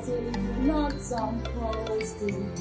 getting nuts on posting.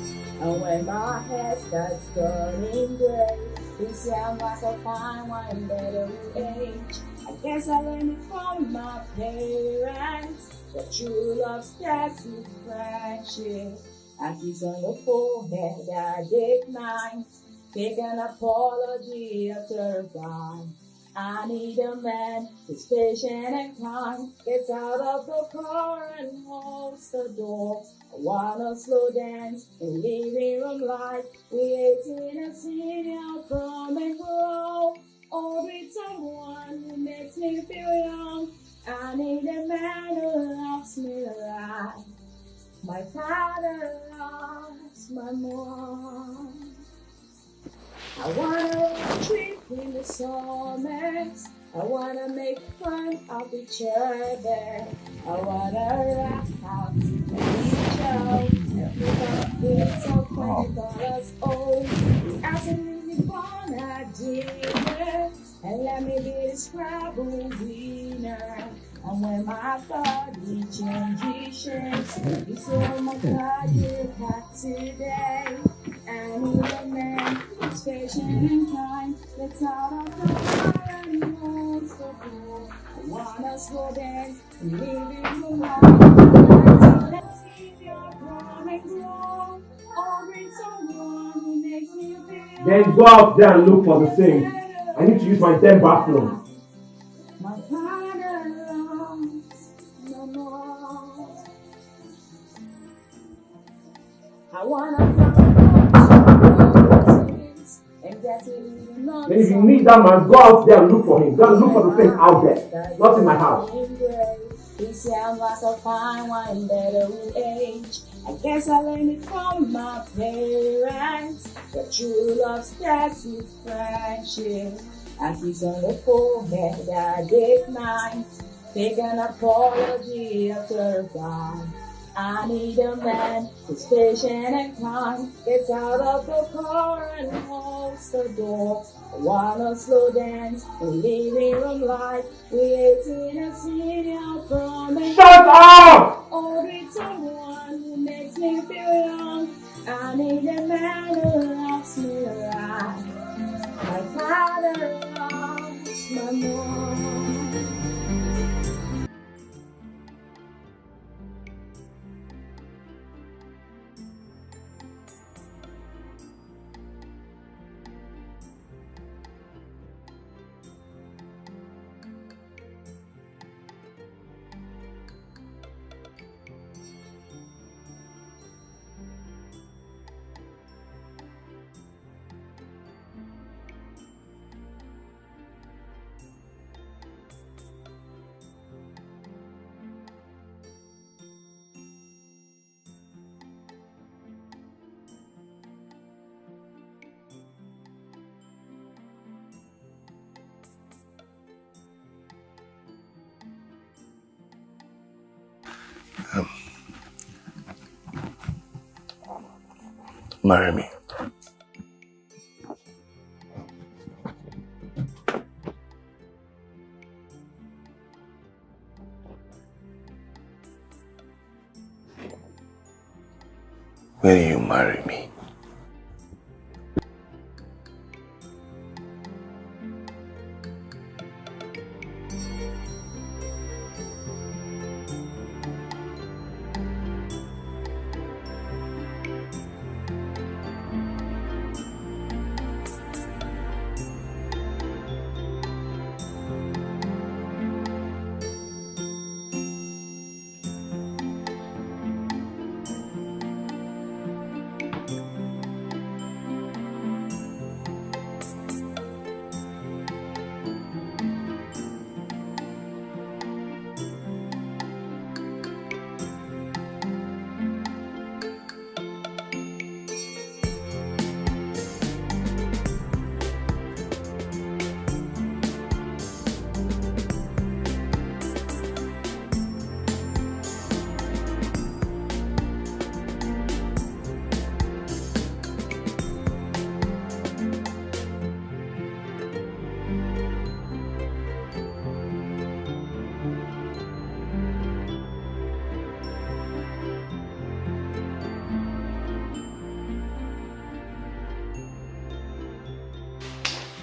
And when my head starts turning gray, you sound like a fine wine better with age. I guess I learned it from my parents, that true love starts with friendship. A kiss on the forehead, I decline. Take an apology after a time. I need a man who's patient and kind. Gets out of the car and holds the door. I wanna slow dance in living room life. Creating a scene, I'll come and grow. Or with someone who makes me feel young. I need a man who loves me right. My father loves my mom. I wanna trip in the summers. I wanna make fun of each other. I wanna rock out and each out. Everybody so $20 old. As a really fun idea. And let me be the Scrabble winner. And when my body changes, you say, oh my God, you have today. I need a man who's patient and kind. Let's out of the fire and wants to go. I wanna slow dance and live in the light. Let's see your grow and grow. Or bring someone who makes me feel. Then go out there and look for the same. I need to use my damn bathroom. My father loves no more. I wanna then if you need that man, go out there and look for him. Go and look for the thing out there, not in my house. He sounds like a fine wine better with age. I guess I learned it from my parents. That true love starts with friendship. A kiss on the forehead, I decline. Take an apology after a time. I need a man who's patient and kind. Gets out of the car and holds the door. I wanna slow dance in living room life. Creating a scene out from a shut up! Or with someone who makes me feel young. I need a man who loves me right. My father loves my mom. Marry me. Will you marry me?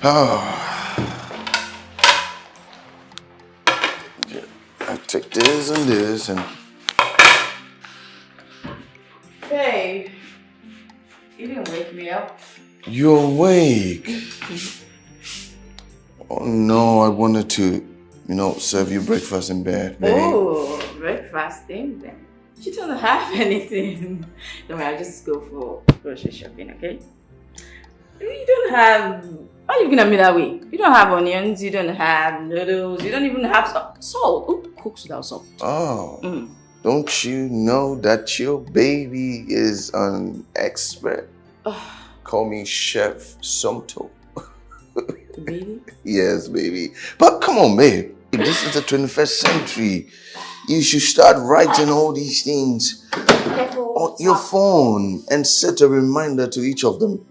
Oh. Yeah, I take this and this and... Babe, you didn't wake me up. You're awake. Oh no, I wanted to, serve you breakfast in bed, babe. Oh, breakfast in bed. You don't have anything. Don't worry, I'll just go for grocery shopping, okay? You don't have... Why are you looking at me that way? You don't have onions, you don't have noodles, you don't even have salt. Who cooks without salt? Oh, don't you know that your baby is an expert? Call me Chef Tonto. Baby? Yes, baby. But come on, babe. This is the 21st century. You should start writing all these things on your phone and set a reminder to each of them.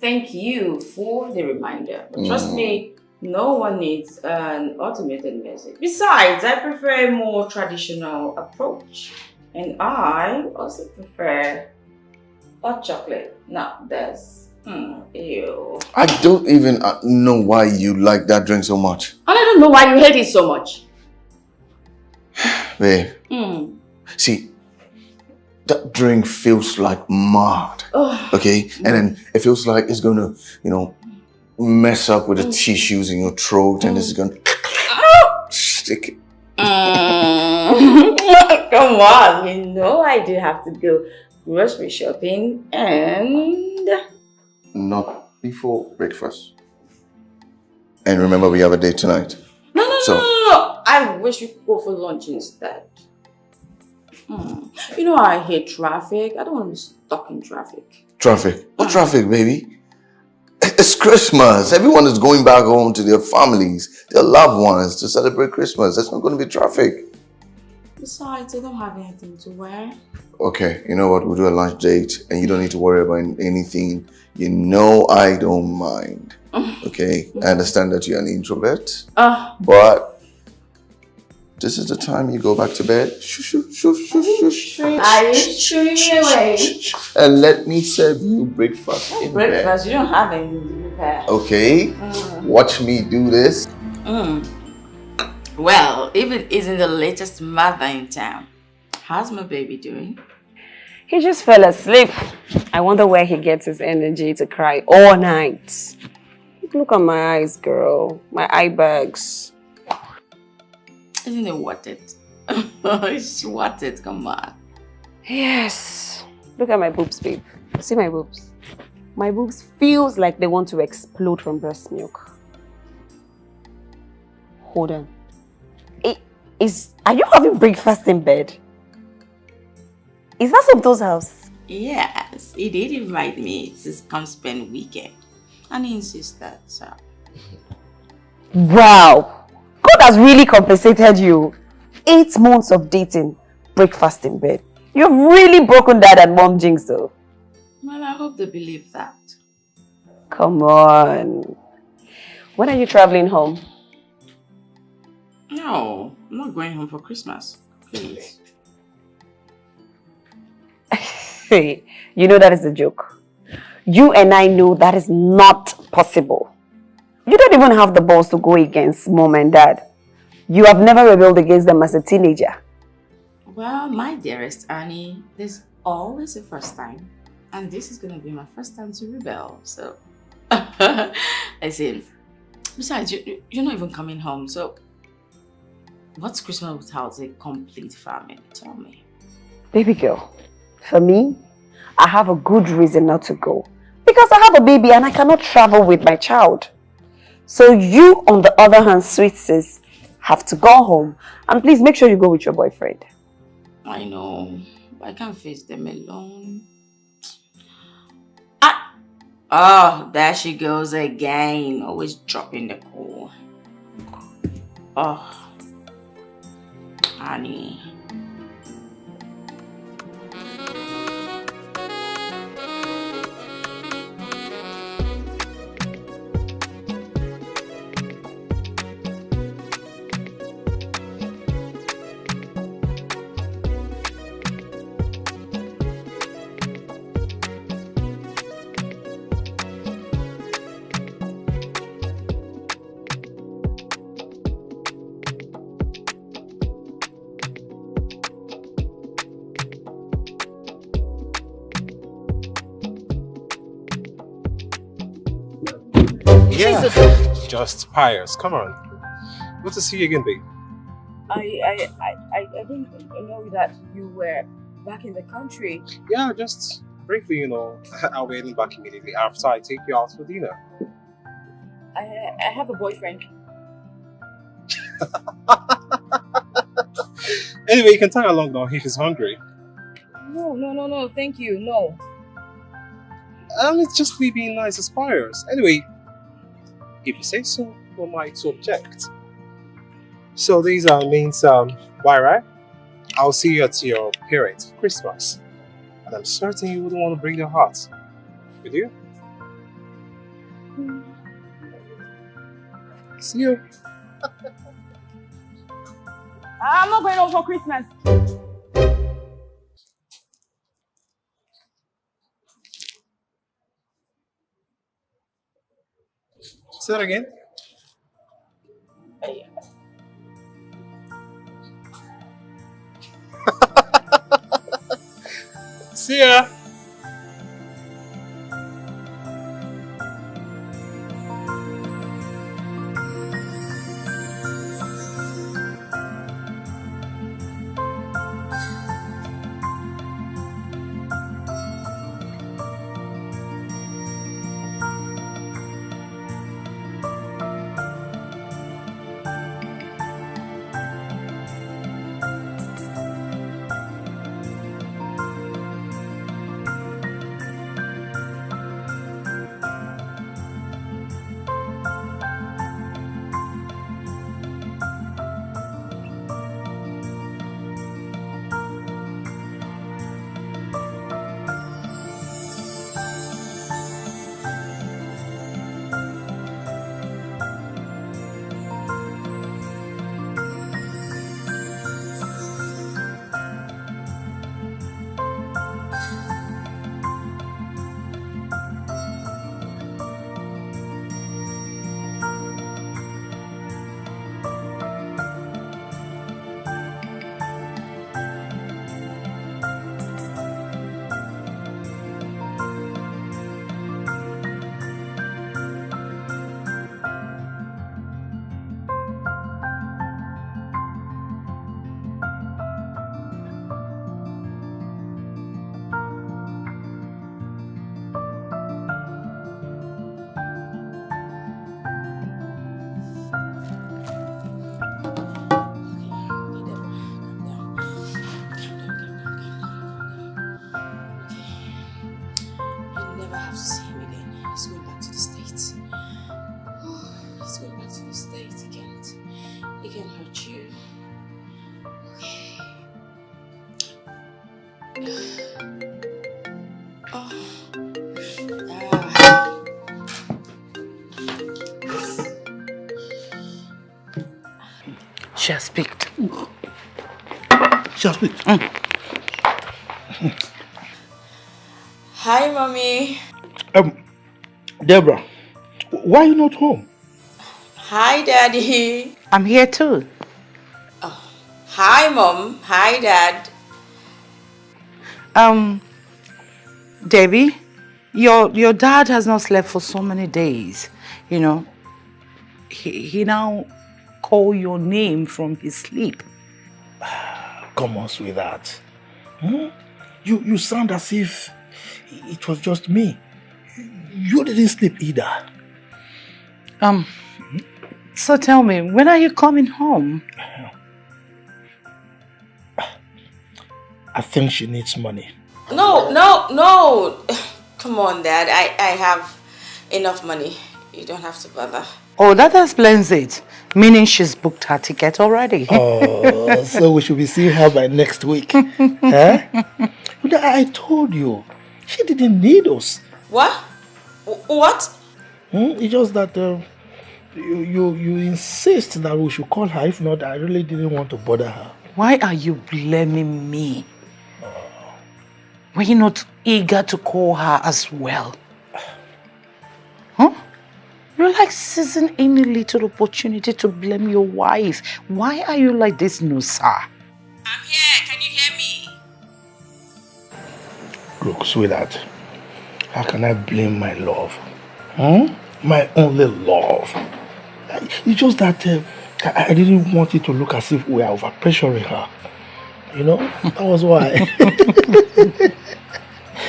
Thank you for the reminder. But trust me, no one needs an automated message. Besides, I prefer a more traditional approach. And I also prefer hot chocolate, not this. Ew. I don't even know why you like that drink so much. And I don't know why you hate it so much. Babe. See, that drink feels like mud. Okay? And then it feels like it's going to, mess up with the tissues in your throat and it's going to stick it. Come on, you know I do have to go grocery shopping and... Not before breakfast. And remember, we have a date tonight. No. I wish we could go for lunch instead. You know I hate traffic. I don't want to be stuck in traffic. Traffic? What traffic, baby? It's Christmas. Everyone is going back home to their families, their loved ones to celebrate Christmas. There's not going to be traffic. Besides, I don't have anything to wear. Okay, you know what? We'll do a lunch date and you don't need to worry about anything. You know I don't mind. Okay? I understand that you're an introvert. But this is the time you go back to bed. Are you shooing away? And let me serve you breakfast in Breakfast? bed. You don't have anything to prepare. Okay? Watch me do this. Well, if it isn't the latest mother in town, how's my baby doing? He just fell asleep. I wonder where he gets his energy to cry all night. Look at my eyes, girl. My eye bags. Isn't it worth it? It's worth it, come on. Yes. Look at my boobs, babe. See my boobs? My boobs feels like they want to explode from breast milk. Hold on. Are you having breakfast in bed? Is that Somto's house? Yes, he did invite me to come spend weekend. And he insisted, so. Wow! God has really compensated you. 8 months of dating, breakfast in bed. You've really broken dad and mom jinx though. Well, I hope they believe that. Come on. When are you traveling home? No, I'm not going home for Christmas. Please. Hey, you know that is a joke. You and I know that is not possible. You don't even have the balls to go against mom and dad. You have never rebelled against them as a teenager. Well, my dearest Annie, there's always a first time. And this is going to be my first time to rebel, so... I see. Besides, you're not even coming home, so... What's Christmas without a complete family? Tell me. Baby girl, for me, I have a good reason not to go. Because I have a baby and I cannot travel with my child. So you, on the other hand, sweet sis, have to go home. And please make sure you go with your boyfriend. I know, but I can't face them alone. Oh, there she goes again. Always dropping the call. Oh, honey. Yeah. Jesus. Just pious. Come on. Good to see you again, babe. I didn't know that you were back in the country. Yeah, just briefly, I'll be heading back immediately after I take you out for dinner. I have a boyfriend. Anyway, you can tag along now if he's hungry. No, thank you, no. It's just me being nice as pious. Anyway, if you say so, who am I to object? So these means bye, right? I'll see you at your parents' for Christmas. And I'm certain you wouldn't want to break their hearts. Would you? See you. I'm not going home for Christmas. Say that again. See ya. She has picked. She has picked. Hi, Mommy. Deborah, why are you not home? Hi, Daddy. I'm here too. Oh. Hi, Mom. Hi, Dad. Debbie, your dad has not slept for so many days. You know, he now call your name from his sleep. Come on, sweetheart. You sound as if it was just me. You didn't sleep either. So tell me, when are you coming home? I think she needs money. No. Come on, Dad. I have enough money. You don't have to bother. Oh, that explains it. Meaning she's booked her ticket already. Oh, so we should be seeing her by next week. Huh? I told you, she didn't need us. What? What? It's just that you insist that we should call her. If not, I really didn't want to bother her. Why are you blaming me? Were you not eager to call her as well? Huh? You're like seizing any little opportunity to blame your wife. Why are you like this, Nusa? I'm here. Can you hear me? Look, sweetheart, how can I blame my love? my only love. It's just that I didn't want it to look as if we are overpressuring her. You know, that was why.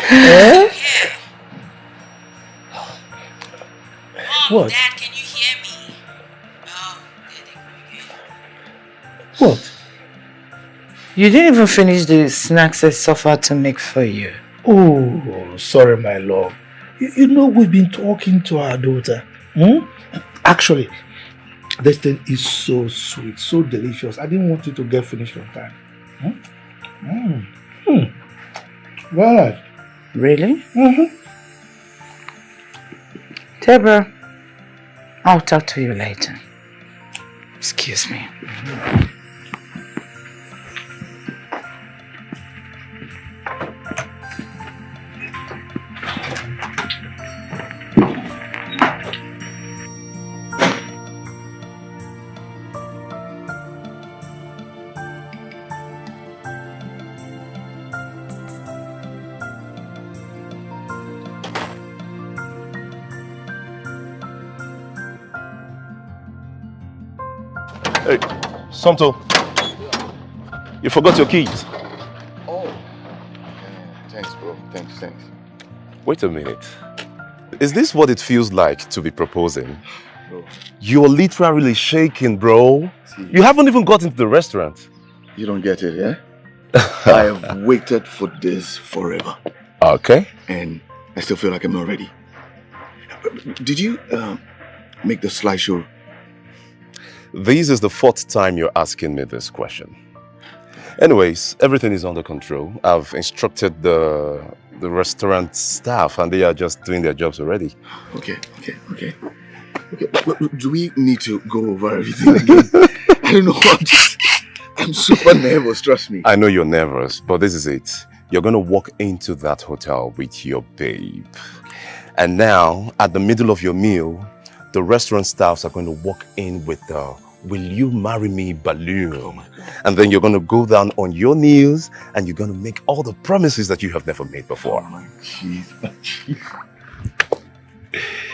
Eh? What? Dad, can you hear me? Oh, What? You didn't even finish the snacks I suffered to make for you. Oh, sorry, my love. You know, we've been talking to our daughter. Actually, this thing is so sweet, so delicious. I didn't want it to get finished on time. Very nice. Really? Deborah, I'll talk to you later. Excuse me. Hey, Tonto, you forgot your keys. Oh, thanks, bro. Thanks. Wait a minute. Is this what it feels like to be proposing? Bro. You're literally shaking, bro. See, You haven't even got into the restaurant. you don't get it, yeah? I have waited for this forever. Okay. And I still feel like I'm not ready. Did you make the slideshow? This is the 4th time you're asking me this question. Anyways, everything is under control. I've instructed the restaurant staff and they are just doing their jobs already. Okay. But do we need to go over everything again? I don't know. I'm super nervous, trust me. I know you're nervous, but this is it. You're going to walk into that hotel with your babe. And now, at the middle of your meal, the restaurant staffs are going to walk in with the "Will you marry me" balloon. And then you're going to go down on your knees and you're going to make all the promises that you have never made before. Oh my jeez.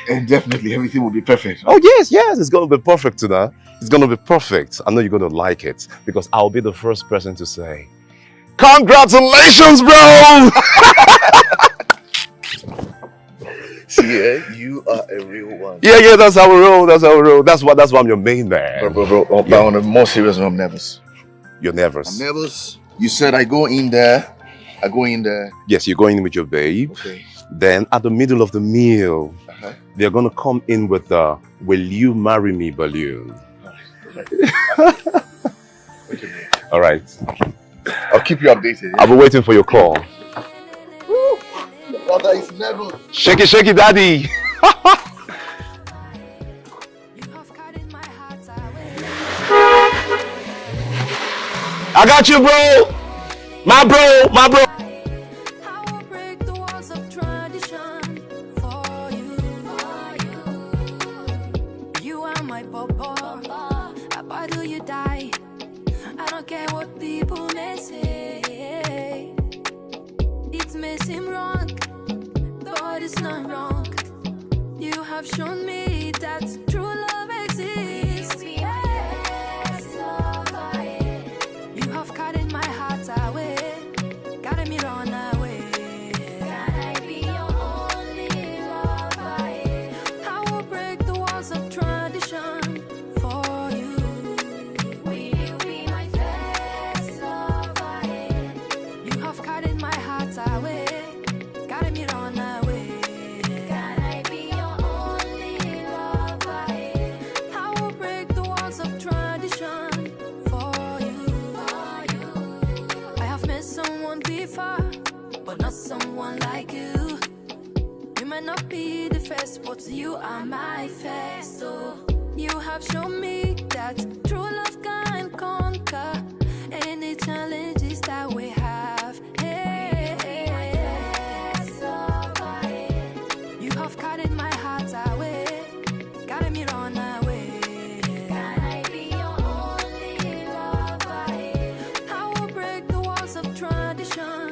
And definitely everything will be perfect. Oh yes, it's going to be perfect tonight. It's going to be perfect. I know you're going to like it because I'll be the first person to say, "Congratulations, bro!" See, you are a real one. Yeah, that's how we roll. That's why I'm your main man. Bro, but on a more serious note, I'm nervous. You're nervous. I'm nervous. You said I go in there. Yes, you're going in with your babe. Okay. Then at the middle of the meal, they're going to come in with the "Will you marry me" balloon. All right. I'll keep you updated. I'll be waiting for your call. Your brother is nervous. Shake it, daddy. I got you, bro. My bro. Shown me that true love exists. You have carried my heart away, carried me run away. Can I be your only lover? I will break the walls of tradition for you. Will you be my first lover? You have carried my heart away, carried me run away. Someone like you. You might not be the first, but you are my first. Oh, you have shown me that true love can conquer any challenges that we have. You have carried my heart away, carried me run away. Can I be your only lover? I will break the walls of tradition.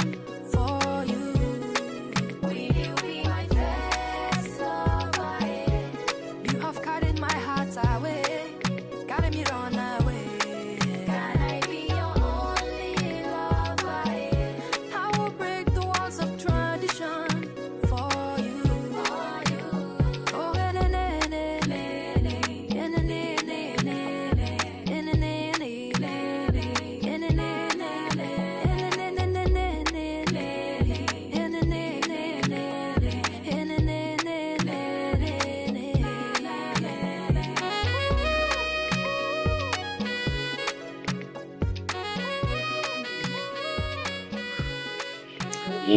I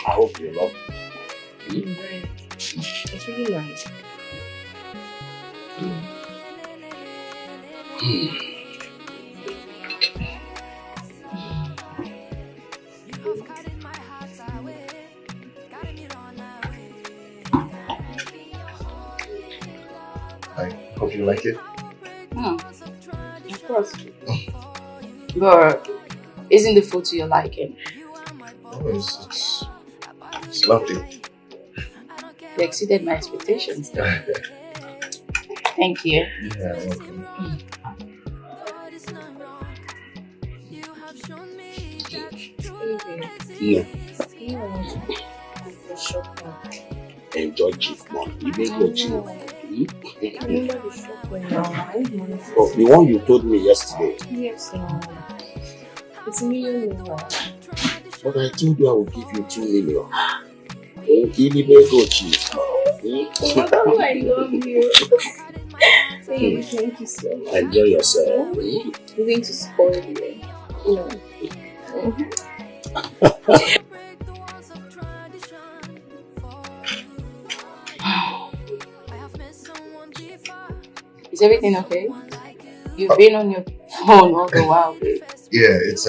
hope you love it. It's really nice. I hope you like it. Of course. But isn't the food to your liking? Oh, it's lovely. You exceeded my expectations. Thank you. Yeah, welcome. Enjoy chief money. You make your chief. Oh, the one you told me yesterday. Yes, it's $1 million. But I told you I would give you 2 million. You make your chief. Oh, I love you. Hey, thank you so much. Enjoy yourself. I'm going to spoil you. No. Is everything okay? You've been on your phone all the while, babe. Yeah, it's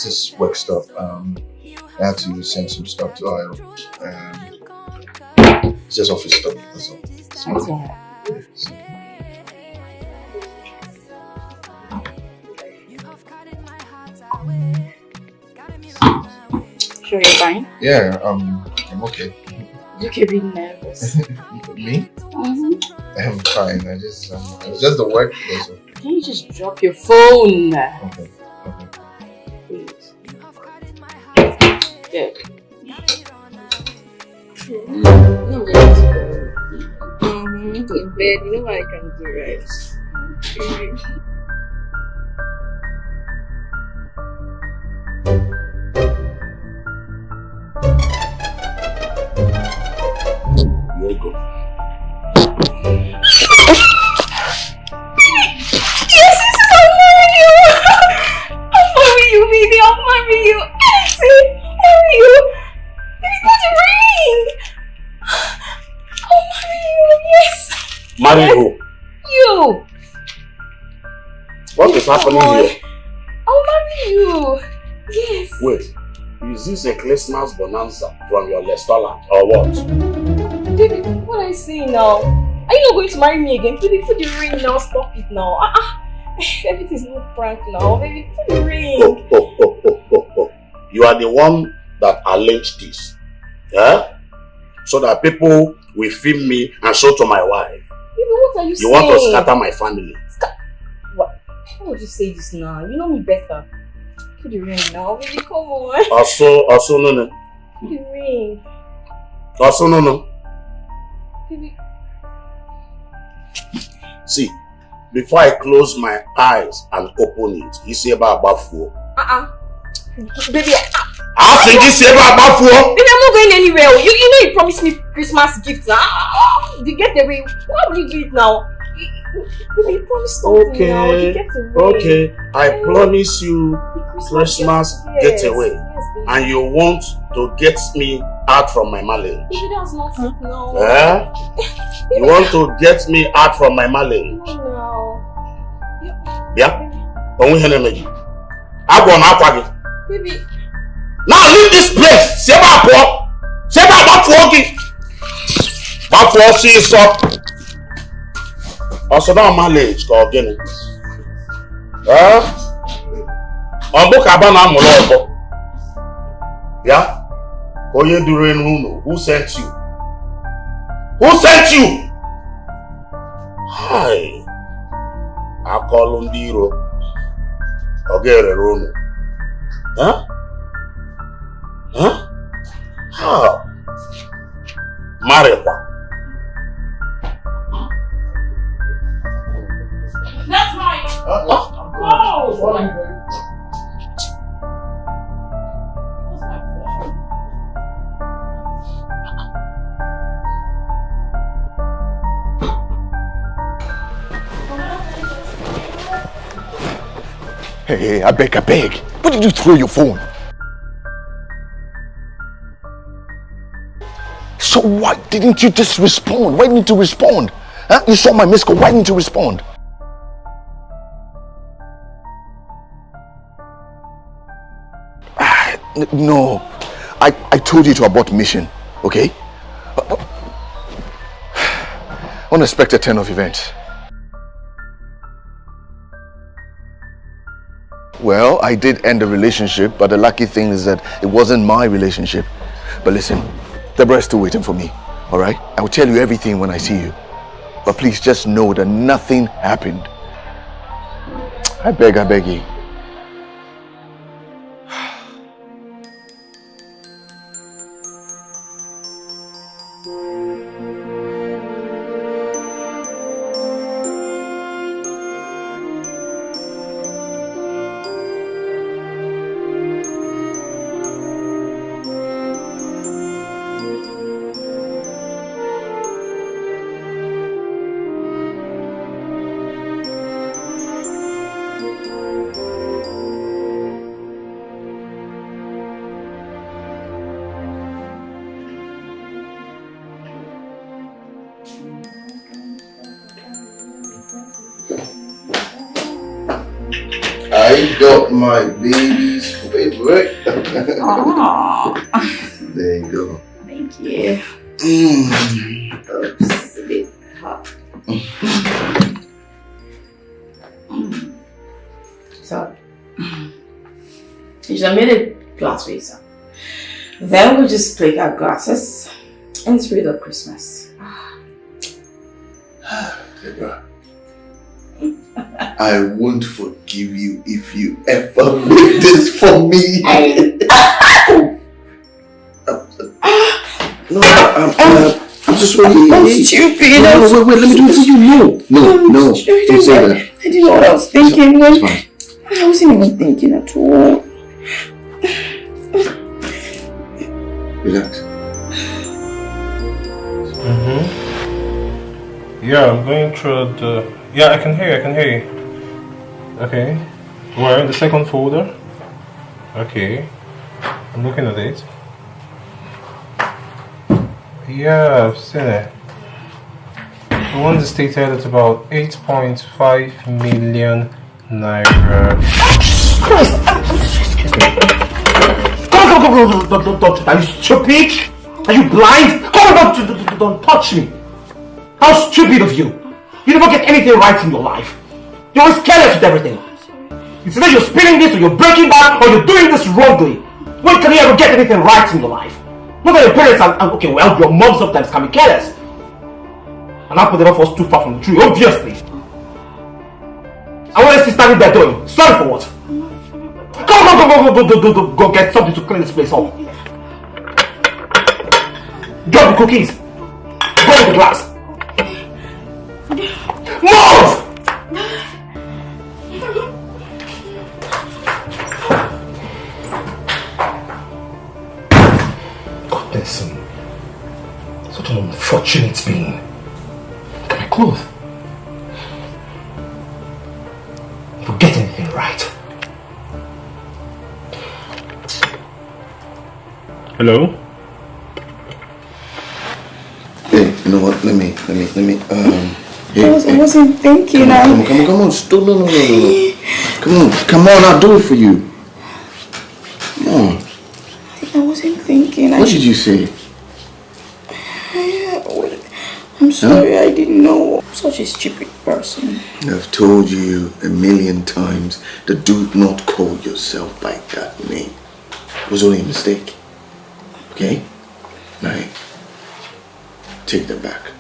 just work stuff. I had to send some stuff to Isle. It's just office stuff. That's all. That's all right. Sure you're fine? Yeah, I'm okay. You keep being nervous. Me? Mm-hmm. I'm fine. It's just the work. Also. Can you just drop your phone? Okay. Please. Yeah. In bed, you know what I can do, right? Here you go. Yes, I'll marry you! I'll marry you, baby, I'll marry you! I'll marry you! Baby, got the ring! I'll marry you, yes! Marry yes. who? You! What is happening here? I'll marry you! Yes! Wait, is this a Christmas bonanza from your restaurant or what? Baby, what are you saying now? Are you not going to marry me again? Baby, put the ring now, stop it now. Everything's not prank now. Baby, put the ring. Oh. You are the one that arranged this. Yeah? So that people will film me and show to my wife. Baby, what are you saying? You want to scatter my family. What? How would you say this now? You know me better. Put the ring now, baby, come on. Also, no. Put the ring. Also, no. Baby. See, before I close my eyes and open it, you say about food. Baby, I think you say about food. Baby, I'm not going anywhere. You know you promised me Christmas gifts. You get the ring. Why would you do it now? Baby, you promised something now. You get the ring. Okay, I promise you Christmas getaway. Yes, and you want to get me out from my marriage. Baby, that's not it now. You want to get me out from my marriage? No. Yeah? Only energy. I go now, baby. Now leave this place. Say my poor. Say my back. My poor, she is up. Also, now marriage go again. Yeah? Who sent you? Who sent you? Hi. I call Ndiro. Ogere Rono. Huh? How? Marepa. That's mine. Go! Hey, I beg. Where did you throw your phone? So why didn't you just respond? Why didn't you respond? Huh? You saw my missed call. Why didn't you respond? No. I told you to abort mission, okay? Unexpected turn of events. Well, I did end the relationship, but the lucky thing is that it wasn't my relationship. But listen, Deborah is still waiting for me, all right? I will tell you everything when I see you. But please just know that nothing happened. I beg you. I got my baby's favorite. Oh. There you go. Thank you. Oops, a bit hot. So, you should have made a glass vase. Then we'll just break our glasses and read up Christmas. Deborah, I won't forgive you if you ever make this for me. No, I'm just really. I'm stupid. Wait, let me do it for you. No. Don't say that. I didn't know what I was thinking. It's fine. I wasn't even thinking at all. Relax. Yeah, I'm going through the... Yeah, I can hear you. Okay. We're in the second folder. Okay. I'm looking at it. Yeah, I've seen it. The one that stated it's about 8.5 million naira. Christ! Excuse me. Don't, are you stupid? Are you blind? Don't touch me. How stupid of you. You never get anything right in your life. You're always careless with everything. It's either you're spinning this or you're breaking back or you're doing this wrongly. When can you ever get anything right in your life? Not that your parents are okay, well, your mom sometimes can be careless. And I put them off too far from the truth, obviously. I want to see standing there doing. Sorry for what? Go get something to clean this place up. Drop the cookies. Go with the glass. Move! Goodness, such an unfortunate being. Look at my clothes. If get anything right. Hello? Hey, you know what? Let me. Hey, I wasn't thinking. Come on, stop. No. Come on, I'll do it for you. Come on. I wasn't thinking. What did you say? I'm sorry, I didn't know. I'm such a stupid person. I've told you 1,000,000 times that do not call yourself by that name. It was only a mistake. Okay? Now, take them back.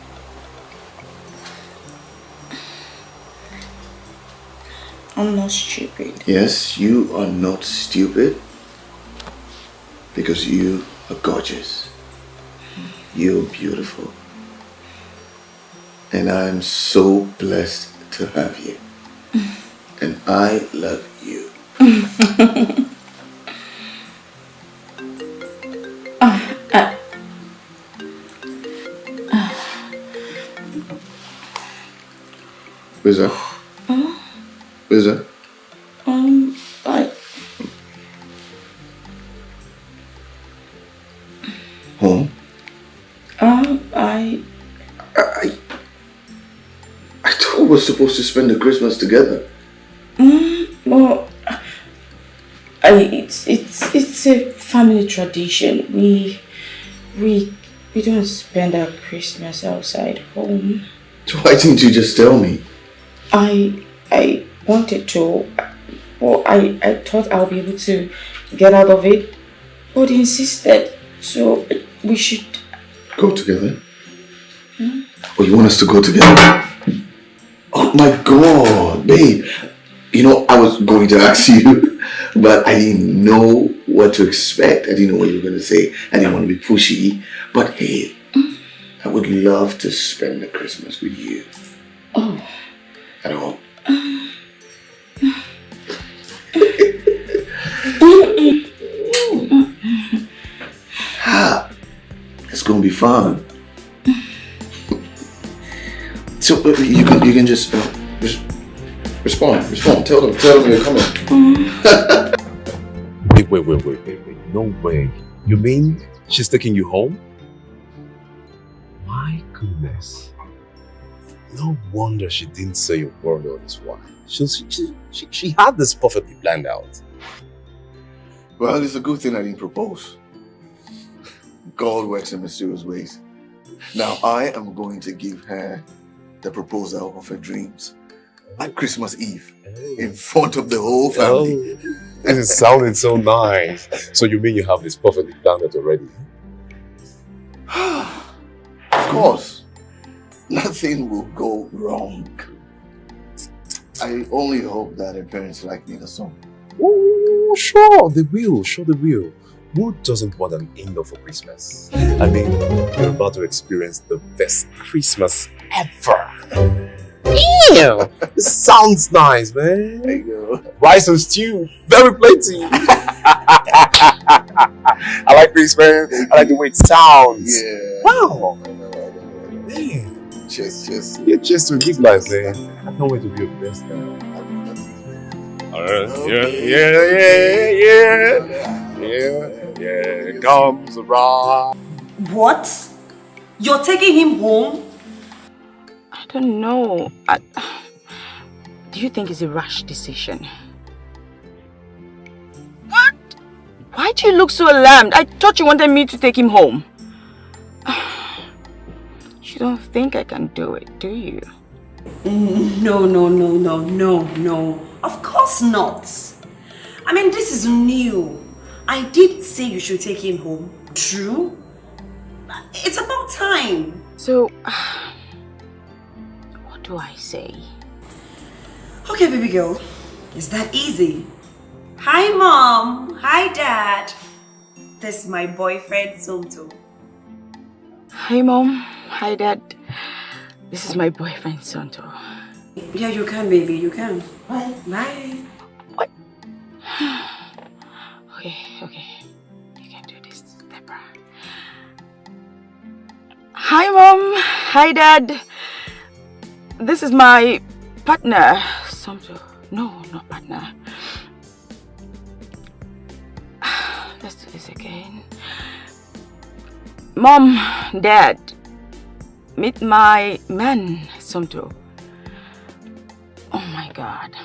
I'm not stupid. Yes, you are not stupid. Because you are gorgeous. You're beautiful. And I'm so blessed to have you. And I love you. Where's that? Where's that? I were supposed to spend the Christmas together. Well, it's a family tradition. We don't spend our Christmas outside home. So why didn't you just tell me? I wanted to. Well, I thought I'll be able to get out of it, but he insisted. So we should go together. Oh, you want us to go together? Oh my God, babe. You know, I was going to ask you, but I didn't know what to expect. I didn't know what you were going to say. I didn't want to be pushy. But hey, I would love to spend the Christmas with you. Oh. At home. It's going to be fun. So you can just respond. Tell them you're coming. Wait. No way. You mean she's taking you home? My goodness. No wonder she didn't say a word on this one. She had this perfectly planned out. Well, it's a good thing I didn't propose. God works in mysterious ways. Now I am going to give her the proposal of her dreams at Christmas Eve in front of the whole family. Oh, this is sounding so nice. So you mean you have this perfectly planned out already? Of course. Nothing will go wrong. I only hope that her parents like me the song. Oh, sure they will. Who doesn't want an in-law for Christmas? I mean, you're about to experience the best Christmas ever. Damn! This sounds nice, man. There you go. Rice and stew, very plenty. I like this, man. I like the way it sounds. Yeah. Wow. Man. Cheers. Yeah, cheers to you guys, man. I can't wait to be your best man. Yeah, comes the ride. What? You're taking him home? I don't know. Do you think it's a rash decision? What? Why do you look so alarmed? I thought you wanted me to take him home. You don't think I can do it, do you? No. Of course not. I mean, this is new. I did say you should take him home. True. It's about time. So, what do I say? Okay, baby girl. Is that easy? Hi, Mom. Hi, Dad. This is my boyfriend, Tonto. Hi, Mom. Hi, Dad. This is my boyfriend, Tonto. Yeah, you can, baby. You can. Bye. What? Okay. You can do this, Deborah. Hi, Mom. Hi, Dad. This is my partner, Tonto. No, not partner. Let's do this again. Mom, Dad, meet my man, Tonto. Oh my God.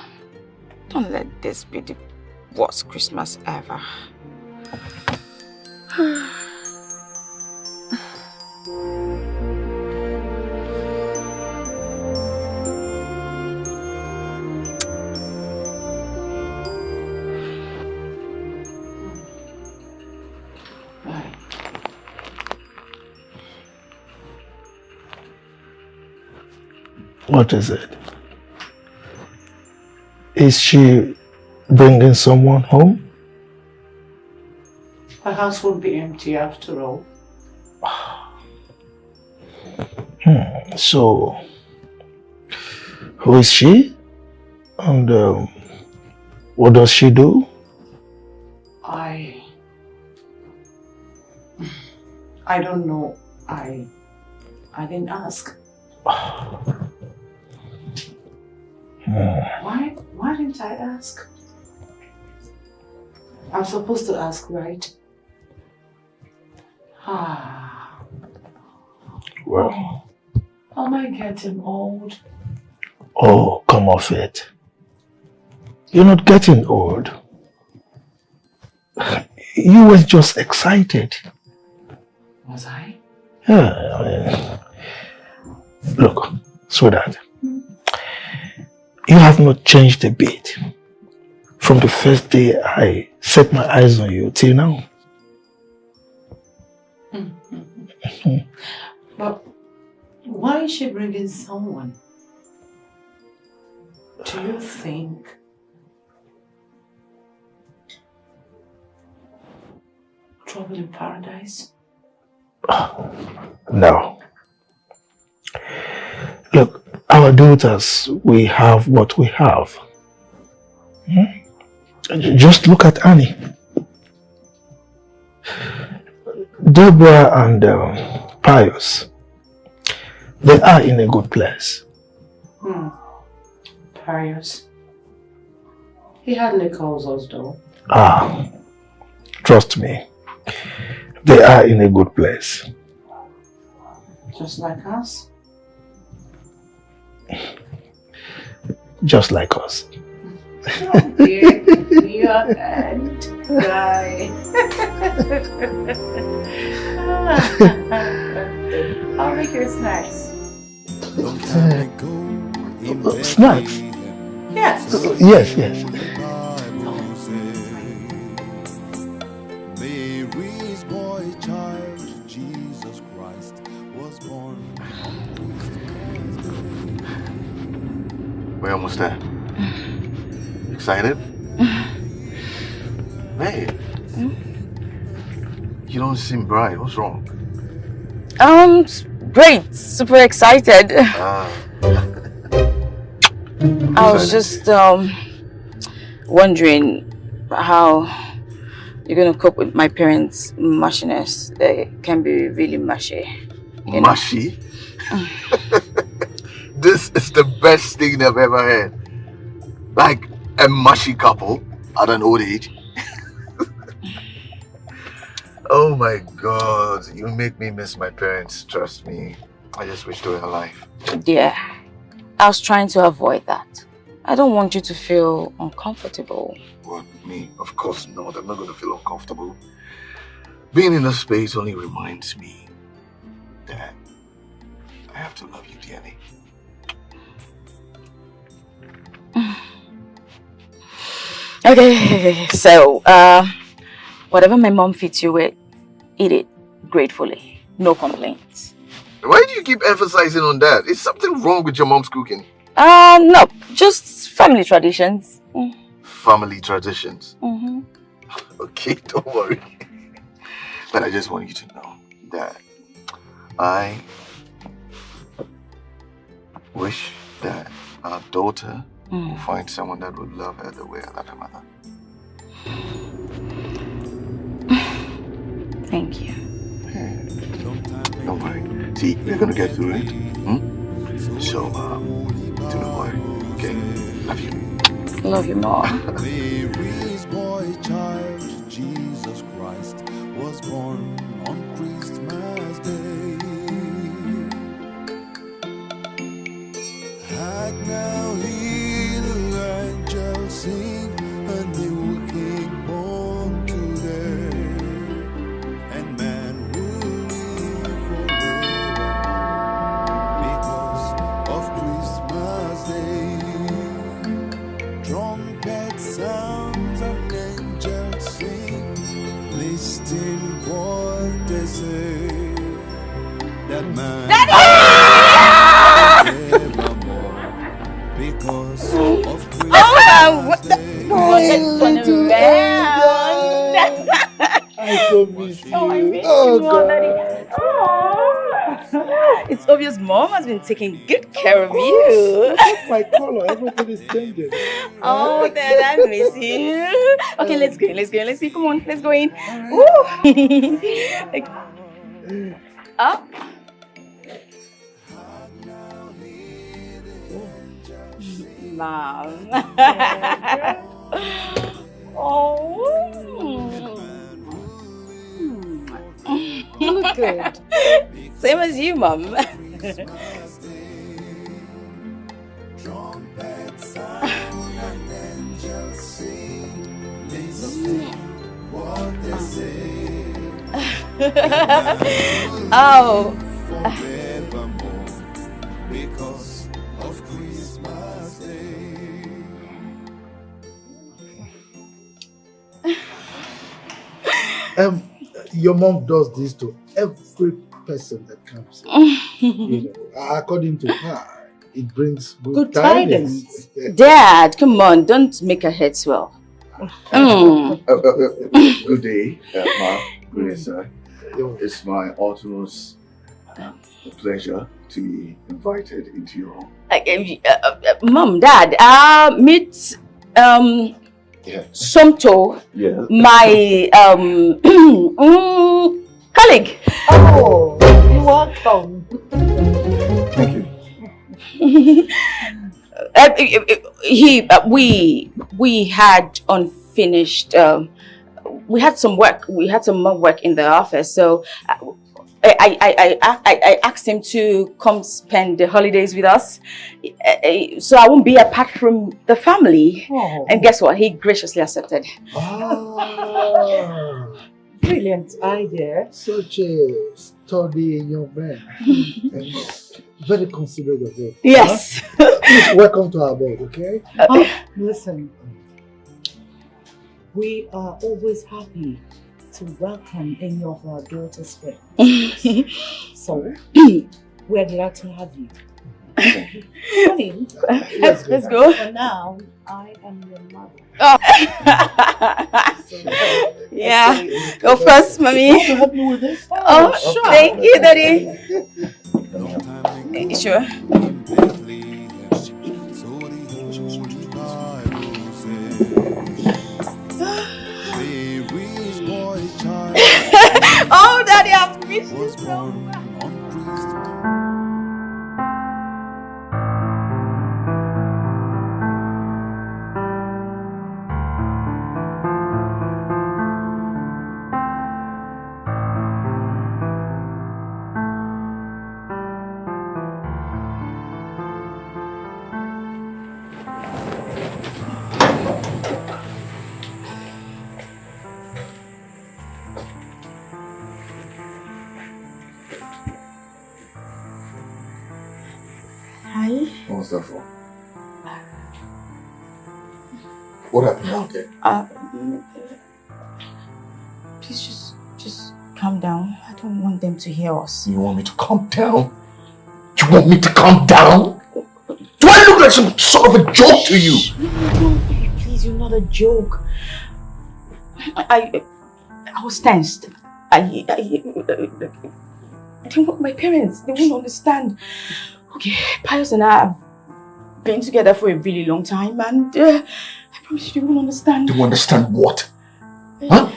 Don't let this be the worst Christmas ever. What is it? Is she bringing someone home? Her house won't be empty after all. So, who is she? And what does she do? I don't know. I didn't ask. Why didn't I ask? I'm supposed to ask, right? Well, am I getting old? Oh, come off it. You're not getting old. You were just excited. Was I? Yeah, I mean, look, sweetheart. You have not changed a bit. From the first day I set my eyes on you till now. But why is she bringing someone? Do you think trouble in paradise? No. Look, our daughters, we have what we have. Just look at Annie. Deborah and Pius, they are in a good place. Pius. He hardly calls us though. Trust me. They are in a good place. Just like us? Just like us. Oh dear, your hand, guy. I'll make you snacks. Snacks? Yes. Yes, yes. Mary's boy child, Jesus Christ, was born. We're almost there. Excited? Hey, you don't seem bright. What's wrong? Great. Super excited. I was just wondering how you're gonna cope with my parents' mushiness. They can be really mushy. Mushy? This is the best thing I've ever heard. Like a mushy couple at an old age. Oh my God, you make me miss my parents, trust me. I just wish they were alive. Yeah, I was trying to avoid that. I don't want you to feel uncomfortable. What, me? Of course not. I'm not going to feel uncomfortable. Being in this space only reminds me that I have to love you dearly. Okay, so, whatever my mom feeds you with, eat it gratefully. No complaints. Why do you keep emphasizing on that? Is something wrong with your mom's cooking? No, just family traditions. Family traditions? Mm-hmm. Okay, don't worry. But I just want you to know that I wish that our daughter will find someone that would love her the way I love her mother. Thank you. Hey, don't worry. See, we're gonna get through it. So, do not worry. Okay? Love you. Love you more. Mary's boy child, Jesus Christ, was born on Christmas Day. And now hear the angels sing, a new king born today. And man will live forever because of Christmas Day. Trumpet sounds and angels sing, listen what they say. That man evermore because of Christmas Day. I so miss you. Oh, I miss you, God. Daddy. Oh. It's obvious Mom has been taking good care of you. Look at my color. Everybody's changing. Oh, Dad, I miss you. Okay, let's go. Come on, let's go in. Up. Mom. Oh. You look good. Same as you, Mom. Oh. Forevermore, because of Christmas Day. Your mom does this to every person that comes. According to her, it brings good tidings. Dad, come on, don't make her head swell. Good day, Ma. Good day, sir. It's my utmost pleasure to be invited into your home. Mom, Dad, meet Tonto, my colleague. Oh, you're welcome. Thank you. We had unfinished. We had some work. We had some more work in the office, so I asked him to come spend the holidays with us, so I won't be apart from the family. Oh. And guess what? He graciously accepted. Brilliant idea. Such a sturdy young man. And very considerate of it. Yes. Huh? Please welcome to our board, okay? Listen, we are always happy to welcome any of our daughter's friends. So, we're glad to have you. Honey, let's go. For now, I am your mother. Oh. Yeah. Go first, mommy. Want to help me with this? Oh, sure. Thank you, Daddy. Sure. Oh, Daddy, I've missed you so much. What was that for? What happened out there? Please just calm down. I don't want them to hear us. You want me to calm down? You want me to calm down? Do I look like some sort of a joke to you? No, please, you're not a joke. I was tensed. My parents, they won't understand. Okay, Pius and I have been together for a really long time, and I promise you they won't understand. They won't understand what? Huh?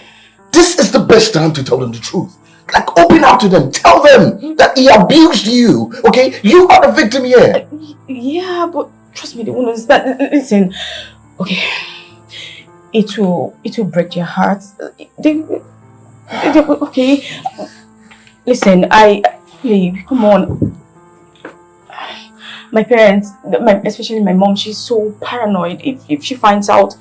This is the best time to tell them the truth. Like, open up to them. Tell them that he abused you. Okay? You are the victim here. Yeah, but trust me, they won't understand. Listen, okay, it will break their hearts. Okay, listen, babe, come on. My parents, especially my mom, she's so paranoid. If she finds out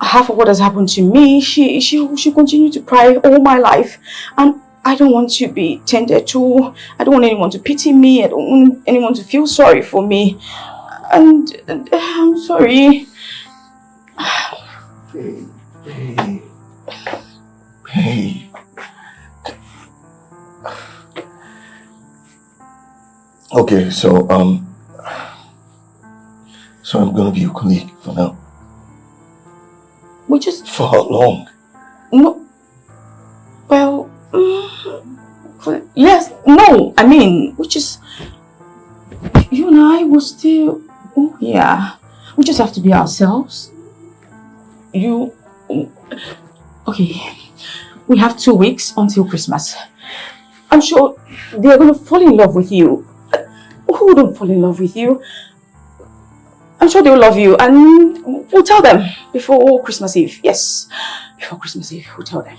half of what has happened to me, she'll continue to cry all my life. And I don't want to be tended to. I don't want anyone to pity me. I don't want anyone to feel sorry for me. And I'm sorry. Hey. Okay, so I'm gonna be your colleague for now. For how long? No. Well, yes, no. I mean, you and I will still. Oh yeah, we just have to be ourselves. Okay. We have 2 weeks until Christmas. I'm sure they're gonna fall in love with you. Who wouldn't fall in love with you? I'm sure they'll love you, and we'll tell them before Christmas Eve. Yes, before Christmas Eve, we'll tell them.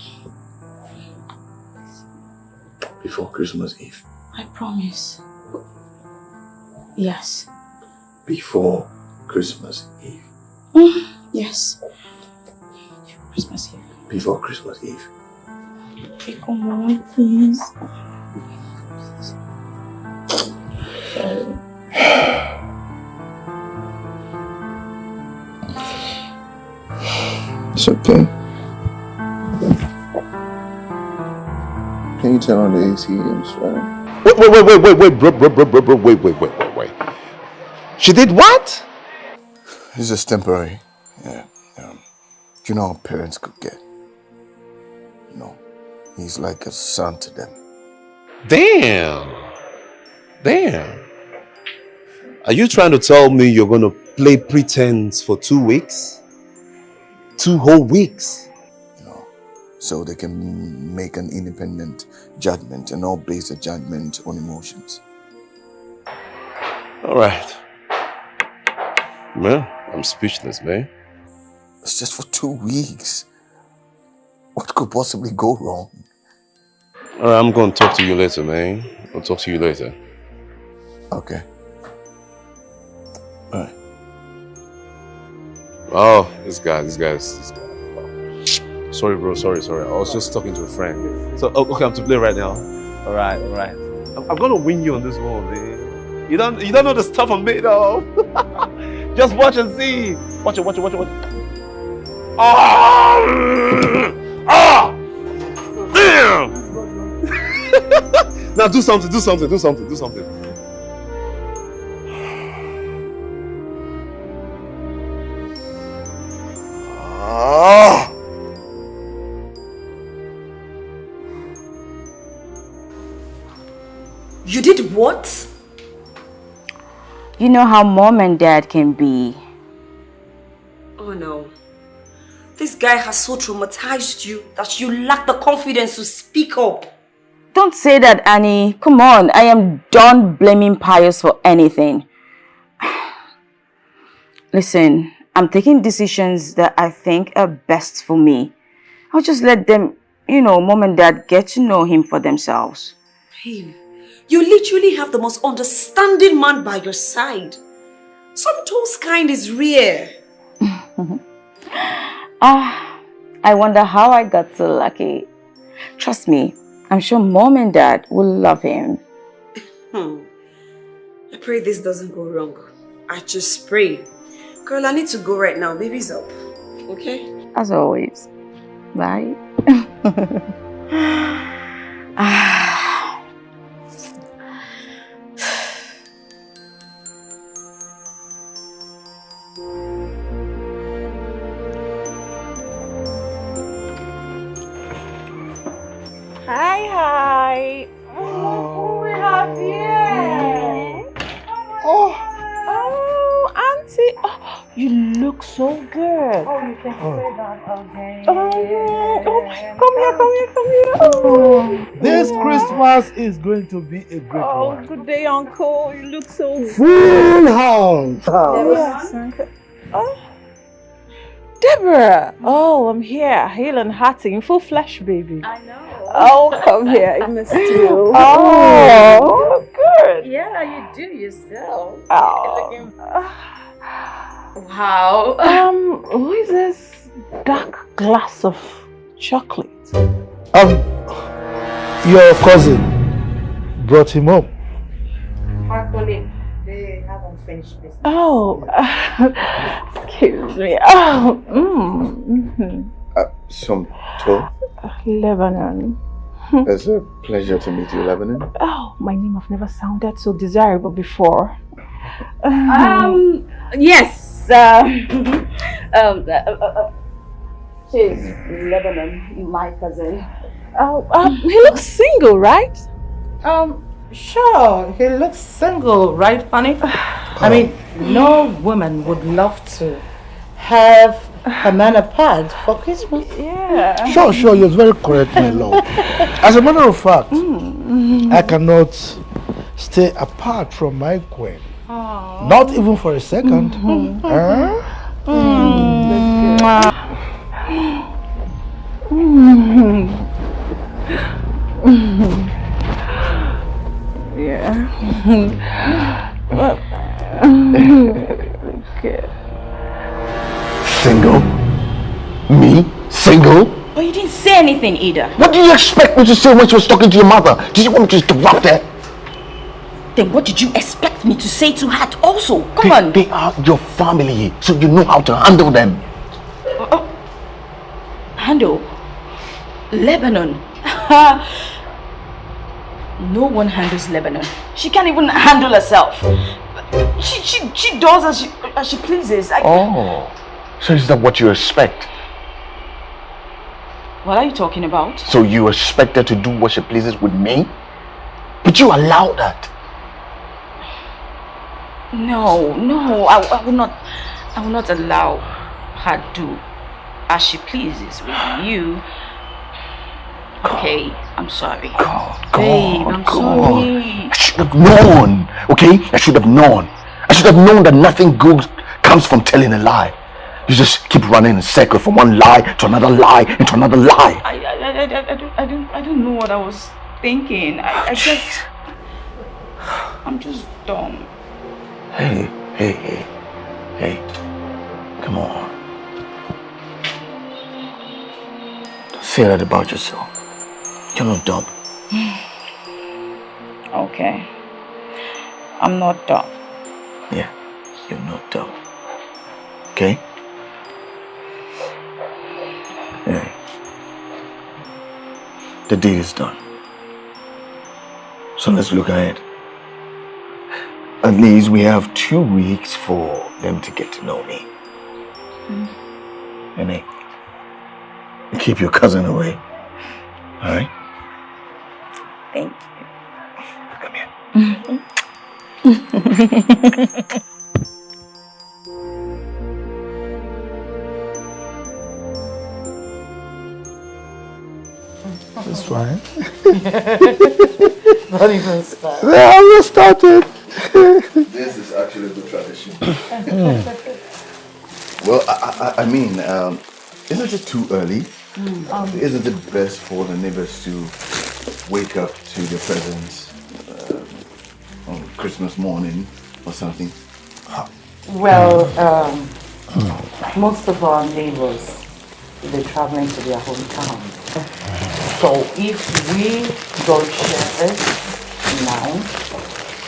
Before Christmas Eve? I promise. Yes. Before Christmas Eve? Yes. Before Christmas Eve. Before Christmas Eve. Okay, come on, please. It's okay. Can you turn on the AC and Wait. She did what? It's just temporary. Yeah. You know how parents could get. He's like a son to them. Damn. Are you trying to tell me you're going to play pretense for 2 weeks? 2 whole weeks? So they can make an independent judgment and not base the judgment on emotions. All right. Man, I'm speechless, man. It's just for 2 weeks. What could possibly go wrong? All right, I'm going to talk to you later, man. I'll talk to you later. Okay. All right. Oh, this guy. Sorry, bro. Sorry. I was just talking to a friend. So, okay, I'm to play right now. All right. I'm gonna win you on this one, man. You don't know the stuff I'm made of. Just watch and see. Watch it. Damn! Now do something. You did what? You know how mom and dad can be. Oh no. This guy has so traumatized you that you lack the confidence to speak up. Don't say that, Annie. Come on, I am done blaming Pius for anything. Listen, I'm taking decisions that I think are best for me. I'll just let them, mom and dad get to know him for themselves. Hey, you literally have the most understanding man by your side. Sometimes kind is rare. I wonder how I got so lucky. Trust me, I'm sure mom and dad will love him. I pray this doesn't go wrong. I just pray. Girl, I need to go right now. Baby's up. Okay? As always. Bye. Hi. Oh, we have you. Oh, Auntie. Oh, you look so good. Oh, you can say that again. Come here. Oh. This Christmas is going to be a great one. Good day, Uncle. You look so good. Full house. Yes, Uncle. Oh. Deborah! Oh, I'm here, hale and hearty, in full flesh, baby. I know. Oh, come here, I missed you. Oh, good. Yeah, you do yourself. Oh. Wow. Who is this dark glass of chocolate? Your cousin brought him up. Our colleague, they haven't finished business. Oh, excuse me. Oh, Tonto. Lebanon. It's a pleasure to meet you, Lebanon. Oh, my name have never sounded so desirable before. Yes. She's Lebanon, my cousin. He looks single, right? Sure, he looks single, right, honey? I mean, no woman would love to have a man apart for Christmas. Yeah. Sure, you're very correct, my love. As a matter of fact, I cannot stay apart from my queen. Aww. Not even for a second. Yeah. Single? Me? Single? But you didn't say anything either. What do you expect me to say when she was talking to your mother? Did you want me to just interrupt her? Then what did you expect me to say to her also? Come on. They are your family, so you know how to handle them. Handle? Lebanon? No one handles Lebanon. She can't even handle herself. She does as she pleases. So is that what you expect? What are you talking about? So you expect her to do what she pleases with me? But you allow that. No, I will not allow her to do as she pleases with you. Okay, I'm sorry. Babe, I'm sorry. I should have known, okay? I should have known. I should have known that nothing good comes from telling a lie. You just keep running in circles from one lie to another lie into another lie. I don't know what I was thinking. I'm just dumb. Hey. Come on. Don't say that about yourself. You're not dumb. Okay. I'm not dumb. Yeah, you're not dumb. Okay? Hey. The deed is done. So let's look ahead. At least we have 2 weeks for them to get to know me. And hey, keep your cousin away. Alright? Thank you. Come here. It's fine. Not even start. They haven't started. This is actually a good tradition. Well, I mean, isn't it too early? Isn't it best for the neighbors to wake up to their presents on Christmas morning or something? Well, most of our neighbors, they're traveling to their hometown. So if we don't share it now,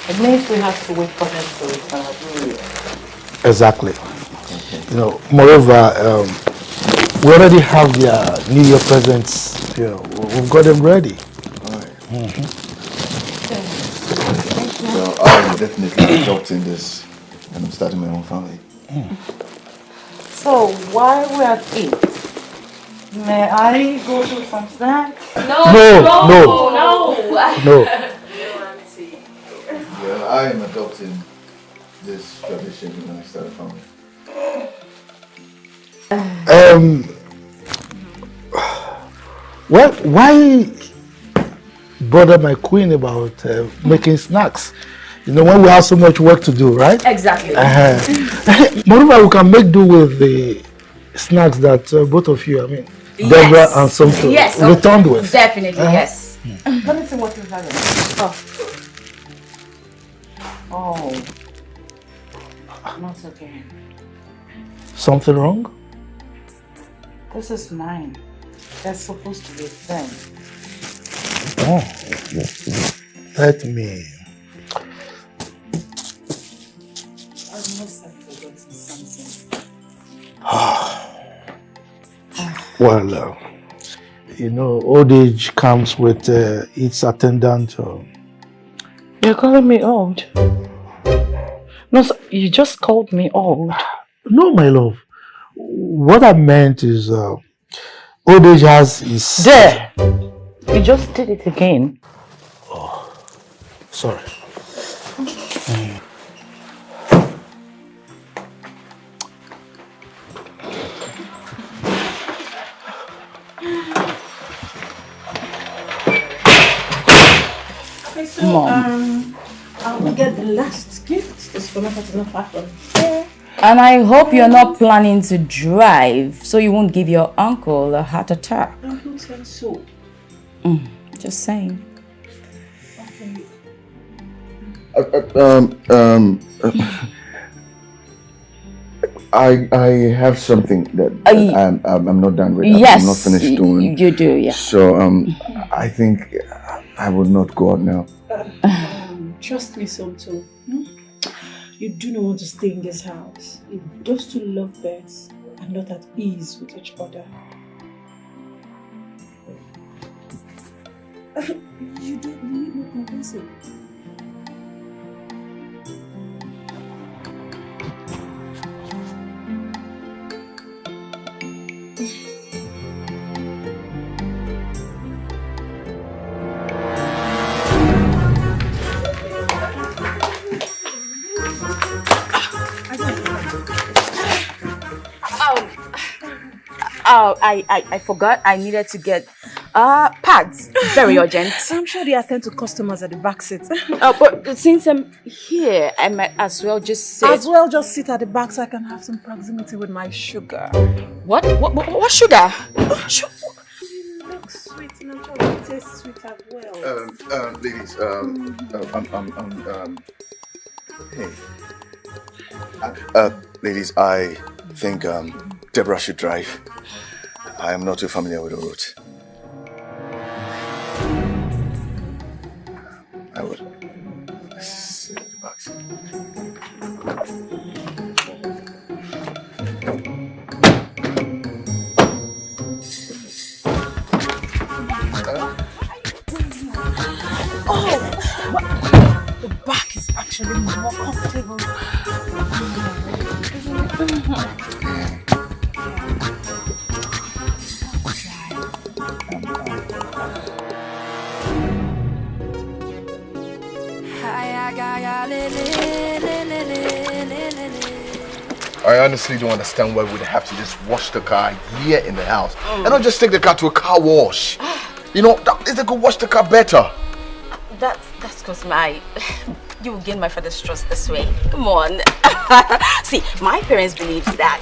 it means we have to wait for them to return. Exactly. You know, moreover, we already have their New Year presents. You know, we've got them ready. So I'm definitely adopting this, and I'm starting my own family. So while we're at it, may I go do some snacks? No. Well, I am adopting this tradition when I start a family. Well, why bother my queen about making snacks? You know, when we have so much work to do, right? Exactly. Moreover, we can make do with the snacks that both of you, I mean, Deborah and Tonto returned with. Definitely, yes. Let me see what you have. Oh. Not again. Something wrong? This is mine. That's supposed to be a thing. Let me. I must have forgotten something. Well, you know, old age comes with its attendant. You're calling me old? No, you just called me old. No, my love. What I meant is, old age has its... There! You just did it again. Oh, sorry. Okay, so, I'll get the last gift. This will not happen. And I hope you're not planning to drive, so you won't give your uncle a heart attack. I don't think so. Just saying. Okay. I have something that I'm not done with. Yes, I'm not finished doing. You do, yeah. So I think I would not go out now. Trust me, Tonto. You do not want to stay in this house. If those two lovebirds are not at ease with each other. You don't need no convincing. I forgot I needed to get pads. Very urgent. I'm sure they attend to customers at the back seat. But since I'm here, I might as well just sit. As well just sit at the back so I can have some proximity with my sugar. What sugar? Sugar? You look sweet and I'm sure it tastes sweet as well. Ladies, hey. Ladies, I think Deborah should drive. I am not too familiar with the route. I would sit at the back seat. The back is actually more comfortable. I honestly don't understand why we'd have to just wash the car here in the house and not just take the car to a car wash. You know, they could wash the car better. That's because you will gain my father's trust this way. Come on. See, my parents believe that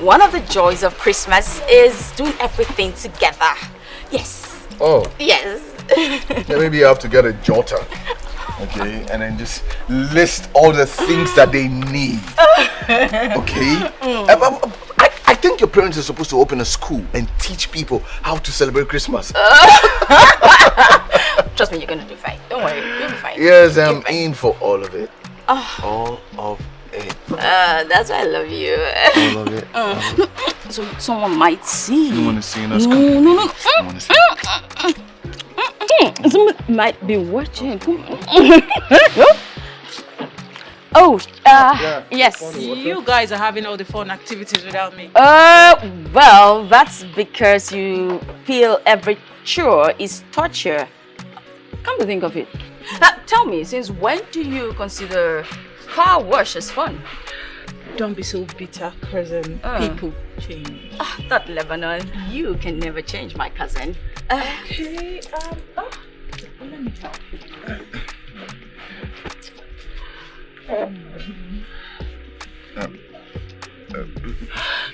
one of the joys of Christmas is doing everything together. Yes. Oh. Yes. Then maybe you have to get a jotter. Okay, and then just list all the things that they need. Okay? I think your parents are supposed to open a school and teach people how to celebrate Christmas. Trust me, you're gonna do fine. Don't worry, you'll be fine. Yes, I'm in for all of it. All of it. That's why I love you. All of it. So someone might see. You want to see us? No. I want to see. Someone might be watching. Yes. You guys are having all the fun activities without me. Well, that's because you feel every chore is torture. Come to think of it. Tell me, since when do you consider car wash as fun? Don't be so bitter, cousin. People change. That Lebanon, you can never change, my cousin. Okay, let me help you.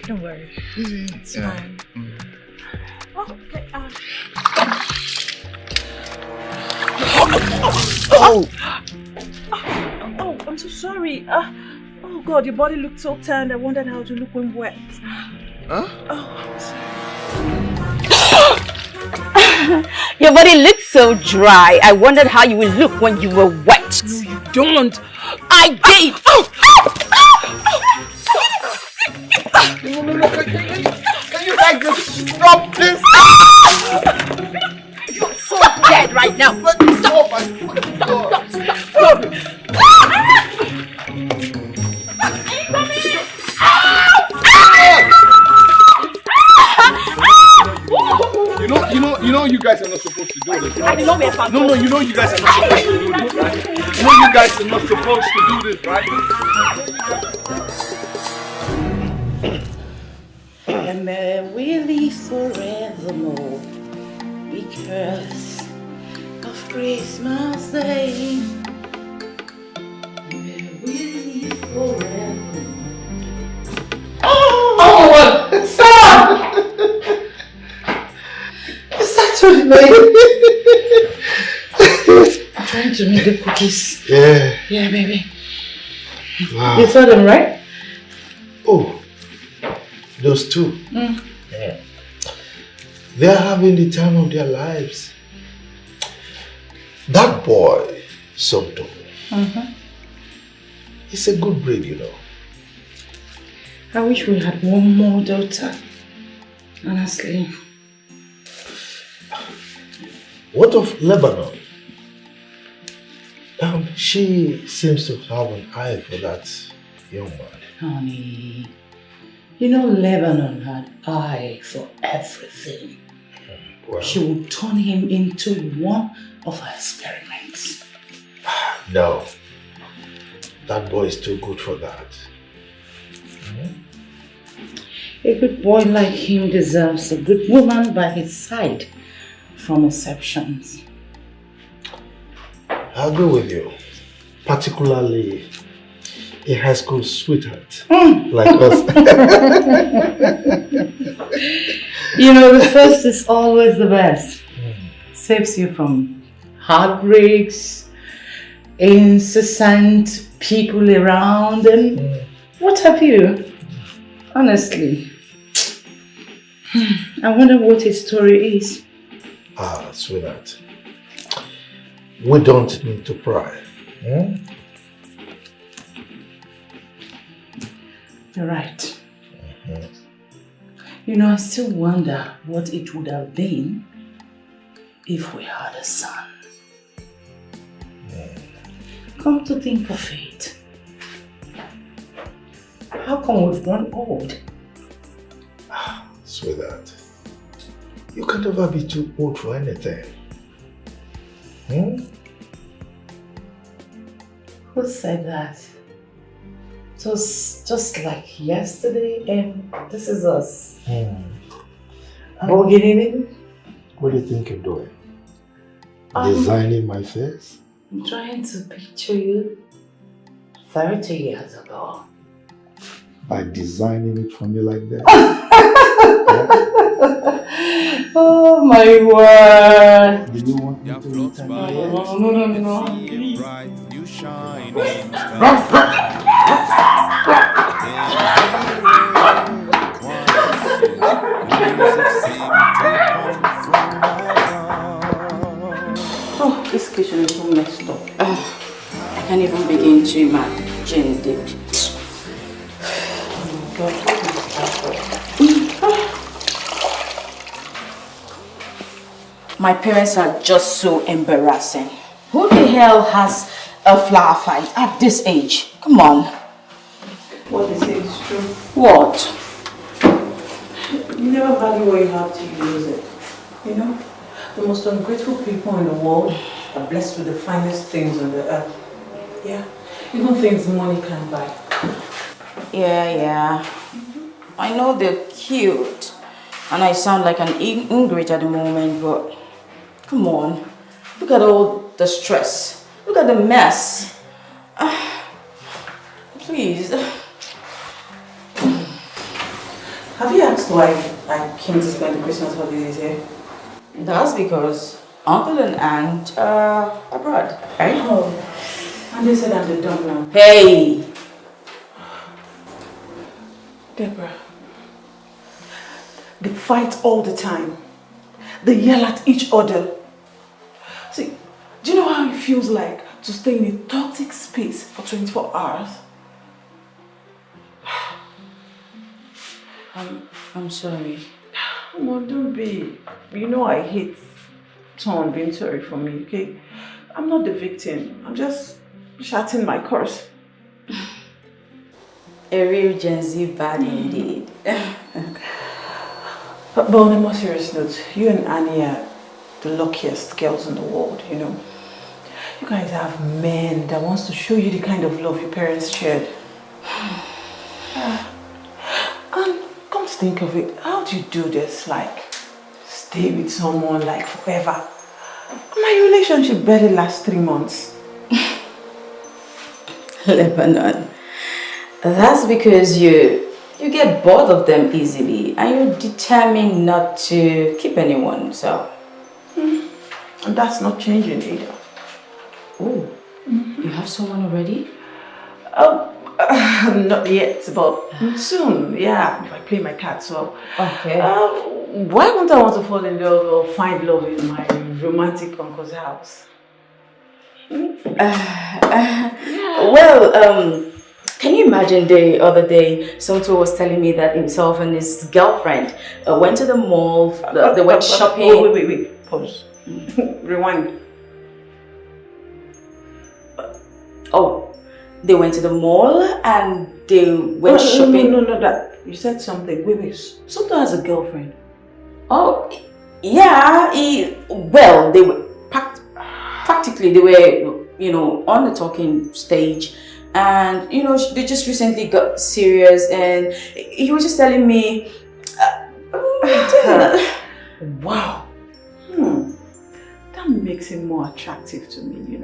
Don't worry. It's fine. Okay. Oh, I'm so sorry. Oh God, your body looked so tanned. I wondered how to look when wet. Huh? Oh, I'm sorry. Your body looks so dry. I wondered how you would look when you were wet. No, you don't. I did. No. Can you guys just stop this? You're so dead right now. Stop. You know you guys are not supposed to do this, right? I know we're fine. No, you know you guys are not supposed to do this, right? You know you guys are not supposed to do this, right? And may we live forevermore because of Christmas Day. May we live forever. Oh, stop! It's actually made. I'm trying to make the cookies. Yeah. Yeah, baby. Wow. You saw them, right? Oh, Those two. Yeah. They are having the time of their lives. That boy, Tonto, he's a good breed, you know. I wish we had one more daughter, honestly. What of Lebanon? She seems to have an eye for that young man. Honey, you know Lebanon had eye for everything. Well, She would turn him into one of her experiments. no. That boy is too good for that. A good boy like him deserves a good woman by his side from exceptions. I agree with you. Particularly a high school sweetheart like us. You know, the first is always the best. Saves you from heartbreaks, incessant people around, and what have you. Honestly. I wonder what his story is. Sweetheart. We don't need to pry. You're right. You know, I still wonder what it would have been if we had a son. Come to think of it, how come we've grown old? Sweetheart, you can never be too old for anything. Who said that? It was just like yesterday and this is us. Bargaining. What do you think you're doing? Designing my face? I'm trying to picture you 30 years ago. By designing it for me like that? Oh my word! Do you want me to return? No. You shining Oh, this kitchen is so messed up. I can't even begin to imagine it. My parents are just so embarrassing. Who the hell has a flower fight at this age? Come on. What they say is true. What? You never value what you have till you lose it. You know, the most ungrateful people in the world are blessed with the finest things on the earth. Yeah, even things money can't buy. Yeah. I know they're cute. And I sound like an ingrate at the moment, but come on. Look at all the stress. Look at the mess. Please. Have you asked why I came to spend the Christmas holidays here? That's because uncle and aunt are abroad, right? Oh, and they said I'm the dumb now. Hey! Deborah, they fight all the time. They yell at each other. See, do you know how it feels like to stay in a toxic space for 24 hours? I'm sorry. Come on, don't be. You know I hate Tom being sorry for me, okay? I'm not the victim. I'm just shouting my curse. A real Gen Z bad indeed. But on a more serious note, you and Annie are the luckiest girls in the world, you know. You guys have men that wants to show you the kind of love your parents shared. And come to think of it, how do you do this? Like, stay with someone like forever? My relationship barely lasts 3 months. Lebanon. That's because you get bored of them easily and you're determined not to keep anyone, so. And that's not changing either. Oh, you have someone already? I Not yet, but soon. Yeah, if I play my cards well. Okay. Why won't I want to fall in love or find love in my romantic uncle's house? Well, can you imagine the other day, Tonto was telling me that himself and his girlfriend went to the mall, they went shopping. Wait, pause. Rewind. Oh, they went to the mall and they went shopping. No, that you said something. Wait. Tonto has a girlfriend. Oh, yeah. Well, they were practically they were, on the talking stage. And they just recently got serious, and he was just telling me. Wow, that makes him more attractive to me,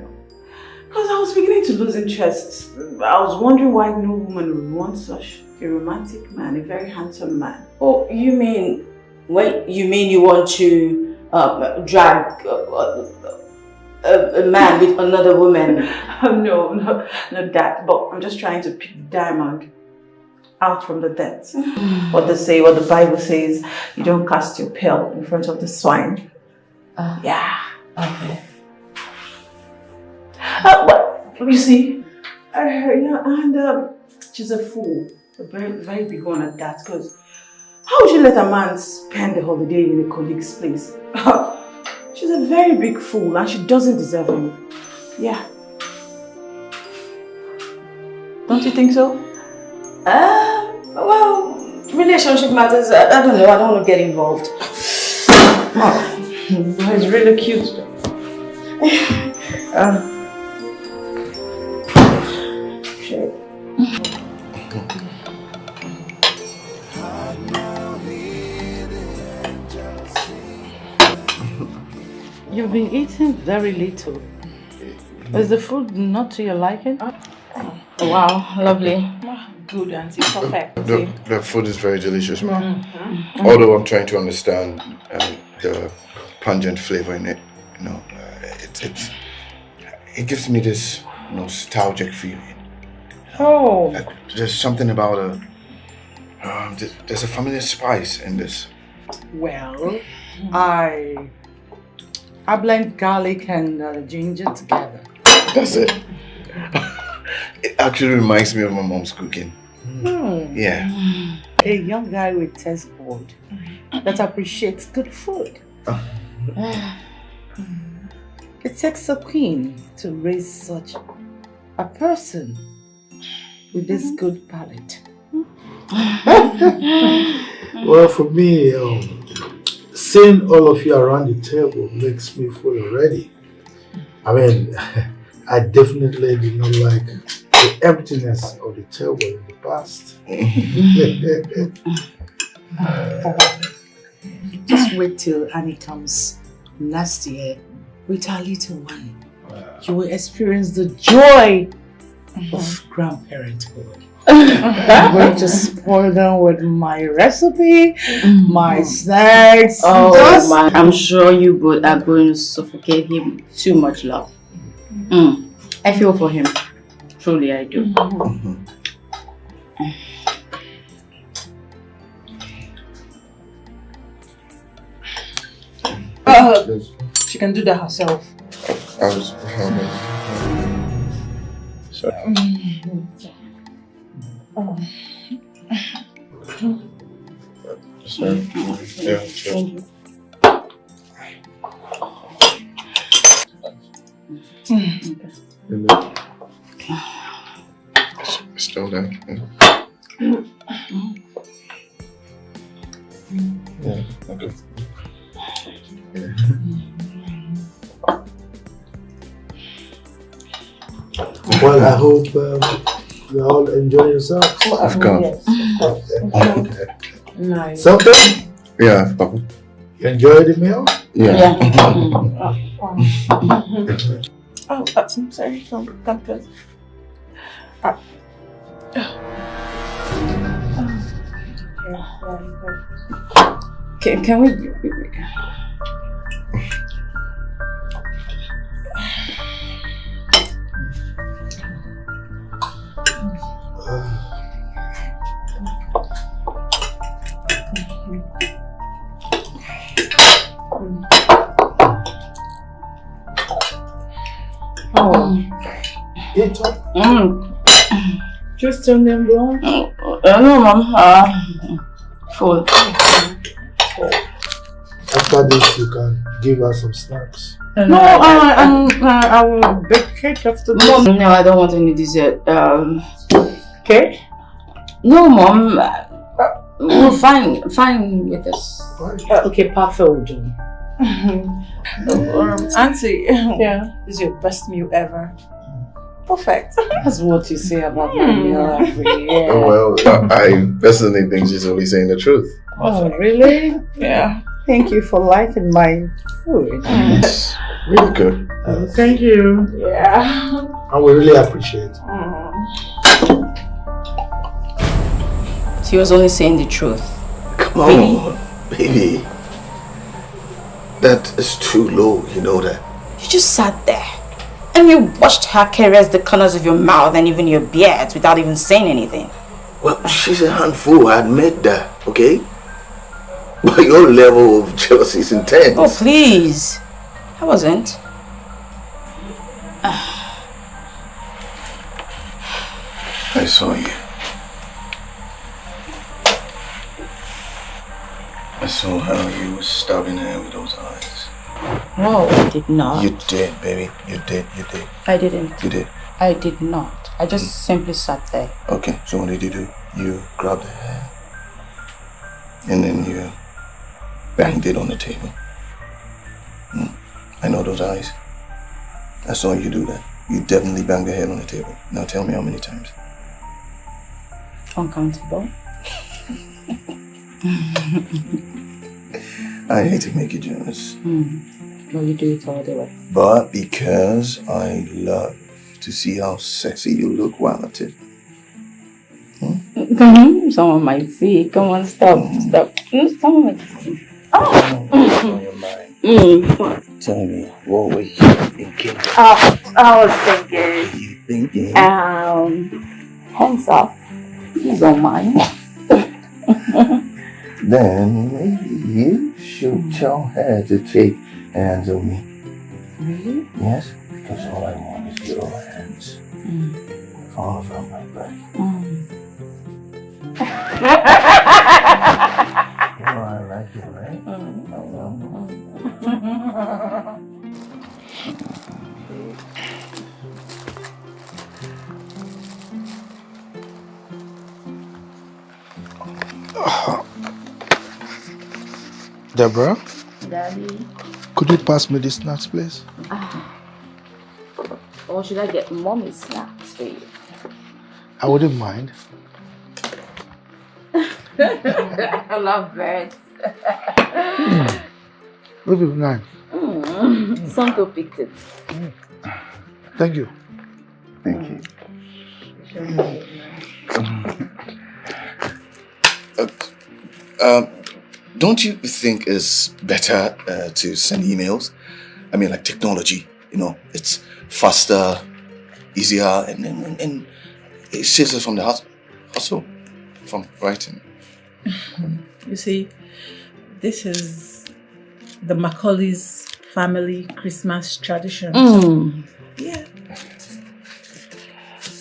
Because I was beginning to lose interest. I was wondering why no woman would want such a romantic man, a very handsome man. Oh, you mean you want to drag a man with another woman? No, not that. But I'm just trying to pick the diamond out from the depths. What the Bible says, you don't cast your pearl in front of the swine. Yeah. Okay. But you see, and she's a fool, a very, very big one at that. Because how would you let a man spend the holiday in a colleague's place? She's a very big fool and she doesn't deserve him. Yeah. Don't you think so? Well, relationship matters. I don't know. I don't want to get involved. He's really cute. Shit. You've been eating very little. Is the food not to your liking? Wow, lovely. Good, Auntie. Perfect. The food is very delicious, ma'am. Although I'm trying to understand the pungent flavor in it, it gives me this nostalgic feeling. Oh. There's something about there's a familiar spice in this. Well, I blend garlic and ginger together. That's it. It actually reminds me of my mom's cooking. Yeah. A young guy with taste bud that appreciates good food. It takes a queen to raise such a person with this good palate. Well, for me, seeing all of you around the table makes me full already. I mean, I definitely did not like the emptiness of the table in the past. Just wait till Annie comes next year with her little one. You will experience the joy of grandparenthood. I'm going to spoil them with my recipe, my snacks. Oh, I'm sure you both are going to suffocate him with too much love. I feel for him. Truly, I do. She can do that herself. Sorry. Sorry. Yeah, sure. Thank you. Still there. Yeah, okay. Yeah. Well, I hope you all enjoy yourselves. Of course. Nice. Something? Yeah, Papa. You enjoy the meal? Yeah. I'm sorry. Come close. Can we? Oh. Eat up. Just on them, bro. No, Mom. Food. After this, you can give us some snacks. No, I will bake cake after this. Mom, no, I don't want any dessert. Cake? No, Mom. We're fine with this. Okay, perfect will do. Auntie, Yeah. this is your best meal ever. Perfect. That's what you say about my meal every year. Oh, well, I personally think she's only saying the truth. Oh, really? Yeah. Thank you for liking my food. It's really good. Thank you. Yeah. And we really appreciate it. She was only saying the truth. Come on, baby. That is too low, you know that. You just sat there and you watched her caress the corners of your mouth and even your beard without even saying anything. Well, she's a handful, I admit that, okay? But your level of jealousy is intense. Oh, please. I wasn't. I saw you. I saw how you were stabbing her with those eyes. No, I did not. You did, baby. You did. I didn't. You did. I did not. I just simply sat there. Okay, so what did you do? You grabbed her hair. And then you banged it on the table. I know those eyes. I saw you do that. You definitely banged her head on the table. Now tell me how many times. Uncountable. I hate to make you jealous. No, you do it all the way. But because I love to see how sexy you look while at it. Someone might see. Come on, stop. Someone might see. On your mind. Tell me, what were you thinking? I was thinking. What were you thinking? Hands off. Please don't mind. Then maybe you should tell her to take hands on me. Really? Yes, because all I want is your hands. Far from my body. Well, I like it, right? Deborah, Daddy. could you pass me the snacks, please? Or should I get mommy snacks for you? I wouldn't mind. I love birds. Would be nice. Tonto picked it. Thank you. Thank you. Don't you think it's better to send emails? I mean, like technology, you know, it's faster, easier, and it saves us from the hustle, from writing. You see, this is the Macaulay's family Christmas tradition. Yeah.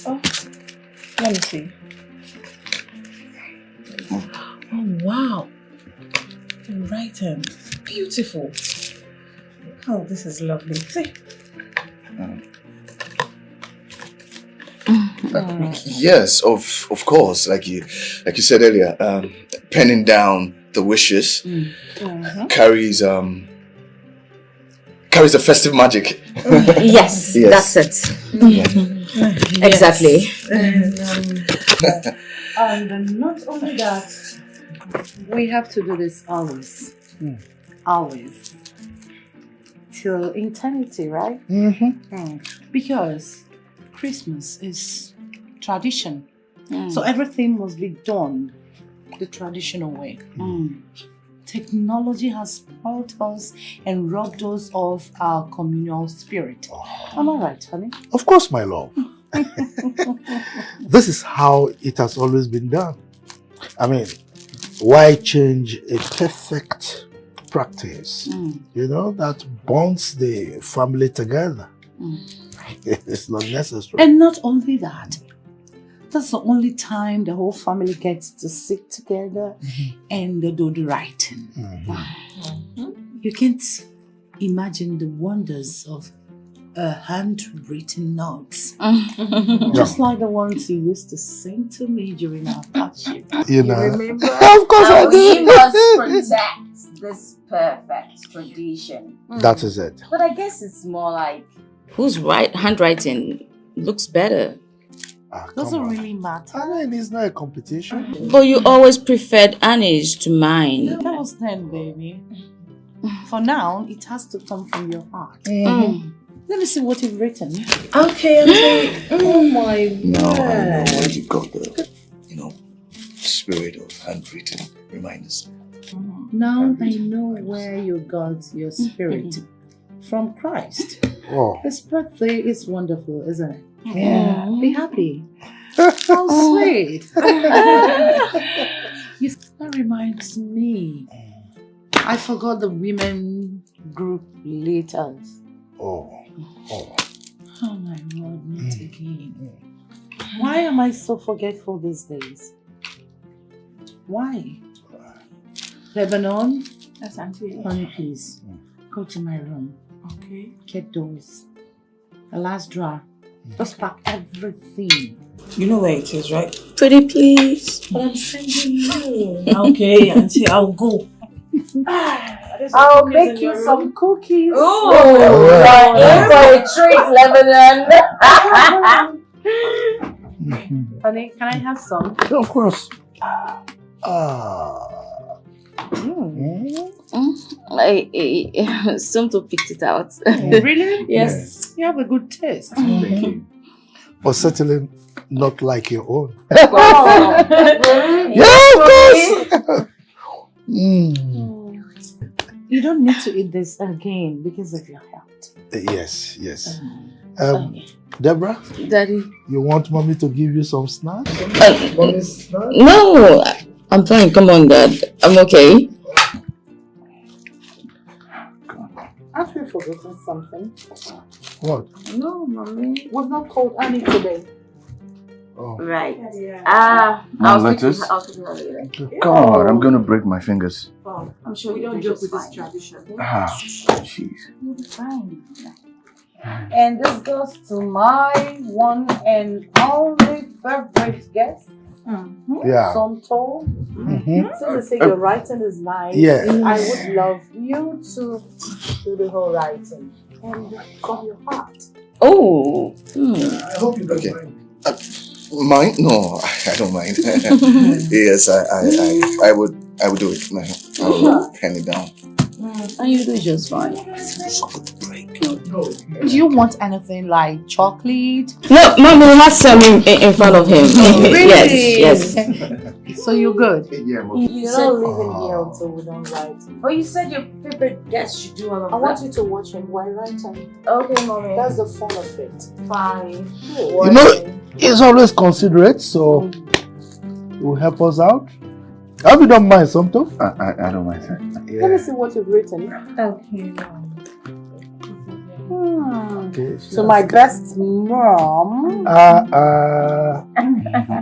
Oh, let me see. Oh, wow. The writing. Beautiful. Oh, this is lovely. See? Yes, of course. Like you said earlier, penning down the wishes carries a festive magic. Yes, Yes. that's it. Exactly. And not only that, we have to do this always. Always. Till eternity, right? Because Christmas is tradition. So everything must be done the traditional way. Technology has spoiled us and robbed us of our communal spirit. Am I right, honey? Of course, my love. This is how it has always been done. I mean, why change a perfect practice, you know, that bonds the family together? It's not necessary. And not only that, that's the only time the whole family gets to sit together and do the writing. You can't imagine the wonders of handwritten notes. Just like the ones you used to sing to me during our courtship. You know. Remember? Of course I do. We must protect this perfect tradition. That is it. But I guess it's more like whose handwriting looks better. Doesn't really matter. I mean, it's not a competition. But you always preferred Annie's to mine. That was then, baby. For now, it has to come from your heart. Let me see what you've written. Okay, Auntie. Oh my No, I word. know where you got the, spirit of handwritten reminders. Now I know where you got your spirit. From Christ. Oh. His birthday is wonderful, isn't it? Yeah. Be happy. How sweet. That reminds me. I forgot the women group letters. Oh. Oh my Lord, not again. Why am I so forgetful these days? Why? Lebanon? Yes, Auntie. Honey, please. Go to my room. Okay. Get those. The last drawer. Just pack everything. You know where it is, right? Pretty please. But I'm sending you. Okay, Auntie, I'll go. I'll make you some cookies. Oh, you're in for a treat, Lebanon. Honey, can I have some? Yeah, of course. Tonto picked it out. Really? Yes. You have a good taste. But certainly not like your own. Oh. Yeah, of course. You don't need to eat this again because of your health. Yes. Deborah? Daddy. You want mommy to give you some snacks? Mommy's snacks? No, I'm fine. Come on, Dad. I'm okay. Have you forgotten something? What? No, Mommy. We've not called Annie today. Oh. Right. More letters? God, I'm gonna break my fingers. Oh, I'm sure we don't joke with this tradition. Jeez. You'll be fine. And this goes to my one and only favorite guest. Yeah. Tonto. Since you say your writing is nice, Yes. I would love you to do the whole writing. And from your heart. Oh. I hope you don't mind. Mind? No, I don't mind. Yes, I would do it. I will pen it down. And you do just fine. Do you want anything like chocolate? No, Mommy has some in front of him. Really? Yes. So you're good? Yeah, You're not leaving here until we don't write. But you said your favorite guest should do all of I want you to watch him while writing. Okay, Mommy. That's the fun of it. Fine. You know, he's always considerate, so he will help us out. I hope you don't mind, Tonto. I don't mind, sir. Let me see what you've written. Okay. Okay. So my best mom.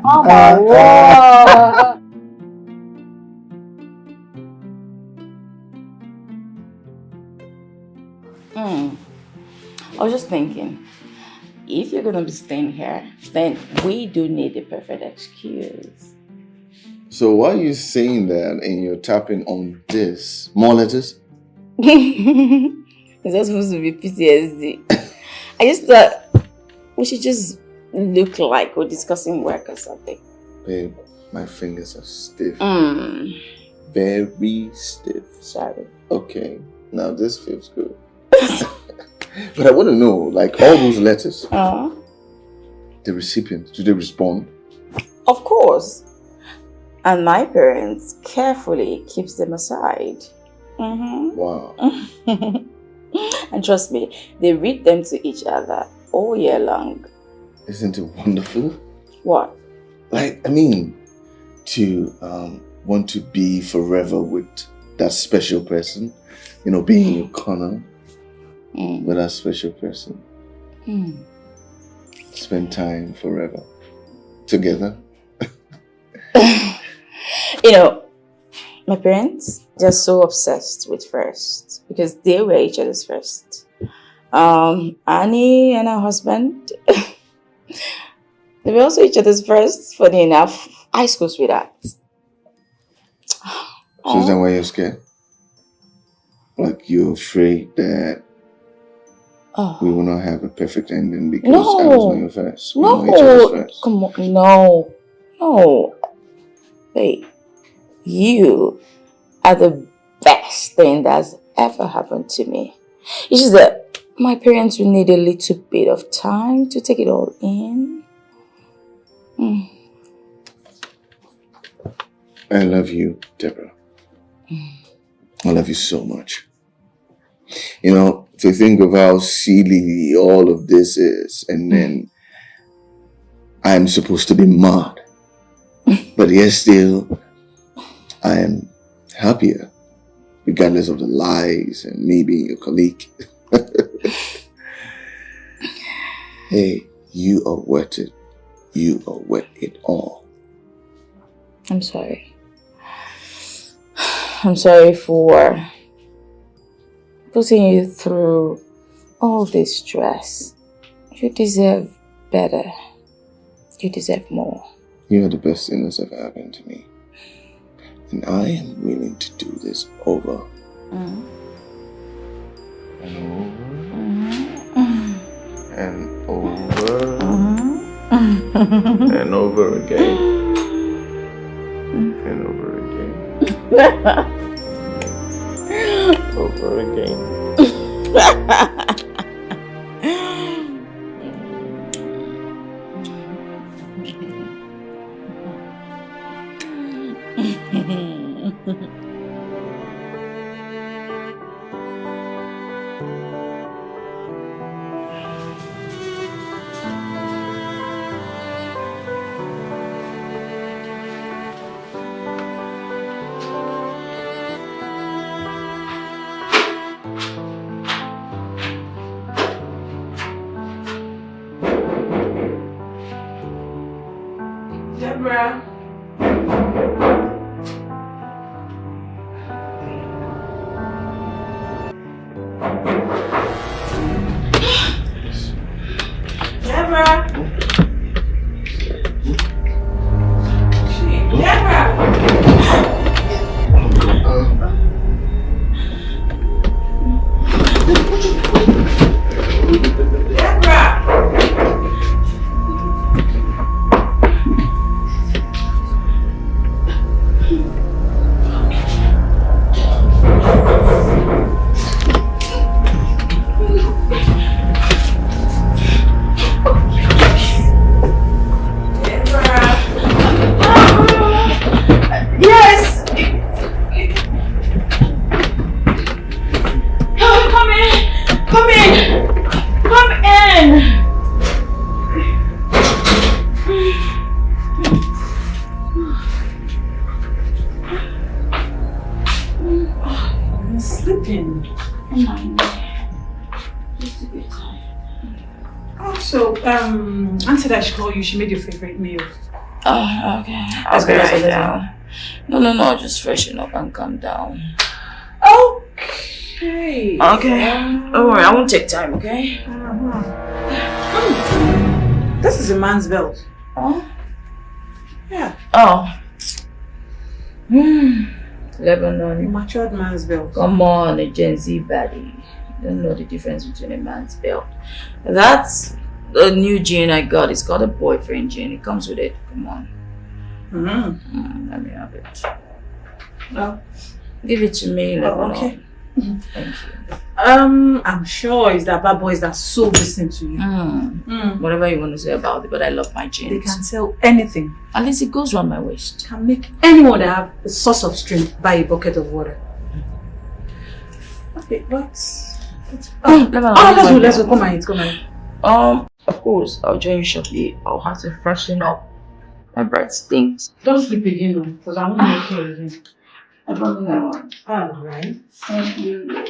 Oh my word. I was just thinking, if you're gonna be staying here, then we do need a perfect excuse. So why are you saying that and you're tapping on this? More letters? Is that supposed to be PTSD? I just thought we should just look like we're discussing work or something. Babe, my fingers are stiff. Very stiff. Sorry. Okay, now this feels good. But I want to know, like all those letters, the recipients, do they respond? Of course. And my parents carefully keeps them aside. Wow. And trust me, they read them to each other all year long. Isn't it wonderful? What? Like, I mean, to want to be forever with that special person, you know, being in your corner with that special person. Spend time forever together. You know, my parents, they're so obsessed with first because they were each other's first. Annie and her husband, they were also each other's first, funny enough, high school sweethearts. So is that why you're scared? Like you're afraid that we will not have a perfect ending because I was not your first. We know each other's first. Come on, no. Hey, you are the best thing that's ever happened to me. It's just that my parents will need a little bit of time to take it all in. I love you, Deborah. I love you so much. You know, to think of how silly all of this is, and then I'm supposed to be mad. But yet still, I am happier, regardless of the lies and me being your colleague. Hey, you are worth it. You are worth it all. I'm sorry. I'm sorry for putting you through all this stress. You deserve better. You deserve more. You are the best thing that's ever happened to me. And I am willing to do this over and over and over again and over again. Over again. Deborah. Deborah. Auntie that she called you, she made your favorite meal. Oh, okay. I'll be right down. No, just freshen up and calm down. Okay. Okay. Don't worry, I won't take time, okay? This is a man's belt. Oh? Yeah. Oh. Lebanon. A matured man's belt. Come on, a Gen Z baddie. You don't know the difference between a man's belt. That's the new jean I got. It's called a boyfriend jean. It comes with it. Come on. Let me have it. No. Give it to me. Okay. Thank you. I'm sure it's that bad boys that so listen to you. Whatever you want to say about it, but I love my jeans. They can sell anything. At least it goes around my waist. Can make anyone that have a source of strength buy a bucket of water. Okay, let's go. Come and eat. Of course, I'll join you shortly. I'll have to freshen up. My breath stinks. Don't sleep again, because I won't make you again. I promise I won't. Alright. Thank you.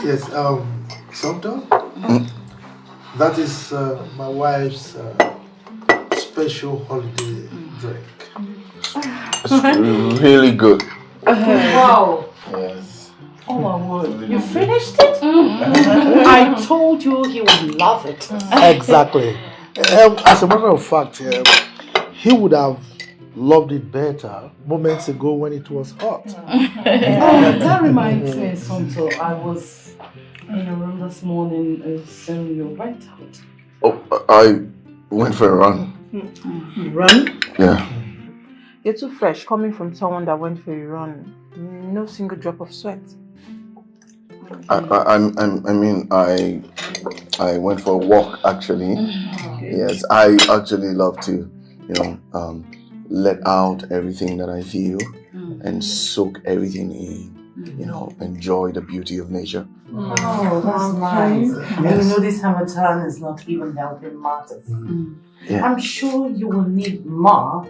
Yes, Tonto? That is my wife's special holiday drink. It's really good. Wow. Yes. Oh my word. You finished it? I told you he would love it. Exactly. As a matter of fact, he would have loved it better moments ago when it was hot. That reminds me, Tonto. I was in a room this morning seeing you went out. Oh, I went for a run. Run? Yeah. You're too fresh coming from someone that went for a run. No single drop of sweat. I mean, I went for a walk actually. Yes, I actually love to, let out everything that I feel and soak everything in, enjoy the beauty of nature. Oh, that's nice. And you know this Hamilton is not even helping matters. Yeah. I'm sure you will need Ma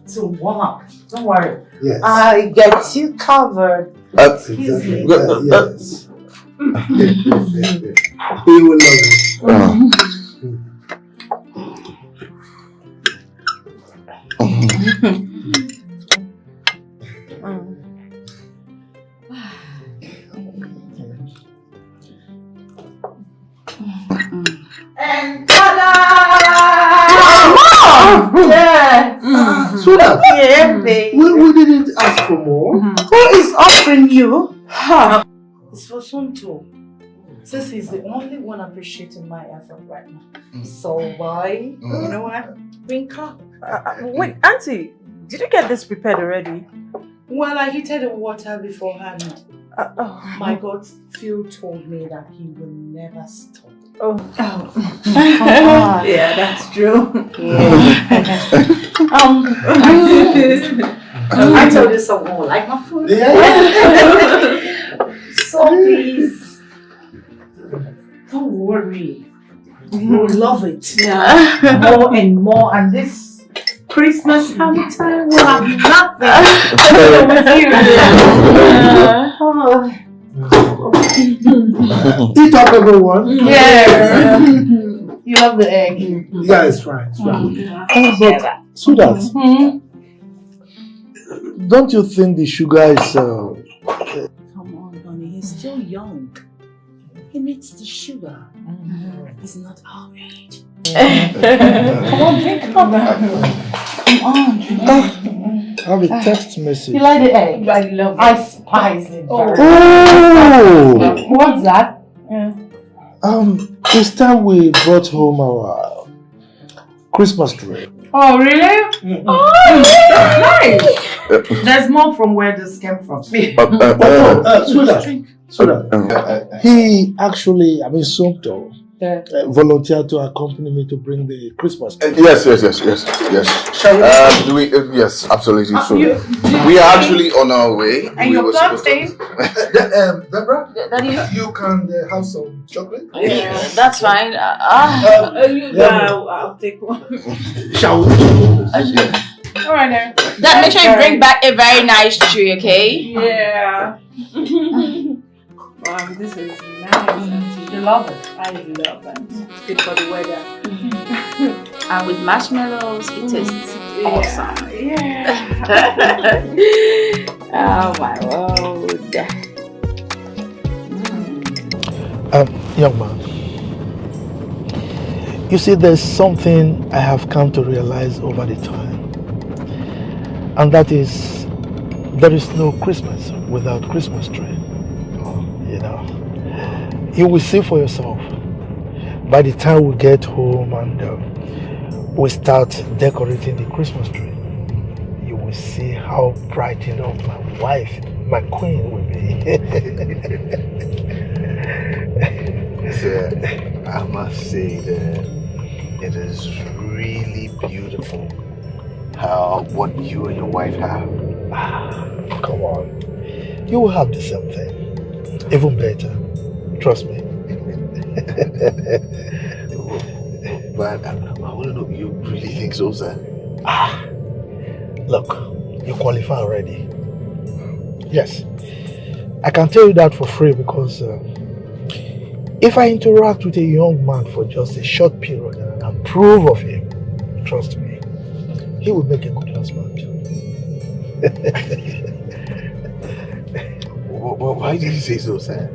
to warm up. Don't worry. Yes. I get you covered. Exactly. Yes. He will love it. And ta-da! Yeah. Sweetheart. Yeah, baby. We didn't ask for more. Who is offering you? It's for Tonto. Since he's the only one appreciating my effort right now. So why? You know what? Bring cup. Wait, Auntie, did you get this prepared already? Well, I heated the water beforehand. My God, Phil told me that he will never stop. Yeah, that's true. I told you someone will like my food. So please, don't worry. You'll love it. More and more. And this Christmas time will have nothing. Eat up, everyone. Yes. You love the egg. Yeah, it's right. It's right. But, sweetheart, don't you think the sugar is... Come on, honey. He's still young. He needs the sugar. He's not our age. Come on, drink up. Come on. I have a text message. You like the egg? I love it. I spice it. Oh! What's that? This time we brought home our Christmas tree. Oh, really? Oh, nice. There's more from where this came from. Sweetheart. He actually, Tonto, volunteered to accompany me to bring the Christmas tree. Yes. Shall we? Yes, absolutely. So we are actually on our way. And your birthday? Deborah, Daddy, you can have some chocolate? yeah, that's fine. I'll take one. Shall we? All right, then. Dad, make sure you bring back a very nice tree, okay? Yeah. Wow, this is nice. You love it. I love it. It's good for the weather. And with marshmallows, it tastes awesome. Yeah. Oh my word. Young man, you see, there's something I have come to realize over the time, and that is there is no Christmas without Christmas tree. You will see for yourself. By the time we get home and we start decorating the Christmas tree, you will see how brightened up my wife, my queen, will be. I must say that it is really beautiful what you and your wife have. Come on. You will have the same thing. Even better. Trust me. But I want to know, you really think so, sir? Look, you qualify already. Yes. I can tell you that for free because if I interact with a young man for just a short period and approve of him, trust me, he will make a good husband. Why did you say so, sir?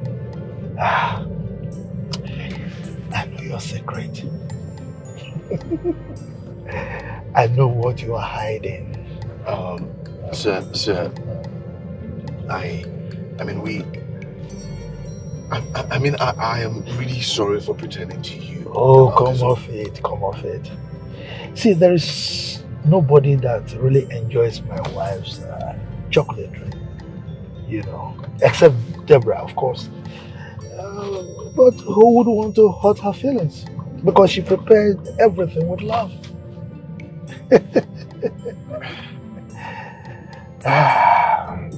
I know your secret. I know what you are hiding. Sir, I am really sorry for pretending to you. Oh, come off it. See, there is nobody that really enjoys my wife's chocolate drink, except Deborah, of course. But who would want to hurt her feelings? Because she prepared everything with love.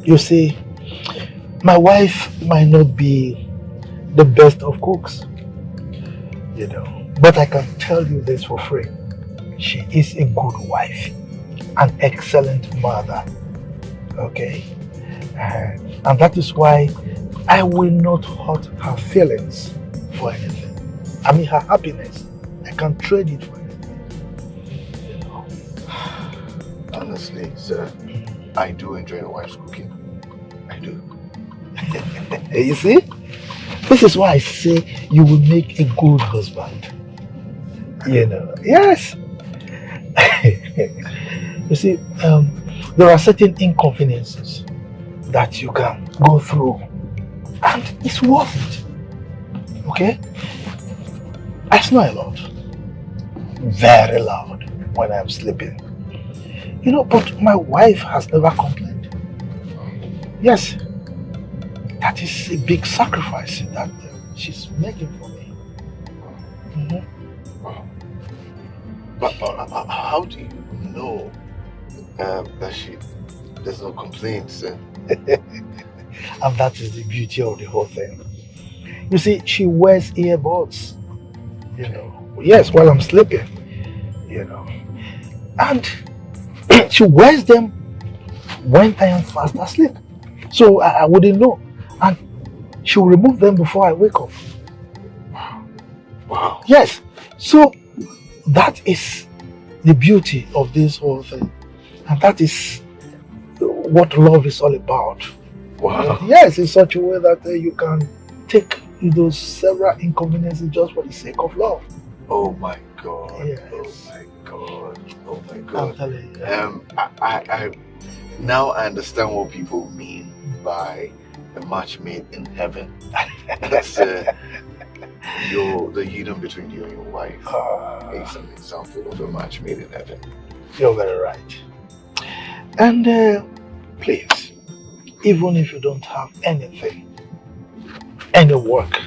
You see, my wife might not be the best of cooks, but I can tell you this for free. She is a good wife, an excellent mother, okay? And that is why I will not hurt her feelings for anything. I mean, her happiness. I can trade it for anything. Honestly, sir, I do enjoy your wife's cooking. I do. You see? This is why I say you will make a good husband. Yes. You see, there are certain inconveniences that you can go through, and it's worth it. Okay? I snore a lot. Very loud when I'm sleeping. But my wife has never complained. Yes. That is a big sacrifice that she's making for me. But how do you know that there's no complaints? And that is the beauty of the whole thing. You see, she wears earbuds, yes, while I'm sleeping, and she wears them when I am fast asleep. So I wouldn't know. And she will remove them before I wake up. Wow. Yes. So that is the beauty of this whole thing. And that is what love is all about. Wow. Yes, in such a way that you can take those several inconveniences just for the sake of love. Oh my God. Yes. Oh my God. I'm telling you. I now I understand what people mean by a match made in heaven. That's the union between you and your wife is an example of a match made in heaven. You're very right. And please, even if you don't have anything, any work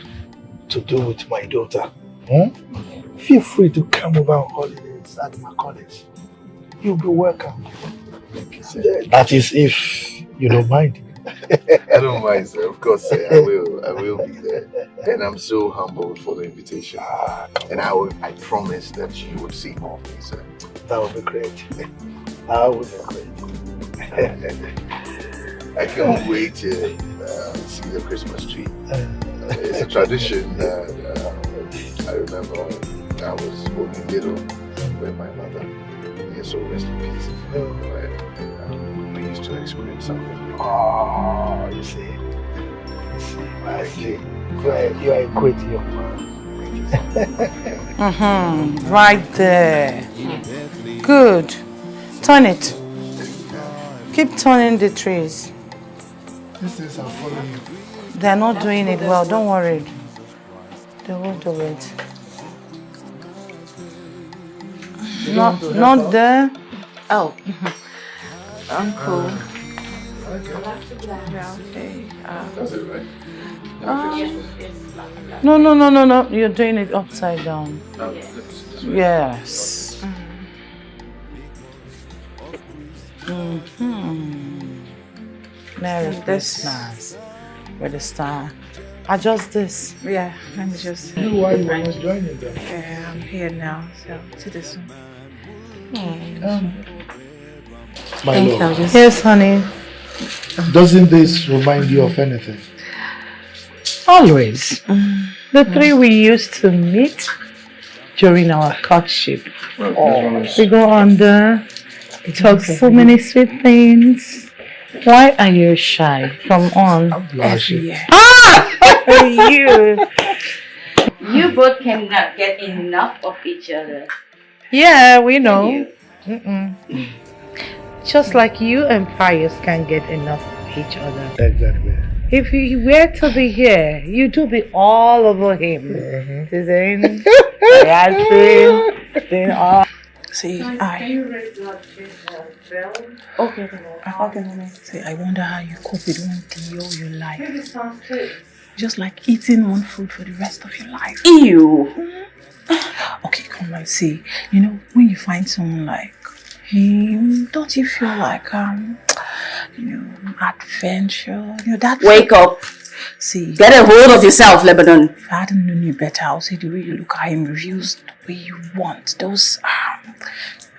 to do with my daughter, feel free to come over on holidays at my college. You'll be welcome. That is if you don't mind. I don't mind, sir. Of course, sir. I will be there. And I'm so humbled for the invitation. And I promise that you would see more of me, sir. That would be great. That would be great. I can't wait to see the Christmas tree. It's a tradition that I remember I was only little with my mother. So rest in peace. We used to experience something. Oh, you see. You are a great young man. Right there. Good. Turn it. Keep turning the trees. These things are following you. They're not doing it well. Don't worry. They won't do it. Not there. Oh. Uncle. That's it, right? No. You're doing it upside down. Yes. Merry Christmas with a star. Adjust this. Yeah, let me just. You know why you want to join it then? Yeah, I'm here now, so to this one. My love. Yes, honey. Doesn't this remind you of anything? Always. The three we used to meet during our courtship. We go under, we talk so many sweet things. Why are you shy? Come on. I'm blushing. You. You both cannot get enough of each other. Yeah, we know. Just like you and Pius can get enough of each other. Exactly. If you were to be here, you do be all over him. Saying, See, Can you raise that bell? Okay. See, I wonder how you cope with one deal you like. Maybe sounds good. Just like eating one food for the rest of your life. Ew. Okay, come on, see. You know, when you find someone like him, don't you feel like adventure? That Wake up. See, get a hold of yourself, Lebanon. If I hadn't known you better, I'll say the way you look at him reveals the way you want those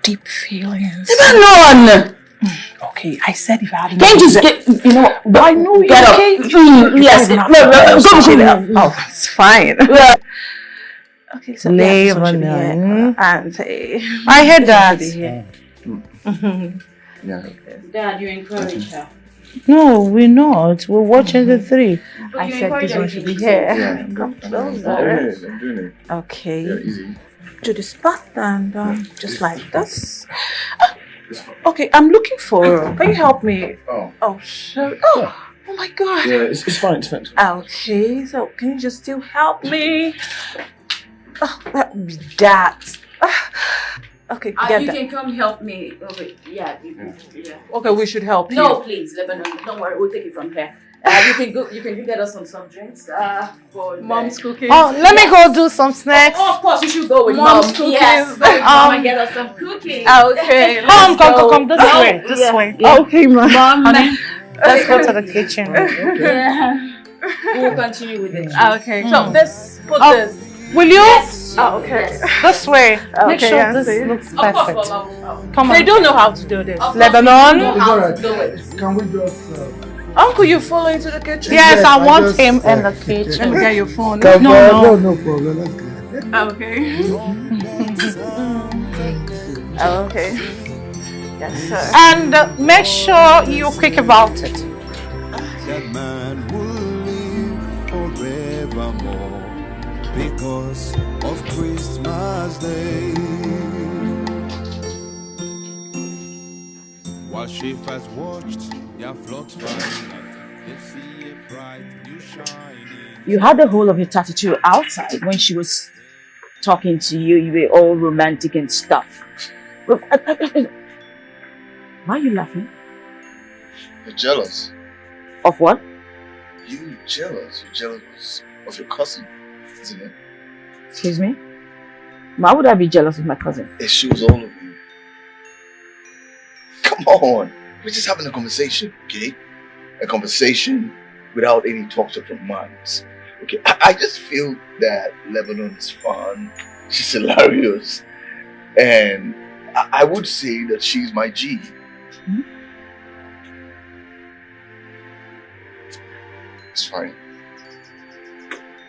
deep feelings. Lebanon. Okay, I said if I hadn't. Can't you get? I know you. Get up. Yes. Go. Oh, it's fine. Okay, so Lebanon. And I heard that. Dad, you encourage her. No, we're not. We're watching the three. But I said this one should be here. I'm doing it. Okay. Yeah, easy. To the spot and just like this. Okay, I'm looking for. Can you help me? Oh, sure. Oh my God. Yeah, it's fine. Okay, so can you just still help me? Oh, that. Okay, get you that. can come help me. Okay, yeah. Okay, we should help you. No, please, Lebanon. Don't worry, we'll take it from here. You can go get us some drinks. For Mom's cooking. Oh, let me go do some snacks. Oh, of course, you should go with Mom's Mom. cookies. Yes, Mom and get us some cookies. Okay, come this way. This way. Yeah. Okay, Mom. Honey, let's go to the kitchen. Yeah. We'll continue with it. Okay, so this. Will you? Yes. Oh, okay. This way. Make Okay, sure this see. looks Of course, perfect. Mom. Come on. They don't know how to do this. Lebanon. It's alright. Can we just... Uncle, you follow into the kitchen? Yes, I want just- him in the kitchen. Let me get your phone. No problem. Let's go. Okay. Okay. Yes, sir. And make sure you're quick about it. That man will live forevermore because of Christmas Day. While shepherds watched their flocks by night, they see a bright new shining. You had the whole of your tattoo outside when she was talking to you. You were all romantic and stuff. Why are you laughing? You're jealous. Of what? You're jealous of your cousin, isn't it? Excuse me? Why would I be jealous of my cousin? It shows all of you. Come on. We're just having a conversation, okay? A conversation without any talks of romance. Okay, I just feel that Lebanon is fun. She's hilarious. And I would say that she's my G. Hmm? It's fine.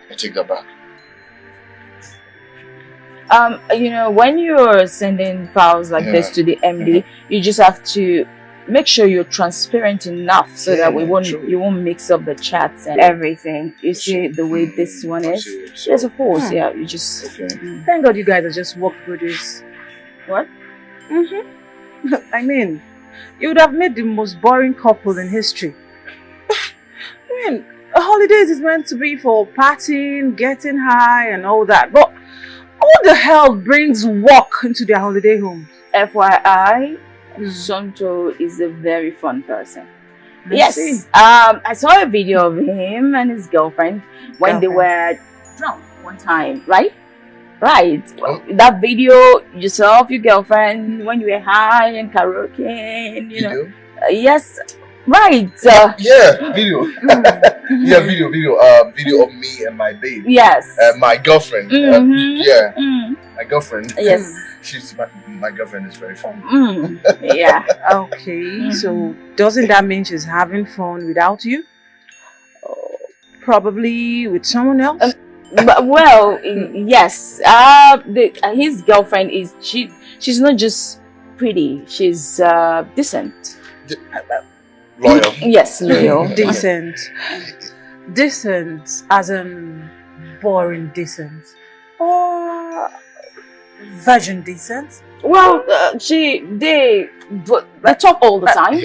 I take that back. When you're sending files like this to the MD, you just have to make sure you're transparent enough so that you won't mix up the chats and everything. You see the way this one is? Yes, of course. Yeah, you just... Thank God you guys are just work through this. What? I mean, you would have made the most boring couple in history. I mean, holidays is meant to be for partying, getting high and all that. But who the hell brings work into their holiday home? FYI, Tonto is a very fun person. I Yes. see. I saw a video of him and his girlfriend when they were drunk one time, right? Right. That video, yourself, your girlfriend, when you were high and karaoke, and, yes. Right. Yeah, video. Yeah, video of me and my baby. Yes. My girlfriend. I my girlfriend. Yes. She's my girlfriend is very fun. Yeah. Okay, so doesn't that mean she's having fun without you? Probably with someone else? Well, yes. His girlfriend is she's not just pretty, she's decent. Loyal. Yes, loyal. Decent. Decent as in boring decent. Or virgin decent? Well, they talk all the time.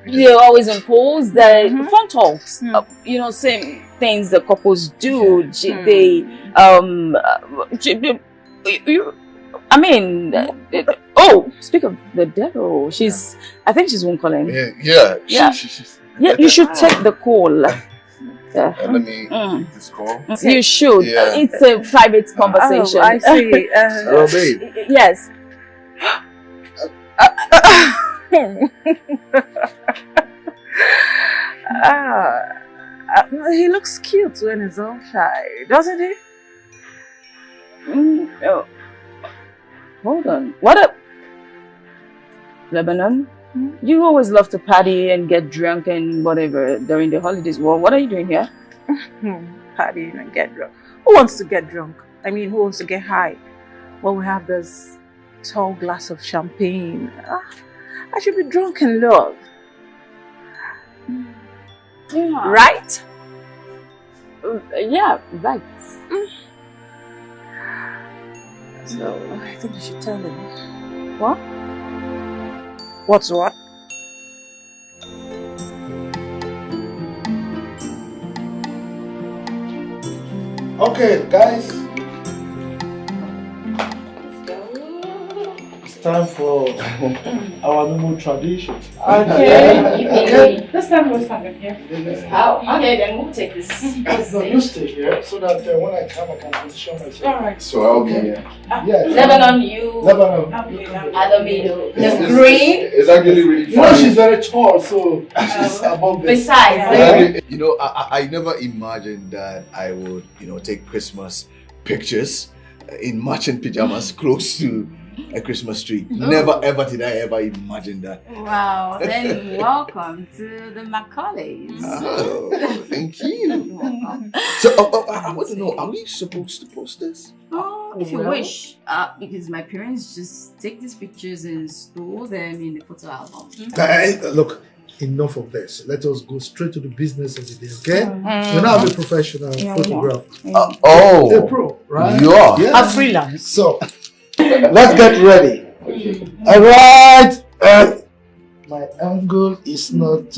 They always impose the phone talks. You know, same things the couples do. I mean, speak of the devil. I think she's one calling. Yeah. You should take the call. Let me take this call. You should. Yeah. It's a private conversation. Oh, I see. Hello, babe. Yes. He looks cute when he's all shy, doesn't he? Hold on. What up, Lebanon? You always love to party and get drunk and whatever during the holidays. Well, what are you doing here? Partying and get drunk. Who wants to get drunk? I mean, who wants to get high? Well, we have this tall glass of champagne. I should be drunk in love. Yeah. Right? Yeah, right. So, I think you should tell him. What? What's what? Okay, guys. It's time for our normal tradition. Okay. This time we'll stand up here. Okay, then we'll take this. No, you stay here so that when I come, I can position myself. Alright. So I'll be here. Yes. Lebanon, you. Lebanon. Adomido. The green. It's actually really You know, fun. she's very tall, so she's above this. Besides, You know, I never imagined that I would, take Christmas pictures in matching pajamas close to a Christmas tree. Never ever did I ever imagine that. wow, then welcome to the Macaulays. Oh, thank you. So, I want to know, are we supposed to post this? Oh, if you wish, because my parents just take these pictures and store them in the photo album. Guys, look, enough of this. Let us go straight to the business of the day, okay? You're not a professional photographer. A pro, right? You are. Yeah. A freelance. So, let's get ready. All right. My angle is not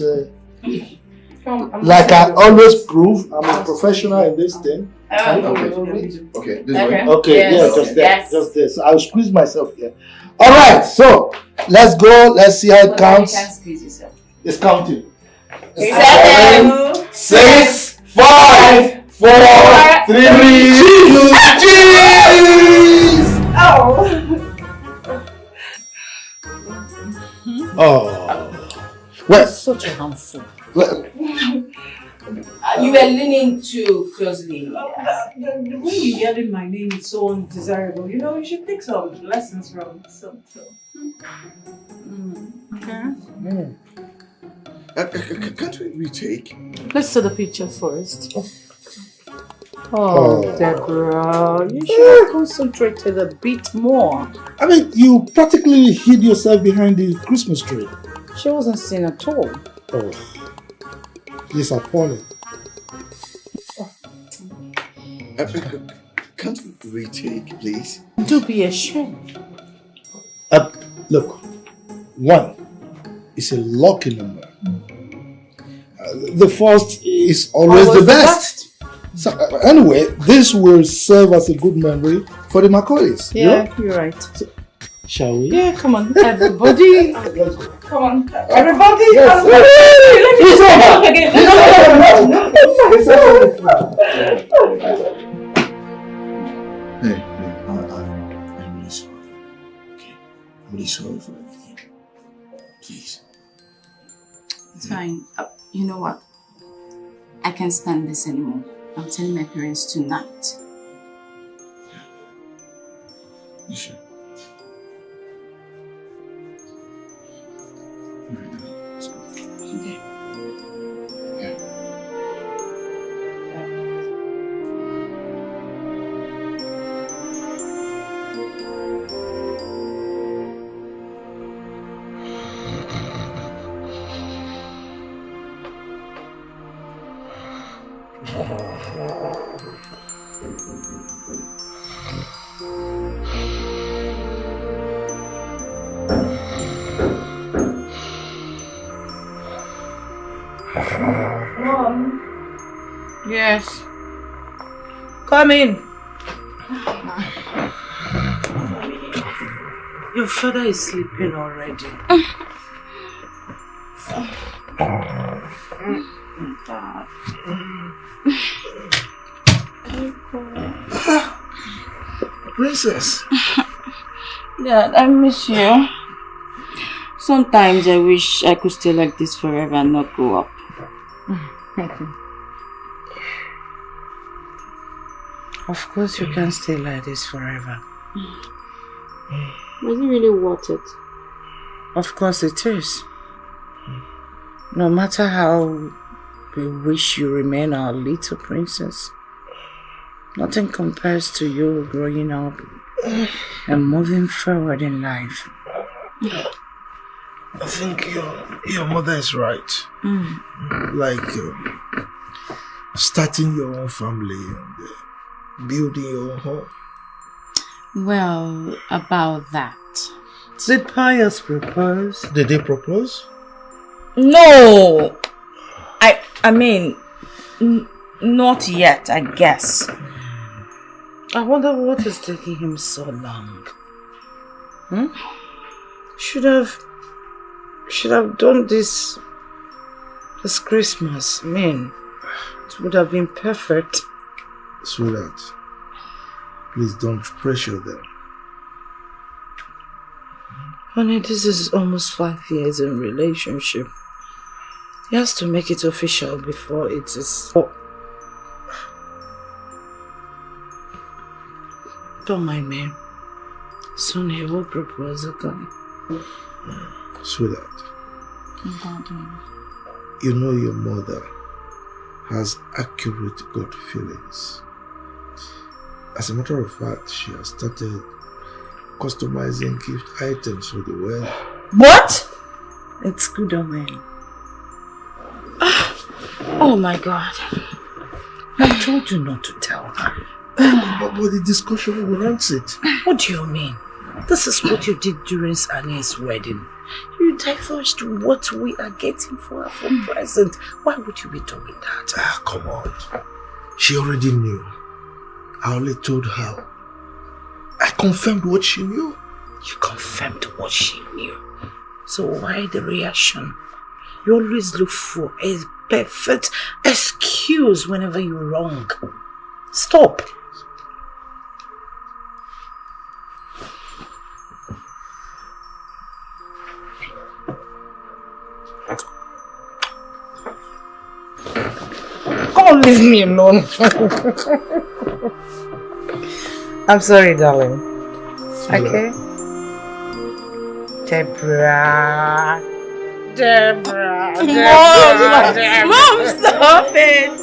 like I always prove. I'm a professional in this thing. Okay, this way. Okay, Yes. just Yes. just this. I'll squeeze myself here. All right, so let's go. Let's see how it counts. You can't squeeze yourself. It's counting. 7, 6, 5, 4, 3, 2, cheese! Oh. Well, Such a handful. well, You were leaning too closely. The way you're yelling my name is so undesirable. You know, you should take some lessons from Tonto. Can't we retake? Let's see the picture first. Oh, Deborah, you should have concentrated a bit more. I mean, you practically hid yourself behind the Christmas tree. She wasn't seen at all. Oh, this is appalling. Can't we retake, please? Do be ashamed. Look, 1 is a lucky number. The first is always the best. So anyway, this will serve as a good memory for the Macaulays. Yeah, you're right. So, shall we? Yeah, come on, everybody. Let's go. Come on, Everybody, Yes. Hey, I'm really sorry. Okay, I'm really sorry for everything. Please. It's fine. You know what? I can't stand this anymore. I'm telling my parents tonight. You should. Okay. Mom. Yes. Come in. Your father is sleeping already. Dad. Princess. Dad, I miss you. Sometimes I wish I could stay like this forever and not grow up. Of course you can stay like this forever. Was it really worth it? Of course it is. No matter how we wish you remain our little princess, nothing compares to you growing up and moving forward in life. I think your mother is right. Like starting your own family and building your own home. Well, about that. Did Pius propose? Did they propose? No! I mean, not yet, I guess. I wonder what is taking him so long. Should have done this Christmas. I mean, it would have been perfect. Sweetheart, please don't pressure them. Honey, this is almost 5 years in relationship. He has to make it official before it is. Don't mind me. Soon he will propose, okay? Sweetheart, you know your mother has accurate gut feelings. As a matter of fact, she has started customizing gift items for the wedding. What? It's good omen. Oh my God. I told you not to tell her. But the discussion warrants it. What do you mean? This is what you did during Annie's wedding. You divulged what we are getting for her for present. Why would you be doing that? Come on. She already knew. I only told her. I confirmed what she knew. You confirmed what she knew. So why the reaction? You always look for a perfect excuse whenever you're wrong. Stop. Come on, leave me alone. I'm sorry, darling. Okay? Deborah. Mom, stop it!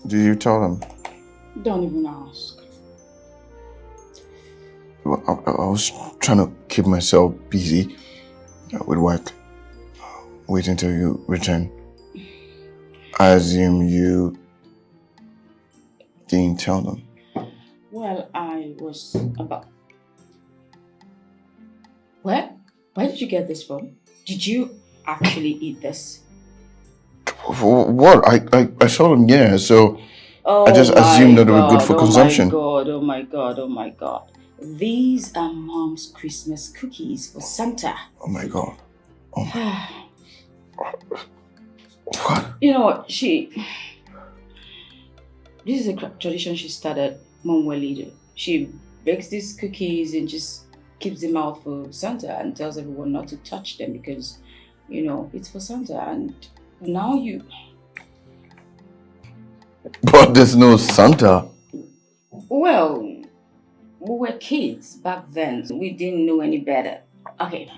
Do you tell them? Don't even ask. Well, I was trying to keep myself busy with work. Wait until you return. I assume you didn't tell them. Well, I was about... What? Why did did you get this from? Did you actually eat this? What? I saw them, yeah, so I just assumed that they were good for consumption. Oh my god. These are Mom's Christmas cookies for Santa. Oh my god. What? You know what, this is a tradition she started, Mom Walido. She bakes these cookies and just keeps them out for Santa and tells everyone not to touch them because, it's for Santa. And now you... But there's no Santa. Well, we were kids back then. We didn't know any better. Okay,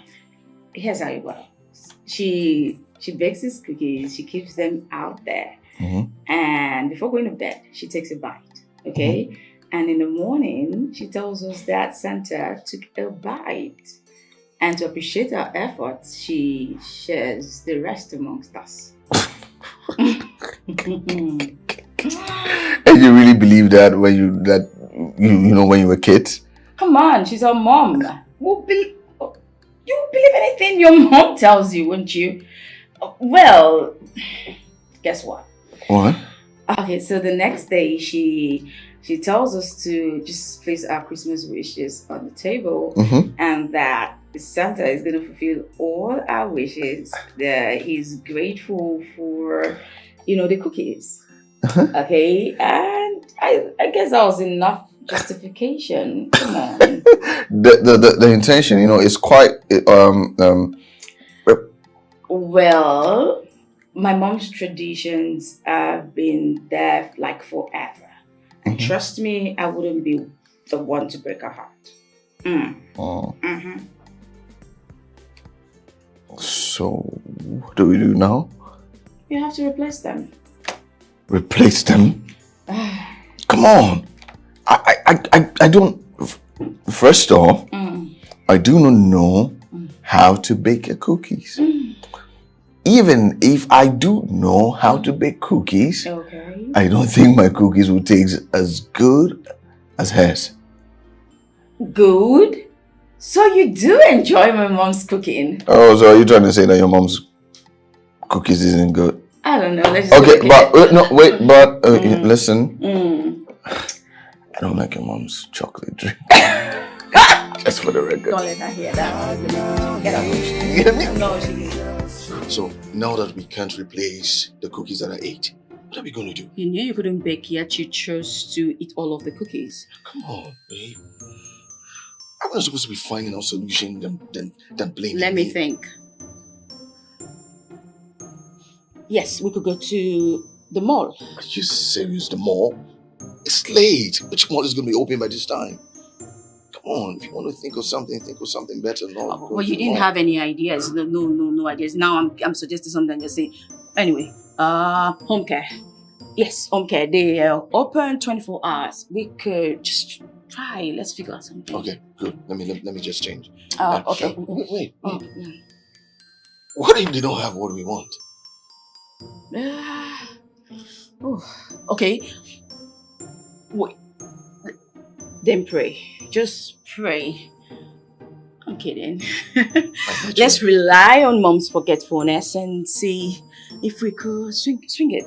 here's how it works. She bakes these cookies, she keeps them out there. And before going to bed, she takes a bite, okay? And in the morning, she tells us that Santa took a bite. And to appreciate our efforts, she shares the rest amongst us. And you really believe that when you were kids? Come on, she's our mom. You will believe anything your mom tells you, wouldn't you? Well, guess what? What? Okay, so the next day she tells us to just place our Christmas wishes on the table, and that Santa is going to fulfill all our wishes. That he's grateful for, the cookies. Okay, and I guess that was enough justification. Come on. The intention, is quite Well, my mom's traditions have been there like forever. And trust me, I wouldn't be the one to break her heart. So, what do we do now? You have to replace them. Replace them? Come on. I don't... First off, I do not know how to bake cookies. Even if I do know how to bake cookies, I don't think my cookies will taste as good as hers. Good? So you do enjoy my mom's cooking? Oh, so are you trying to say that your mom's cookies isn't good? I don't know. Let's okay, but listen. I don't like your mom's chocolate drink. Just for the record. Don't let her hear that. Get out. You hear me? No, she... So now that we can't replace the cookies that I ate, what are we going to do? You knew you couldn't bake, yet you chose to eat all of the cookies. Come on, babe. I was supposed to be finding a solution than blaming Let me think. Yes, we could go to the mall. Are you serious? The mall? It's late. Which mall is going to be open by this time? Come on, if you want to think of something better. No. Well, you didn't have any ideas. No ideas. Now I'm suggesting something. Just say. Anyway, home care. Yes, home care. They are open 24 hours. We could just try. Let's figure out something. Okay, good. Let me just change. Okay. Wait. What if they don't have what we want? Okay. Wait. Then pray. Just pray. I'm kidding. Let's rely on Mom's forgetfulness and see if we could swing it.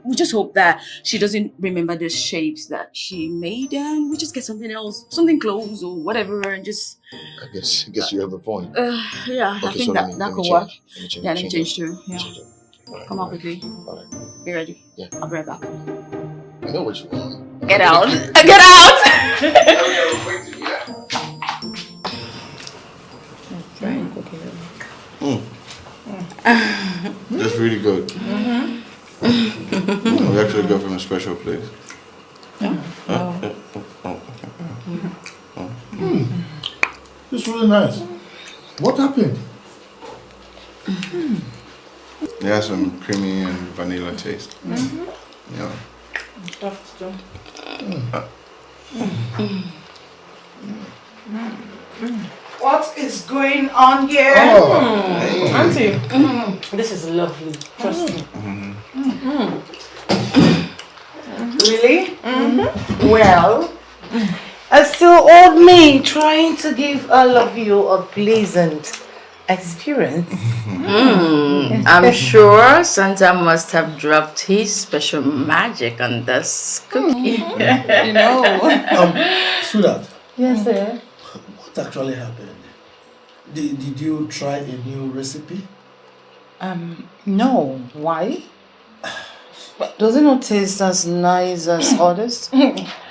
We just hope that she doesn't remember the shapes that she made, and we just get something else, something close or whatever, and just. I guess you have a point. Yeah, okay, I think that could work. Let me change too. Yeah. Come up quickly. Be ready. Yeah. I'll be right back. I know what you want. Get out! Get out! That's really good. We actually got from a special place. It's really nice. What happened? It has some creamy and vanilla taste. Yeah. What is going on here? Auntie, this is lovely. Trust me. Really? Well, I still owe me trying to give all of you a pleasant experience. I'm sure Santa must have dropped his special magic on this cookie. You know. Sweetheart. Yes, sir. What actually happened? Did you try a new recipe? No. Why? Does it not taste as nice as others?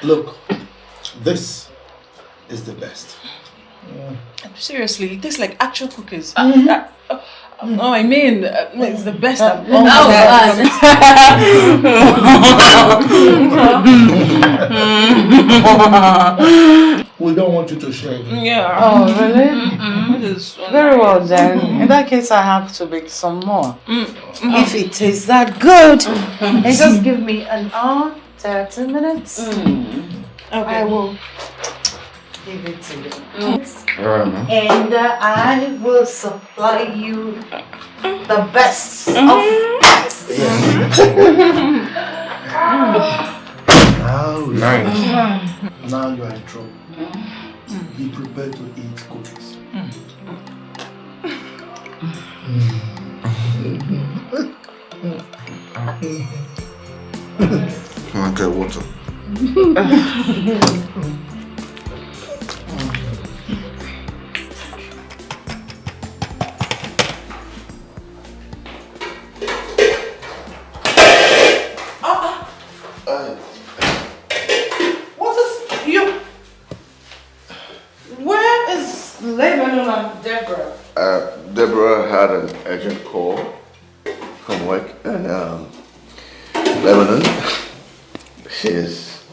Look, this is the best. Seriously, it tastes like actual cookies. No, I mean, it's the best I've We don't want you to share. Yeah. Oh, really? Very well then. In that case, I have to bake some more. If it tastes that good, and just give me an hour, 30 minutes. I will give it to you. And I will supply you the best of best. Now you are in trouble. Be prepared to eat cookies. Can I get water? What is you? Where is Lebanon and Deborah? Deborah had an urgent call from work, and Lebanon is.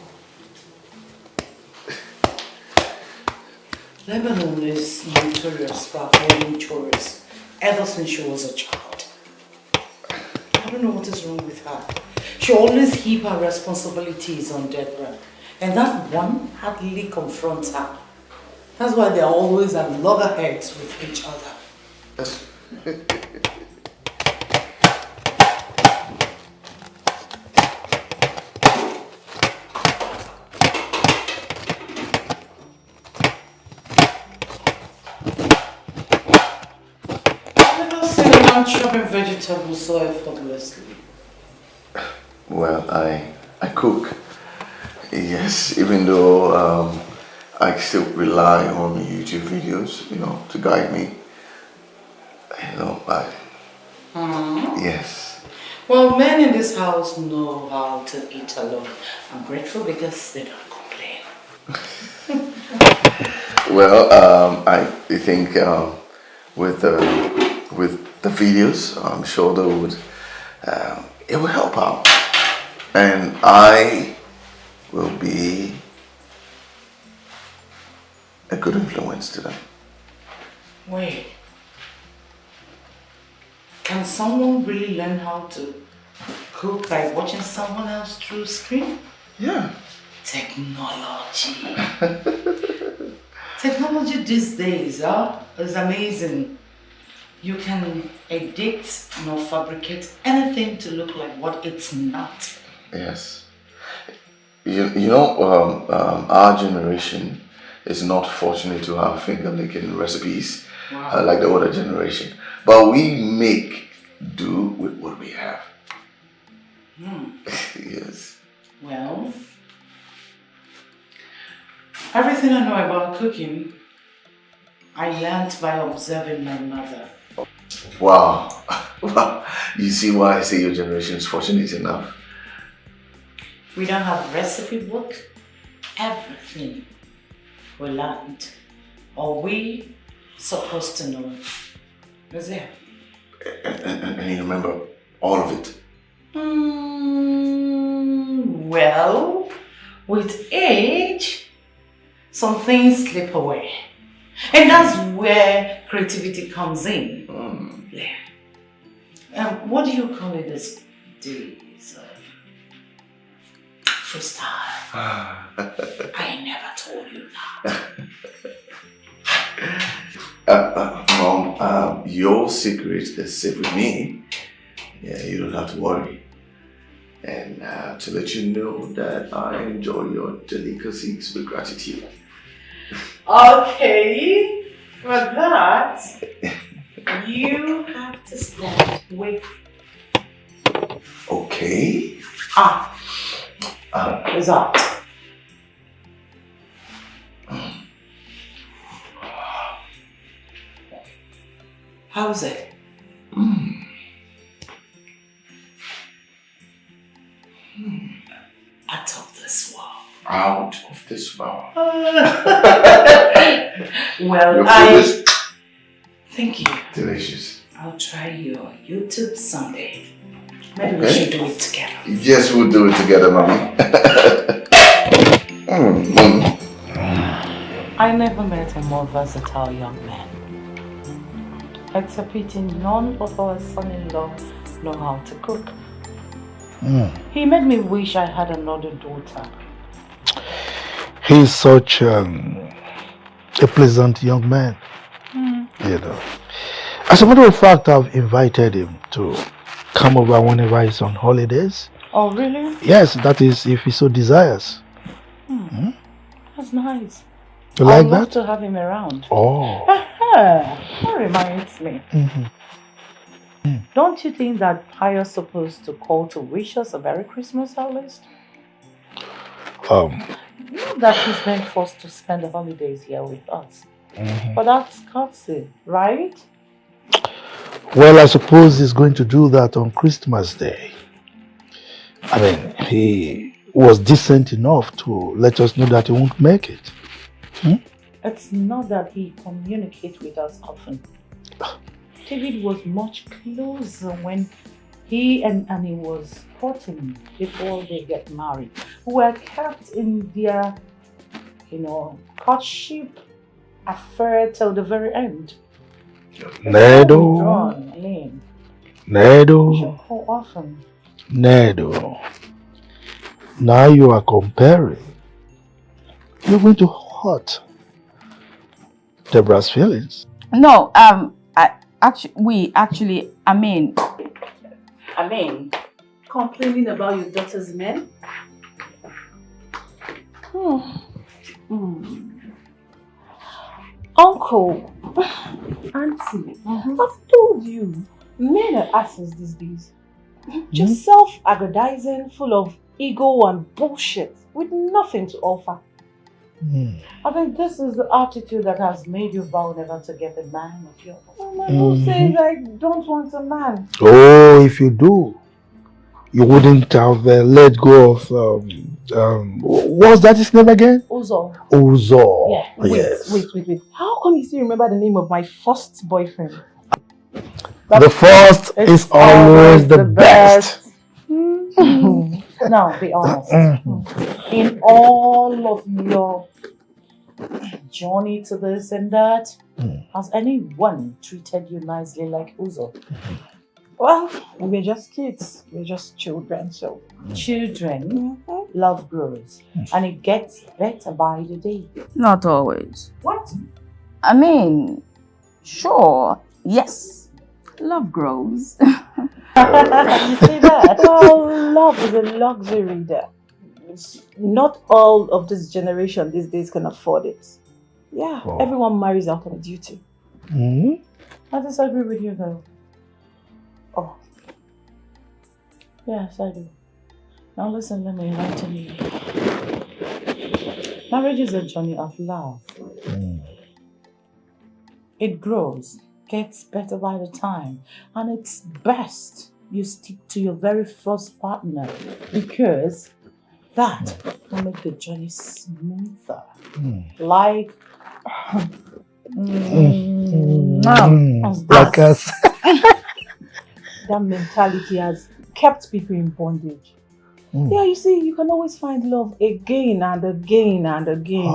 Lebanon is notorious for avoiding chores ever since she was a child. I don't know what is wrong with her. She always heap her responsibilities on Deborah, and that one hardly confronts her. That's why they're always at loggerheads with each other. Chopping vegetables so effortlessly. Well, I cook. Yes, even though I still rely on YouTube videos, to guide me. Yes. Well, men in this house know how to eat alone. I'm grateful because they don't complain. Well, I think with the videos, I'm sure they would, it will help out, and I will be a good influence to them. Wait, can someone really learn how to cook by watching someone else through screen? Yeah. Technology. Technology these days is amazing. You can edit or fabricate anything to look like what it's not. Yes. Our generation is not fortunate to have finger-licking recipes like the older generation. But we make do with what we have. Yes. Well, everything I know about cooking, I learned by observing my mother. Wow. You see why I say your generation is fortunate enough? We don't have recipe book. Everything we learned, or we supposed to know, is there. And you remember all of it? Well, with age, some things slip away. And that's where creativity comes in. What do you call it these days? Freestyle. I never told you that. Mom, your secret is safe with me. Yeah, you don't have to worry. And to let you know that I enjoy your delicacies with gratitude. Okay, for that, You have to stand with. Okay. Result. How's it? Out of this world. Out of this world. Well, thank you. Delicious. I'll try your YouTube someday. Maybe we should do it together. Yes, we'll do it together, mommy. I never met a more versatile young man. It's a pity none of our son-in-law know how to cook. He made me wish I had another daughter. He's such a pleasant young man. You know. As a matter of fact, I've invited him to come over whenever he's on holidays. Oh, really? Yes, that is if he so desires. That's nice. You like I'd love that? to have him around. Oh. That reminds me. Don't you think that you're supposed to call to wish us a Merry Christmas at least? Not that he's been forced to spend the holidays here with us. But that's courtesy, right? Well, I suppose he's going to do that on Christmas Day. I mean, he was decent enough to let us know that he won't make it. It's not that he communicates with us often. David was much closer when he and Annie was courting before they get married. We were kept in their, courtship affair till the very end. Nedo. How often? Nedo. Now you are comparing. You're going to hurt Deborah's feelings. No, Complaining about your daughter's men? Uncle, Auntie, I've told you, men are asses these days. Just self-aggrandizing, full of ego and bullshit, with nothing to offer. I think this is the attitude that has made you vow never to get a man of your own. Who says I don't want a man? Oh, if you do, you wouldn't have let go of, what's that his name again? Uzo. Uzo. Yeah. Wait. How come you still remember the name of my first boyfriend? The first is always the best. Now, be honest. In all of your journey to this and that, has anyone treated you nicely like Uzo? Well, we're just kids. We're just children, so. Children, love grows. And it gets better by the day. Not always. What? I mean, sure, yes, love grows. You see that? Well, love is a luxury that not all of this generation these days can afford it. Yeah, everyone marries out of duty. I disagree with you though. Oh. Yes, I do. Now listen, let me enlighten you. Marriage is a journey of love. It grows, gets better by the time, and it's best you stick to your very first partner because that will make the journey smoother. Like like us. That mentality has kept people in bondage. Yeah, you see, you can always find love again and again and again.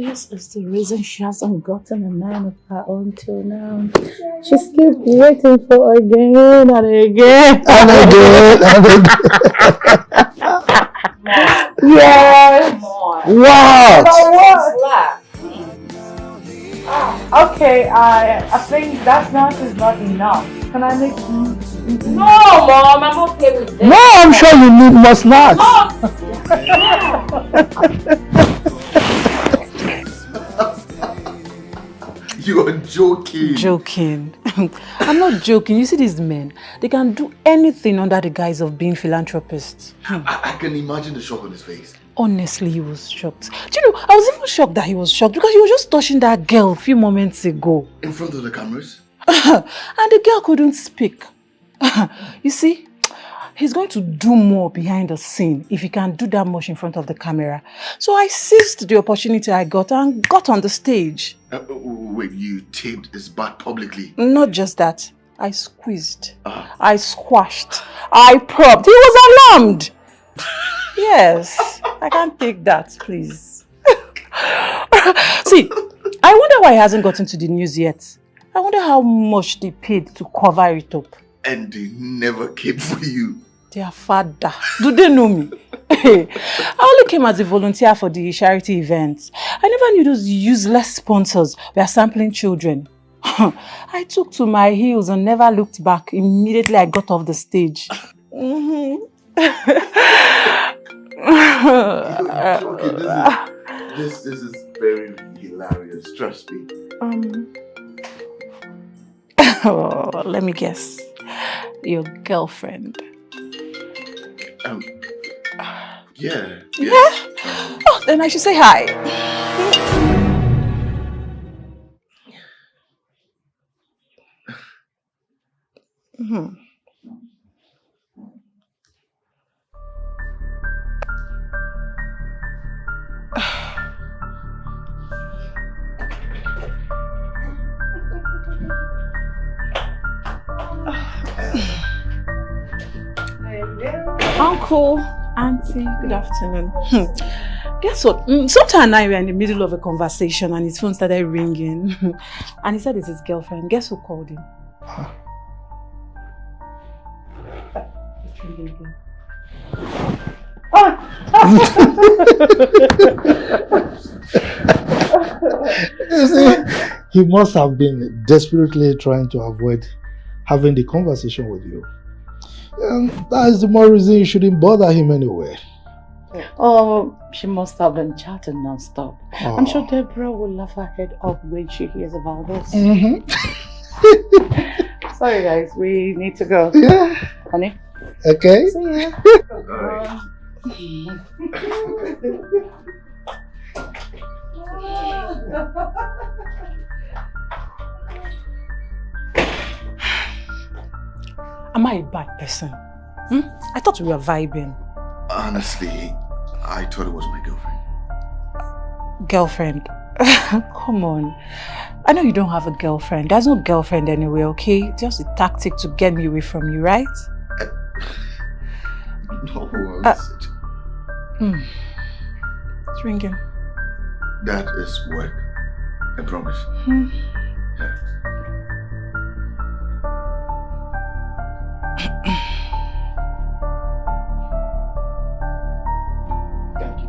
this is the reason she hasn't gotten a man of her own till now. She's keep waiting for again and again and again. Yes. What? Okay, I think that much is not enough. Can I make? No, Mom, I'm okay with this. No, I'm sure you need more snacks. Mom. You are joking. Joking. I'm not joking. You see these men, they can do anything under the guise of being philanthropists. I can imagine the shock on his face. Honestly, he was shocked. Do you know, I was even shocked that he was shocked because he was just touching that girl a few moments ago. In front of the cameras? And the girl couldn't speak. You see, he's going to do more behind the scene if he can do that much in front of the camera. So I seized the opportunity I got and got on the stage. Wait, you taped his butt publicly? Not just that. I squeezed. I squashed. I propped. He was alarmed. Yes. I can't take that, please. See, I wonder why he hasn't gotten to the news yet. I wonder how much they paid to cover it up. And they never came for you. Their father. Do they know me? I only came as a volunteer for the charity event. I never knew those useless sponsors were sampling children. I took to my heels and never looked back immediately I got off the stage. This is very hilarious, trust me. Oh, let me guess. Your girlfriend. Yeah. Oh, then I should say hi. Uncle, Auntie, good afternoon. Guess what? Sometime and I were in the middle of a conversation and his phone started ringing. And he said it's his girlfriend. Guess who called him? It's ringing again. You see, he must have been desperately trying to avoid having the conversation with you. And that is the more reason you shouldn't bother him anyway. Oh, she must have been chatting non-stop. I'm sure Deborah will laugh her head off when she hears about this. Sorry guys, we need to go. Yeah. Honey? Okay. See ya. Am I a bad person? I thought we were vibing. Honestly, I thought it was my girlfriend. Girlfriend? Come on. I know you don't have a girlfriend. There's no girlfriend anyway, okay? Just a tactic to get me away from you, right? No, it's ringing. That is work. I promise. Yeah. Thank you.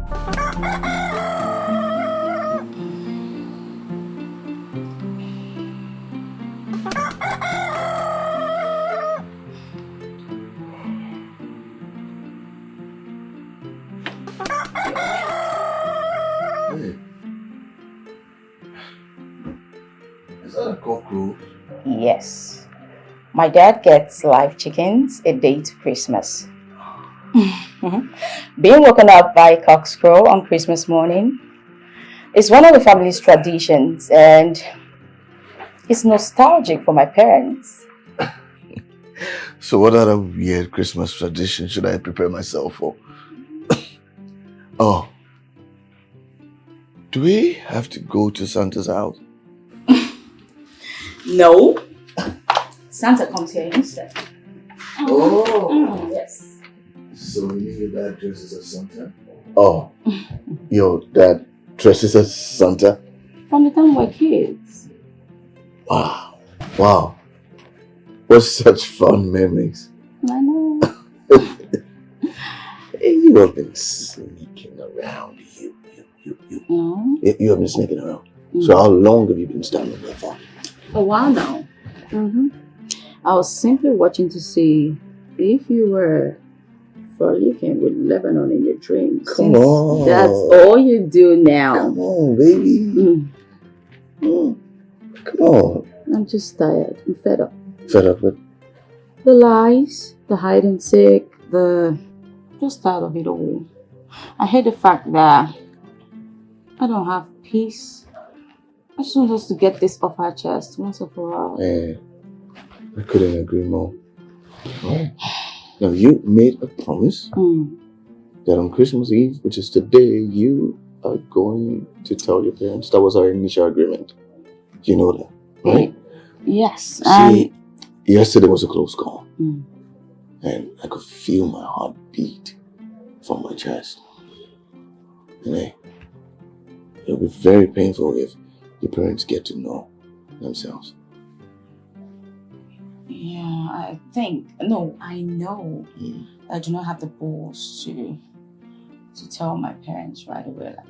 Hey. Is that a cockroach? Yes. My dad gets live chickens a day to Christmas. Being woken up by a cockscrow on Christmas morning is one of the family's traditions, and it's nostalgic for my parents. So what other weird Christmas tradition should I prepare myself for? Oh. Do we have to go to Santa's house? No. Santa comes here instead. Oh. Yes. So you mean your dad dresses as Santa? Oh. Your dad dresses as Santa? From the time we're kids. Wow. Wow. What such fun memories. I know. You have been sneaking around. No. You have been sneaking around. So how long have you been standing there for? A while now. I was simply watching to see if you were frolicking with Lebanon in your dreams. Come on. That's all you do now. Come on, baby. Come on. I'm just tired. I'm fed up. Fed up with? The lies, the hide and seek, just tired of it all. I hate the fact that I don't have peace. I just want us to get this off our chest once and for all. Man, I couldn't agree more. Right. Now, you made a promise that on Christmas Eve, which is today, you are going to tell your parents. That was our initial agreement. You know that, right? Yes. See, yesterday was a close call. And I could feel my heart beat from my chest. And hey, it'll be very painful if your parents get to know themselves. Yeah, I know I do not have the balls to tell my parents right away. Like,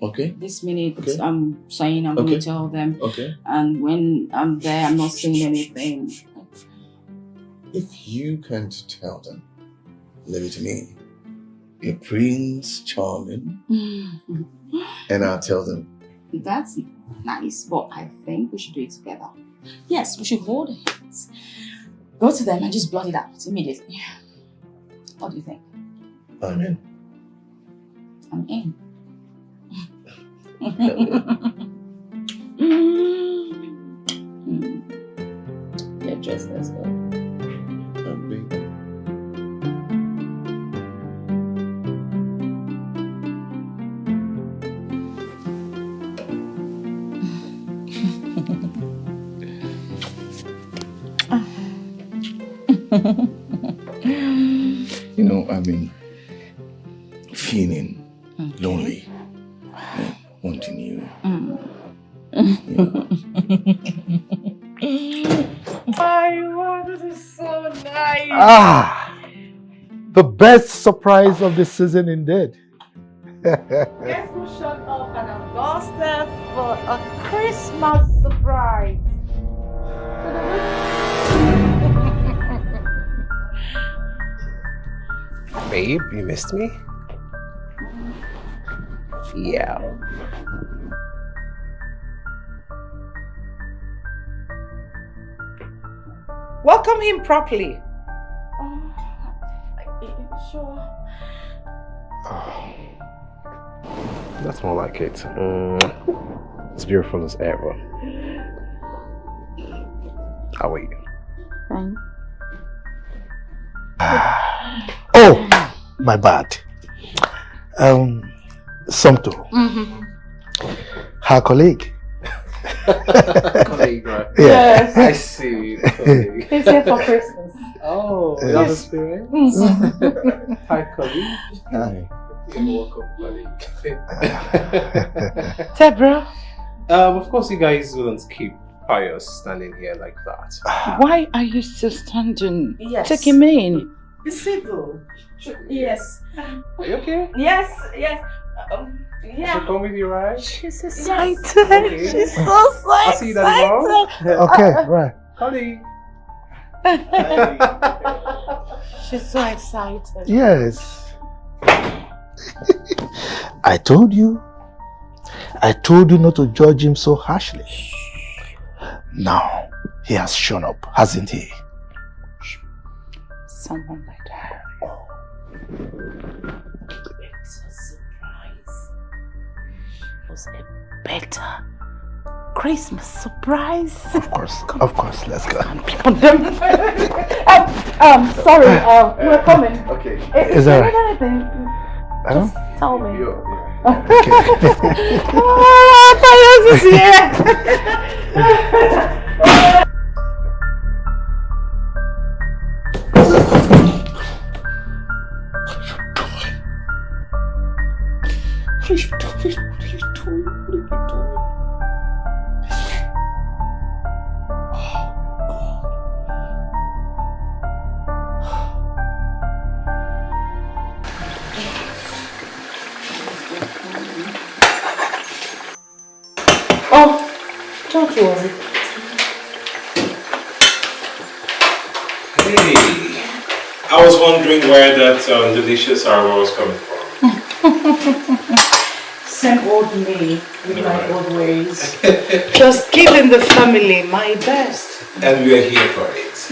okay. This minute I'm saying I'm going to tell them. Okay. And when I'm there, I'm not saying anything. If you can't tell them, leave it to me. You're Prince Charming. And I'll tell them. That's nice, but I think we should do it together. Yes, we should hold hands. Go to them and just blot it out immediately. What do you think? I'm in. I'm in. Get dressed, let's go. I'm big. You know, I've been feeling lonely and wanting you. Oh, this is so nice. The best surprise of the season indeed. Guess who showed up and I'm busted for a Christmas surprise? Babe, you missed me? Yeah. Welcome him properly. Sure. That's more like it. As beautiful as ever. I'll wait. Thanks. Oh, my bad. Tonto. Her colleague. Colleague, right? Yes. I see. Colleague. He's here for Christmas. Oh, Yes. another spirit? Hi, colleague. Hi. You're welcome, colleague. Deborah. Of course, you guys wouldn't keep Pius standing here like that. Why are you still standing? Yes. Take him in. You see though? Yes. Are you okay? Yes, yes. I Yeah. should come with you, right? She's excited. Okay. She's so excited. I'll see you then tomorrow. Okay, right. Colleague. She's so excited. Yes. I told you not to judge him so harshly. Now he has shown up, hasn't he? Someone like her. It's a surprise. It was a better Christmas surprise. Of course, let's go. Sorry, we're coming. Okay. Is that right? Anything? Huh? Tell me. Okay. Oh, Pius is here. Oh, don't worry. Hey, I I was wondering where that delicious aroma was coming from. Same old me with my old ways. Just giving the family my best. And we are here for it.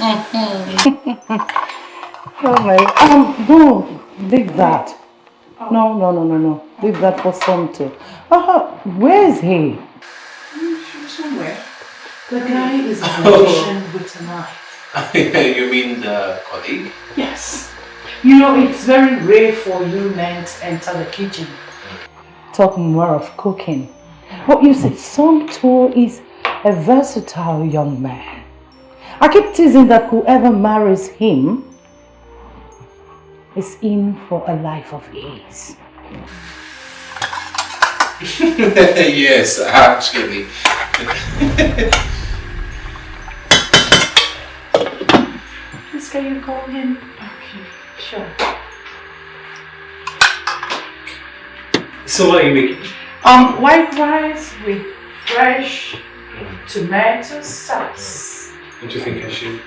Oh my, no, leave that. No. Leave that for Tonto. Where is he? Somewhere. The guy is a magician with a knife. You mean the colleague? Yes. You know, it's very rare for you men to enter the kitchen. Talk more of cooking. But you see, Tonto is a versatile young man. I keep teasing that whoever marries him is in for a life of ease. Yes, actually. Please, can you call him? Okay, sure. So what are you making? White rice with fresh tomato sauce. Don't you think I should?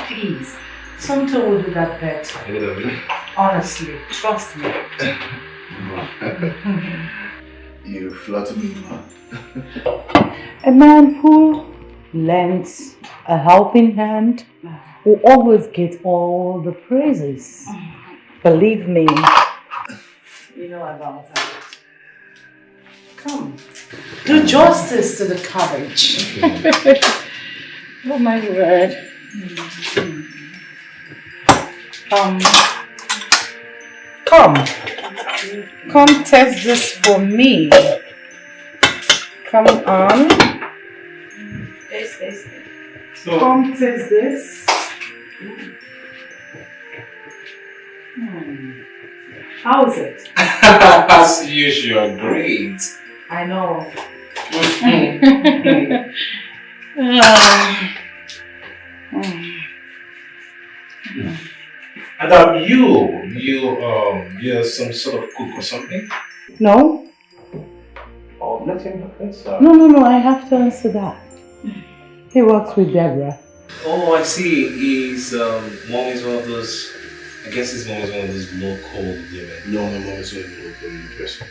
Please, Tonto will do that better. I don't know. Honestly, trust me. You flatter me, man. A man who lends a helping hand will always get all the praises. Believe me. You know about that. Come, do justice to the cabbage. Oh my word. Come test this for me. Come on. Come test this. How is it? As usual, great. I know. And you're some sort of cook or something? No? Oh, nothing. No, I have to answer that. He works with Deborah. Oh, I see. His mom is one of those. I guess his mom is one of those local women. No, my mom is not a local person.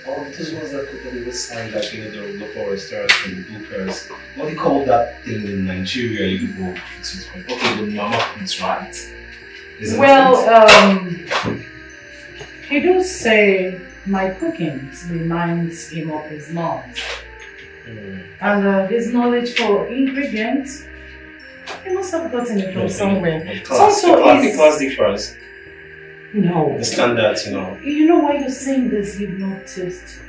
Oh, those ones that cook on the west side, like the local restaurants and the hookers. What do you call that thing in Nigeria? You go. Okay, the mama cooks, right? Well, he does say my cooking reminds him of his mom's. And his knowledge for ingredients, he must have gotten it from somewhere. The class differs. No. The standards, you know. You know why you're saying this? You've not tasted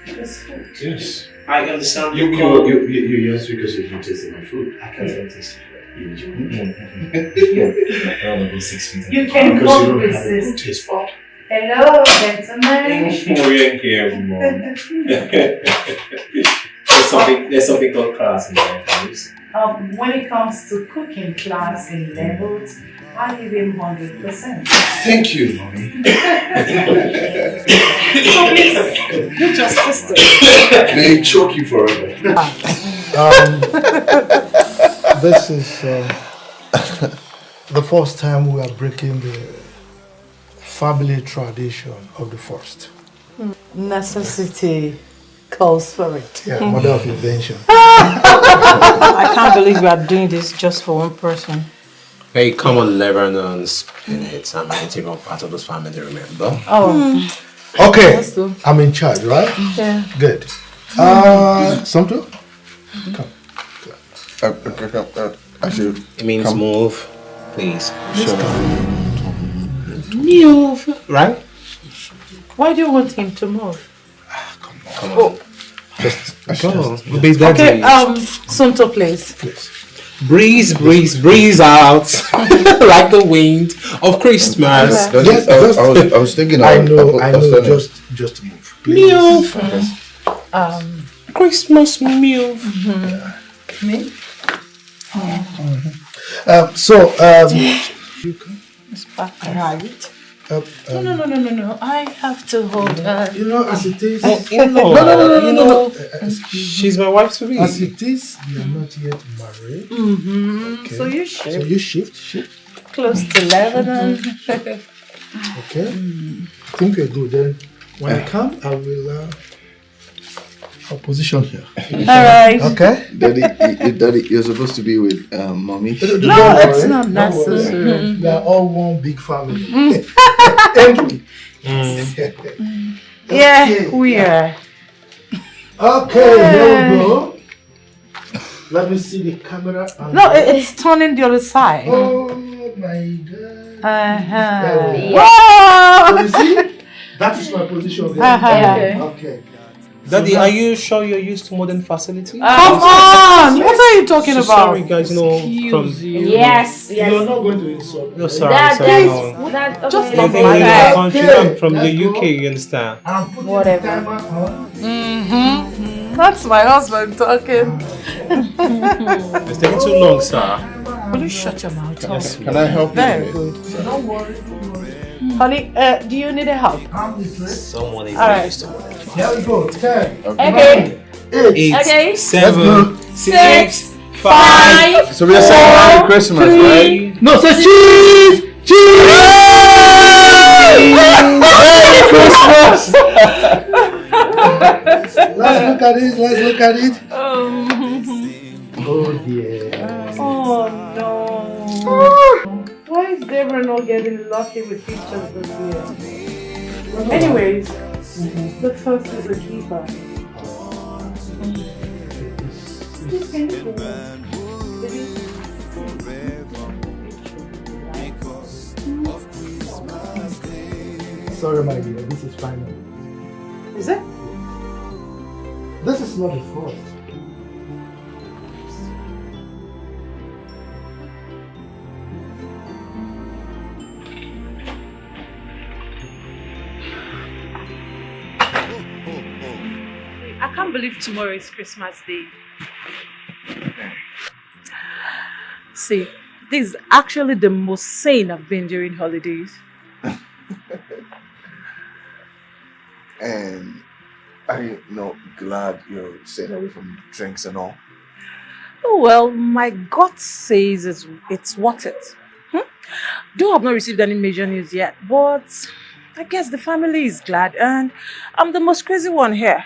this food. Yes. I understand. You yes because you've not tasted my food. I can't taste it. You can cope with this. Hello, gentlemen. There's something called class in there. When it comes to cooking class in levels, I give him 100%. Thank you, mommy. So please, do justice to it. They choke you forever. This is the first time we are breaking the family tradition of the first. Necessity calls for it. Yeah, mother of invention. I can't believe we are doing this just for one person. Hey, come on, Lebanon, spinach. I'm an integral part of this family, remember? Oh. Okay, I'm in charge, right? Yeah. Good. Tonto? Come. It means move, please. Sure. Move. Right? Why do you want him to move? Come on. Just go. Okay, Tonto, please. Breeze out like the wind of Christmas. Yes, I was thinking. I know. Just move. Move. Christmas move. Me? So, It's back right. No. I have to hold her. You know, as it is. No. She's my wife to be. As it is, we are not yet married. Mm-hmm. Okay. So you shift. So you shift. Close to Lebanon. Okay. I think we're good then. When I come, I will I'll position here. Alright. Okay. Daddy, you're supposed to be with mommy. No, it's not necessary. We are all one big family. Yeah, we are. Okay, here we go. Let me see the camera. No, it's turning the other side. Oh my God. Whoa! So you see? That is my position. Okay. Daddy, are you sure you're used to modern facilities? Come on! What are you talking about? Sorry, guys, Yes. You're not going to insult me. No, sorry. Just I'm from the country. I'm from the UK, you understand? Whatever. That's my husband talking. It's taking too long, sir. Will you shut your mouth? Yes, Can I help you? Very good. Don't worry. Honey, do you need a help? Someone is Alright. used to modern. Here we go. 10. Okay. 8, Okay. 7, 6, 5. So we are saying Merry Christmas, right? No, say cheese! Cheese! Merry Christmas! Let's look at it. Oh dear. Oh no. Why is Deborah not getting lucky with pictures this year? Anyways, the first is a keeper. Sorry, my dear, this is final. Is it? This is not the first. I can't believe tomorrow is Christmas Day. See, this is actually the most sane I've been during holidays. And are you glad you're staying away from drinks and all? Oh well, my gut says it's worth it. Though I've not received any major news yet, but I guess the family is glad and I'm the most crazy one here,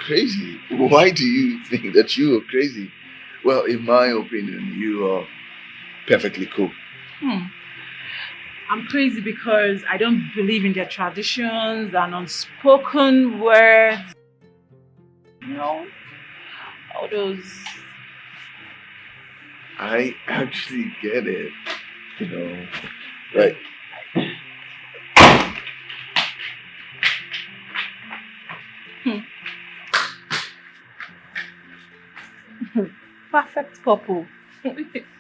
Crazy? Why do you think that you are crazy? Well, in my opinion, you are perfectly cool. I'm crazy because I don't believe in their traditions and unspoken words. All those. I actually get it. Right. Perfect couple.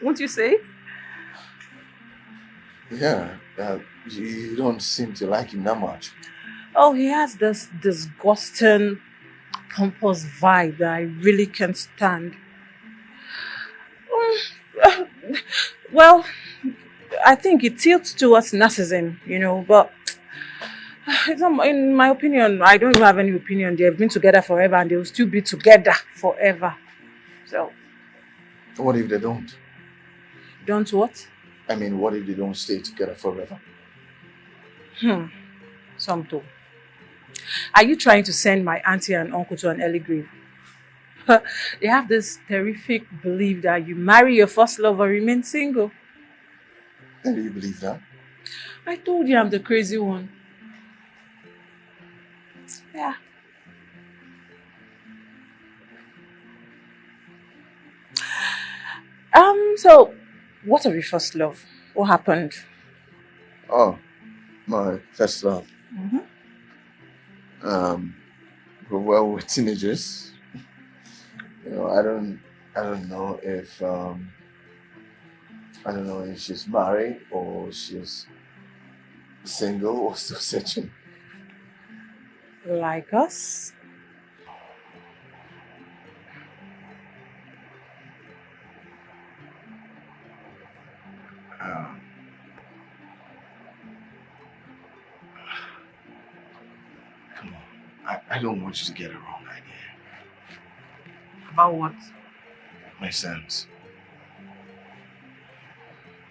Won't you say? Yeah, you don't seem to like him that much. Oh, he has this disgusting, pompous vibe that I really can't stand. Well, I think it tilts towards narcissism, but it's not, in my opinion, I don't even have any opinion. They've been together forever and they'll still be together forever. So. What if they don't? Don't what? I mean, what if they don't stay together forever? Tonto. Are you trying to send my auntie and uncle to an early grave? They have this terrific belief that you marry your first love or remain single. And do you believe that? I told you I'm the crazy one. Yeah. So, what of your first love? What happened? Oh, my first love. Well, we're teenagers. I don't know if she's married or she's single or still searching. Like us? I don't want you to get a wrong idea. About what? My sons.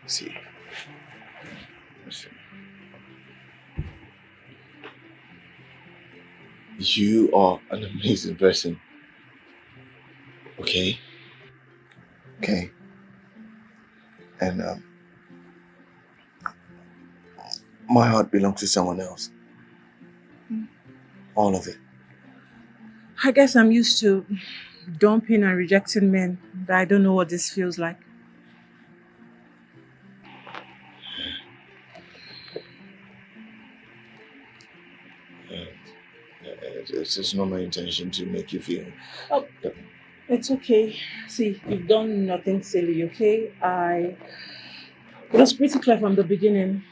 See. Listen. You are an amazing person. Okay? Okay? And my heart belongs to someone else. All of it. I guess I'm used to dumping and rejecting men, but I don't know what this feels like. It's just not my intention to make you feel. Oh, it's okay. See, you've done nothing silly, okay? It was pretty clear from the beginning.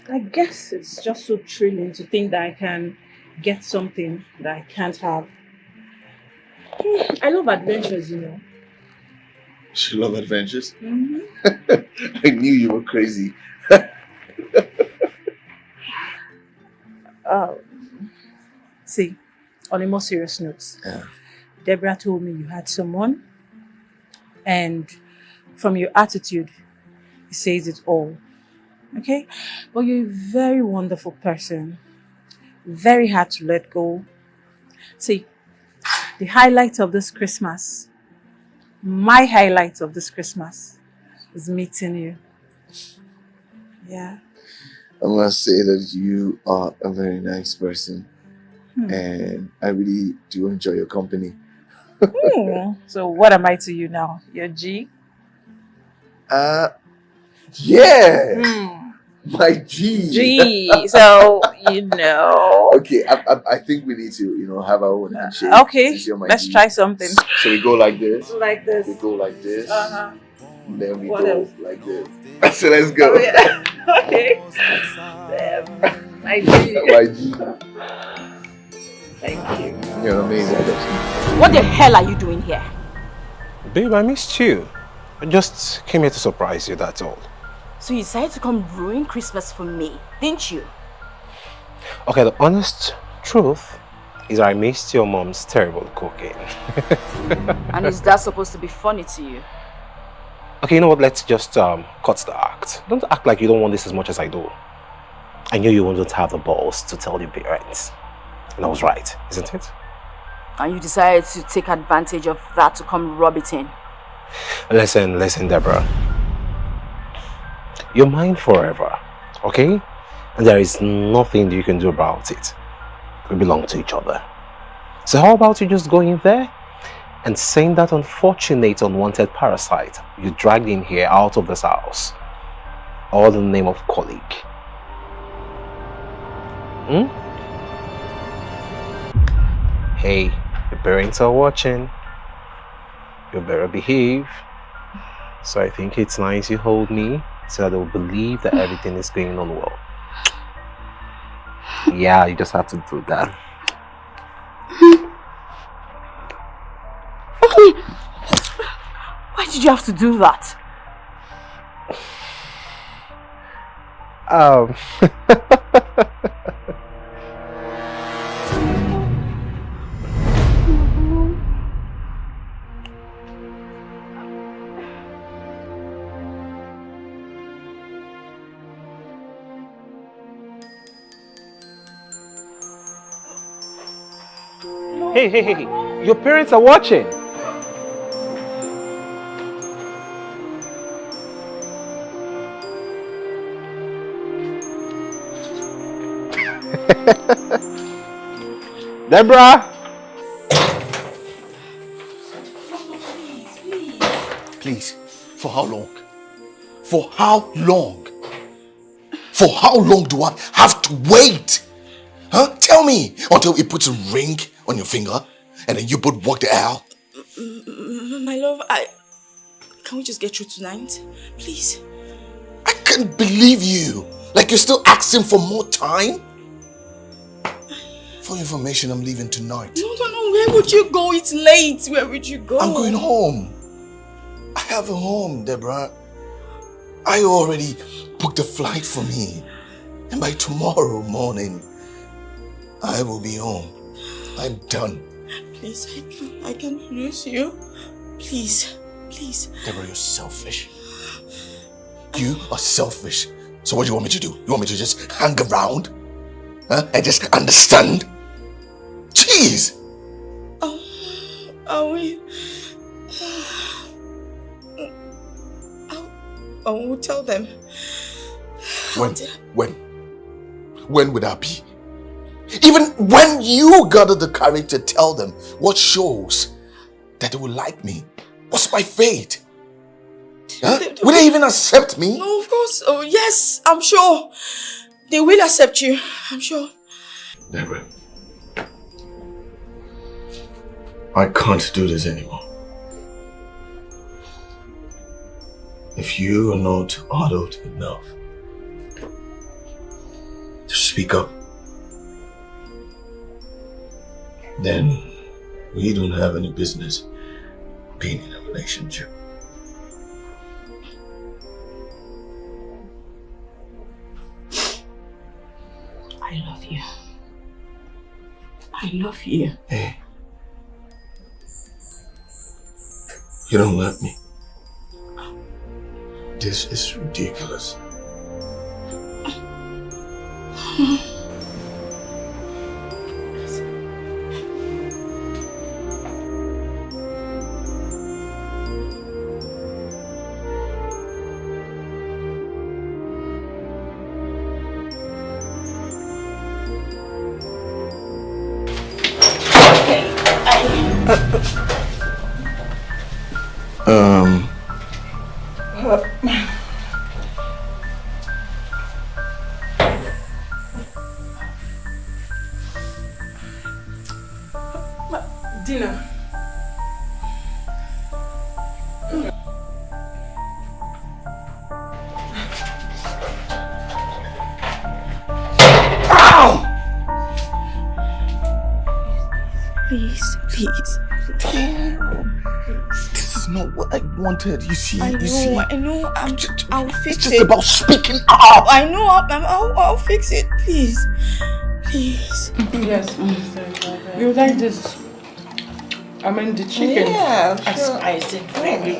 I guess it's just so thrilling to think that I can get something that I can't have. I love adventures, you know. You love adventures? Mm-hmm. I knew you were crazy. See, on a more serious note, Yeah. Deborah told me you had someone, and from your attitude, it says it all. Okay? But you're a very wonderful person, very hard to let go. See, the highlight of this Christmas, my highlight of this Christmas, is meeting you. Yeah. I must say that you are a very nice person. And I really do enjoy your company. So what am I to you now? Your G? Yeah! My G! G! So, you know. Okay, I think we need to, have our own handshake. Okay, let's try something. So we go like this. Like this. We go like this. Uh-huh. Then we What go else? like this. So let's go. Oh, yeah. Okay. My G. My G. Thank you. You're amazing. What the hell are you doing here? Babe, I missed you. I just came here to surprise you, that's all. So you decided to come ruin Christmas for me, didn't you? Okay, the honest truth is I missed your mom's terrible cooking. And is that supposed to be funny to you? Okay, you know what? Let's just cut the act. Don't act like you don't want this as much as I do. I knew you wouldn't have the balls to tell your parents. And I was right, isn't it? And you decided to take advantage of that to come rub it in. Listen, Deborah. You're mine forever, okay? And there is nothing you can do about it. We belong to each other. So how about you just go in there and send that unfortunate, unwanted parasite you dragged in here out of this house, all in the name of colleague. Hey, your parents are watching. You better behave. So I think it's nice you hold me so that they'll believe that everything is going on well. Yeah, you just have to do that. Why did you have to do that? Hey, your parents are watching. Deborah! Please, for how long? For how long? For how long do I have to wait? Huh? Tell me, until it puts a ring on your finger and then you both walk the aisle. My love, can we just get through tonight? Please. I can't believe you. Like you're still asking for more time? For information, I'm leaving tonight. No. Where would you go? It's late. Where would you go? I'm going home. I have a home, Deborah. I already booked a flight for me. And by tomorrow morning, I will be home. I'm done. Please, I can't lose you. Please, please. Deborah, you're selfish. You are selfish. So what do you want me to do? You want me to just hang around? Huh? And just understand? Jeez! I will tell them. When would that be? Even when you gathered the courage to tell them, what shows that they will like me? What's my fate? Huh? Will they even accept me? No, of course. Oh, yes, I'm sure. They will accept you. I'm sure. Deborah, I can't do this anymore. If you are not adult enough to speak up, then we don't have any business being in a relationship. I love you. I love you. Hey, you don't let me. This is ridiculous. Dinner. Ow! Please. This is not what I wanted. You see, I know. I'll fix it. It's just about speaking up. I know. I'll fix it. Please. Yes. You like this? I mean the chicken. Yeah, I sure. spiced it very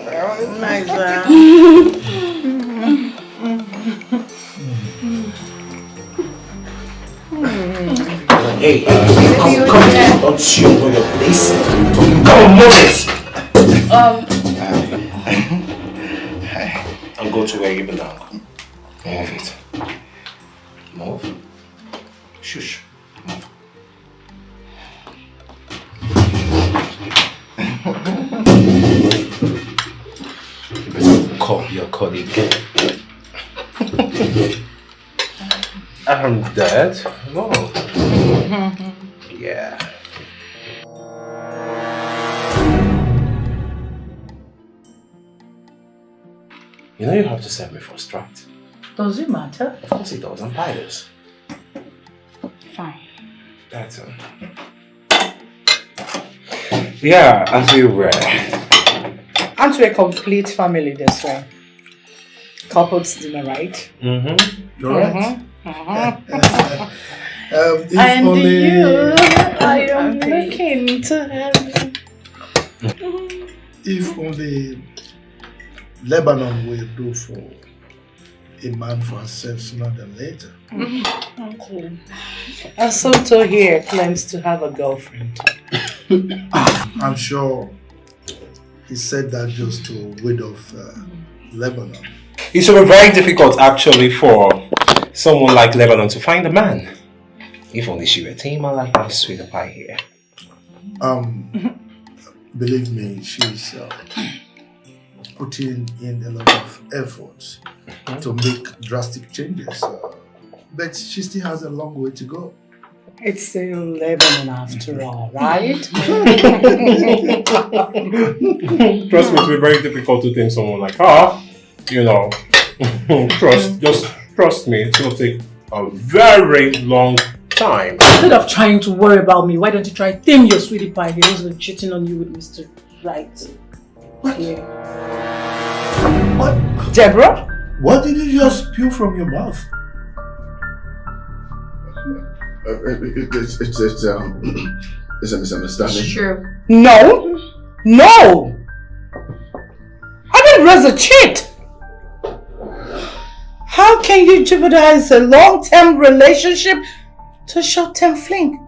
nice. Hey, don't chew on your place. Come on, move it. And go to where you belong. Move it. Move. Shush. Move. You better call your colleague. I'm dead. No. Yeah. You know you have to set me first, right? Does it matter? Of course it does. I'm biased. Fine. That's it. Yeah, as we were. Aren't we a complete family this way? Couples dinner, right? Mm-hmm. You're right. If And only... you, I am looking to heaven. If only Lebanon will do for a man for herself sooner than later. Okay. Tonto here claims to have a girlfriend. I'm sure he said that just to rid of Lebanon. It should be very difficult actually for someone like Lebanon to find a man. If only she were tamer like my sweetie pie here. Believe me, she's putting in a lot of efforts to make drastic changes. But she still has a long way to go. It's still Lebanon after all, right? Trust me, it will be very difficult to tame someone like her. You know, just trust me, it will take a very long time. Instead of trying to worry about me, why don't you try tame your sweetie pie here who's been cheating on you with Mr. Right? What? Yeah. What? Deborah? What did you just spew from your mouth? It's a misunderstanding. Sure. No! No! I didn't raise a cheat! How can you jeopardize a long-term relationship to a short-term fling?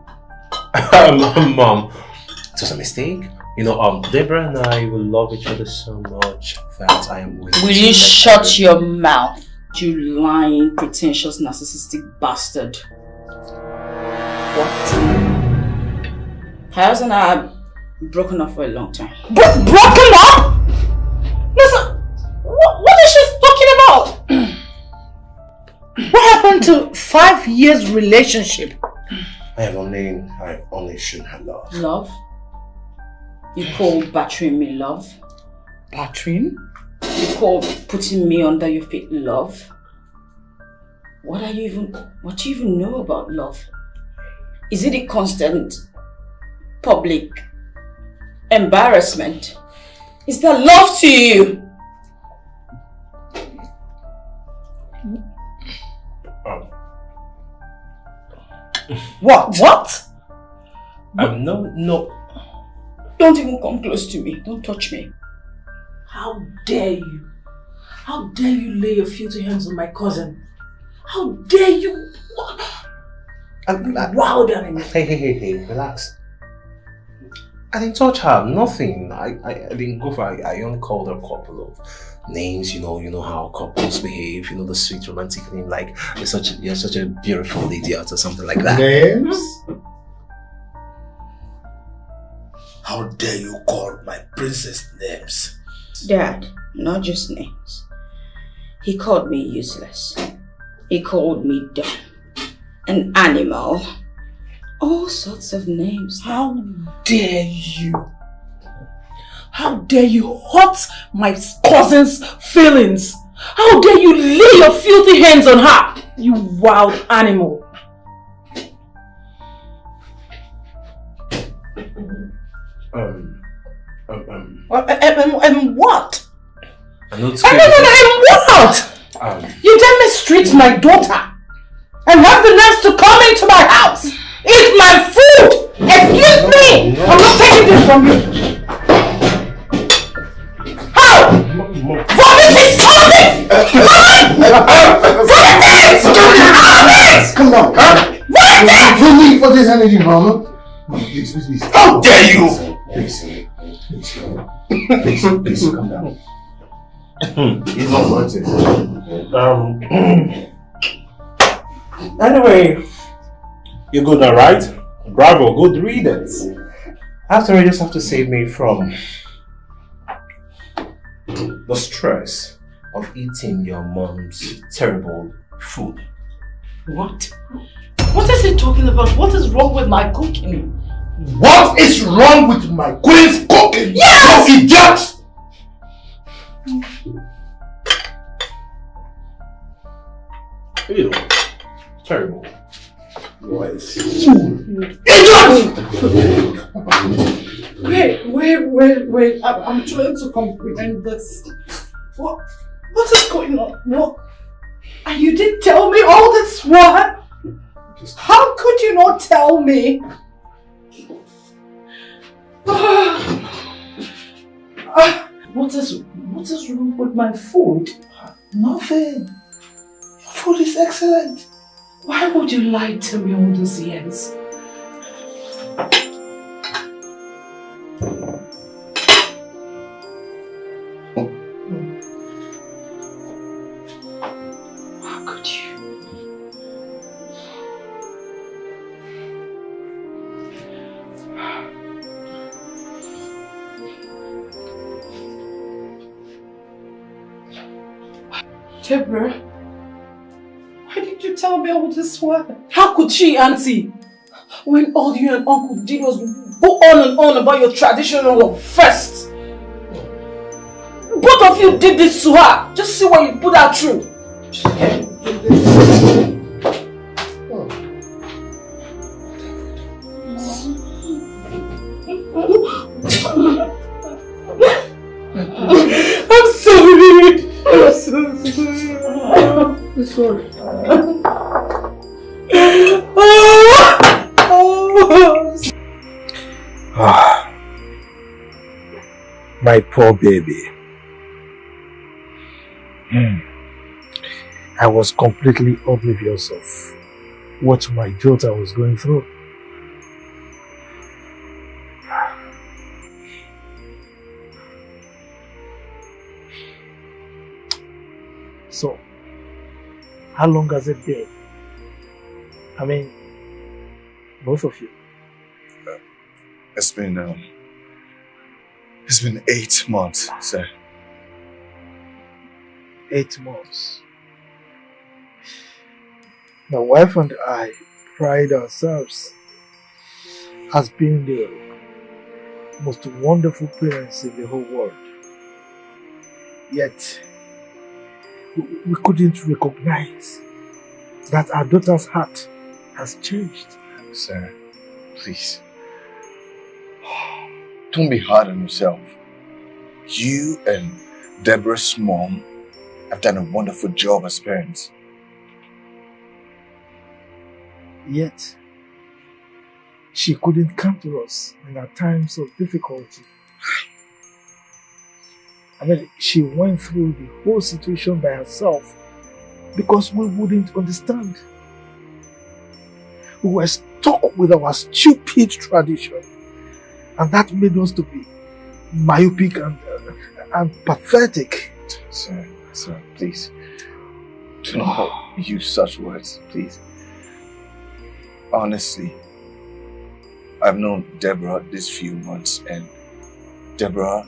Mom, it was a mistake. You know, Deborah and I will love each other so much that I am willing Will to you let shut her- your mouth, you lying, pretentious, narcissistic bastard? What? Hers and I are broken up for a long time. Broken up? Listen, what is she talking about? What happened to 5 years relationship? I only shown her love. Love? You call battering me love? Battering? You call putting me under your feet love? What do you even know about love? Is it a constant public embarrassment? Is that love to you? What? No. Don't even come close to me. Don't touch me. How dare you? How dare you lay your filthy hands on my cousin? How dare you? Wow, darling. Hey, relax. I didn't touch her, nothing. I didn't go for it. I only called her a couple of names, you know how couples behave, the sweet romantic name, like you're such a beautiful idiot or something like that. Names? How dare you call my princess names? Dad, not just names. He called me useless. He called me dumb. An animal. All sorts of names. How dare you? How dare you hurt my cousin's feelings? How dare you lay your filthy hands on her? You wild animal. What? I'm not What? You demonstrate my daughter and have the nerves to come into my house, eat my food. Excuse me, I'm not taking this from you. How? Vomit is vomit! Vomit! Come on, huh? No need for this energy, Mama. Please. How dare you? Please, come down. He's not wanted. Anyway, you're good, alright? Bravo, good riddance. After you just have to save me from the stress of eating your mom's terrible food. What? What is he talking about? What is wrong with my cooking? What is wrong with my queen's cooking? Yes! You idiot! Ew. Terrible. What? Wait. I'm trying to comprehend this. What is going on? What? And you didn't tell me all this while? How could you not tell me? What is wrong with my food? Nothing. Your food is excellent. Why would you lie to me all these years? How could you? Deborah, why did you tell me all this while? How could she, Auntie? When all you and Uncle did was go on and on about your traditional love first. Both of you did this to her. Just see what you put her through. I'm sorry. I'm so sorry. My poor baby. I was completely oblivious of what my daughter was going through. So, how long has it been? I mean, both of you. It's been 8 months, sir. 8 months. My wife and I pride ourselves as being the most wonderful parents in the whole world. Yet, we couldn't recognize that our daughter's heart has changed. Sir, please. Don't be hard on yourself. You and Deborah's mom have done a wonderful job as parents. Yet, she couldn't come to us in our times of difficulty. I mean, she went through the whole situation by herself because we wouldn't understand. We were stuck with our stupid tradition, and that made us to be myopic and pathetic. Sir, please. Do not use such words, please. Honestly, I've known Deborah these few months, and Deborah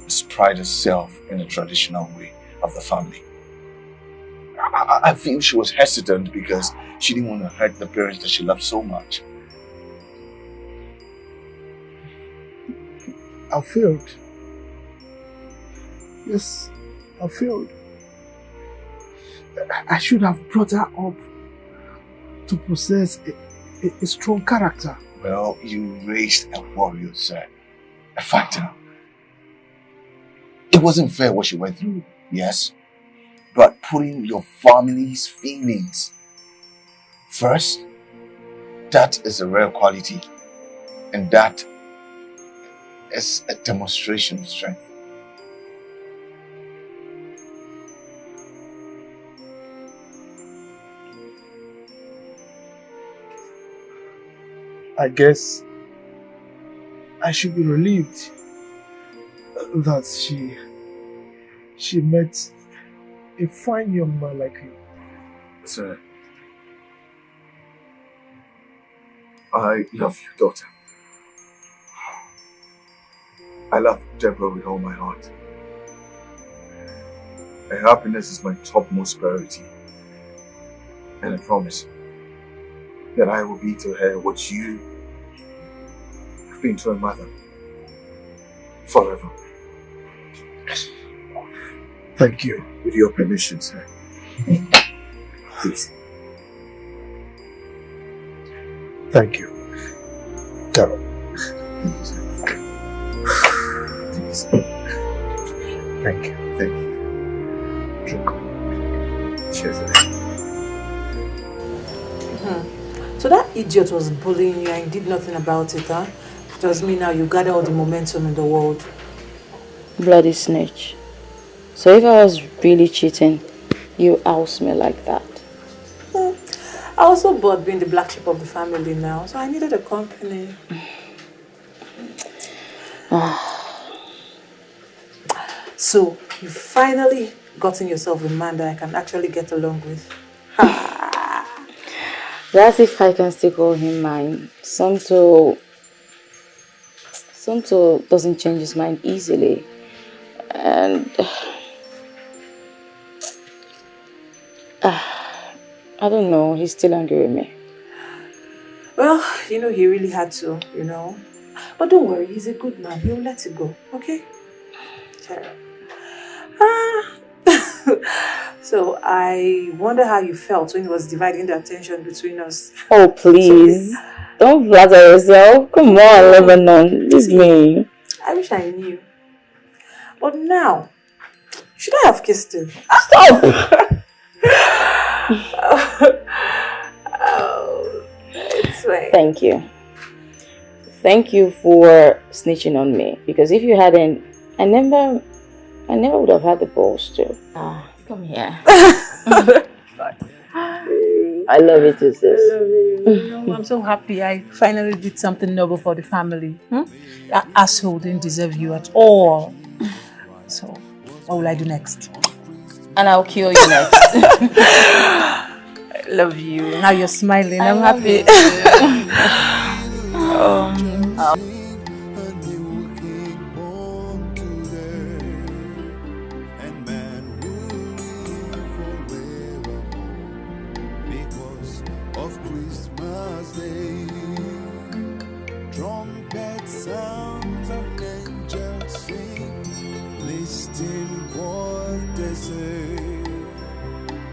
has prided herself in the traditional way of the family. I feel she was hesitant because she didn't want to hurt the parents that she loved so much. I failed. Yes, I failed. I should have brought her up to possess a strong character. Well, you raised a warrior, sir. A fighter. It wasn't fair what she went through, yes? But putting your family's feelings first, that is a rare quality. And that is a demonstration of strength. I guess I should be relieved that she met a fine young man like you. Sir, I love your daughter. I love Deborah with all my heart. Her happiness is my topmost priority. And I promise that I will be to her what you have been to her mother. Forever. Thank you. With your permission, sir. Please. Thank you. Carol. Thank you, sir. Thank you, sir. Thank you. Thank you. Drink. Cheers. So that idiot was bullying you and you did nothing about it, huh? Does mean now you gather all the momentum in the world. Bloody snitch. So if I was really cheating, you oust me like that. I also bored being the black sheep of the family now, so I needed a company. So you finally gotten yourself a man that I can actually get along with. That's if I can still call him mine. Tonto doesn't change his mind easily. And I don't know, he's still angry with me. Well, he really had to, But don't worry, he's a good man. He'll let it go, okay? So I wonder how you felt when he was dividing the attention between us. Oh, please. Don't flatter yourself. Come on, Lebanon. Leave me. I wish I knew. But now, should I have kissed him? Stop! It's fine. Thank you. thank you for snitching on me. Because if you hadn't, I never would have had the balls to. Come here. I love you too, sis. I'm so happy I finally did something noble for the family. That asshole didn't deserve you at all. So, what will I do next? And I'll kill you next. I love you. Now you're smiling. I'm happy.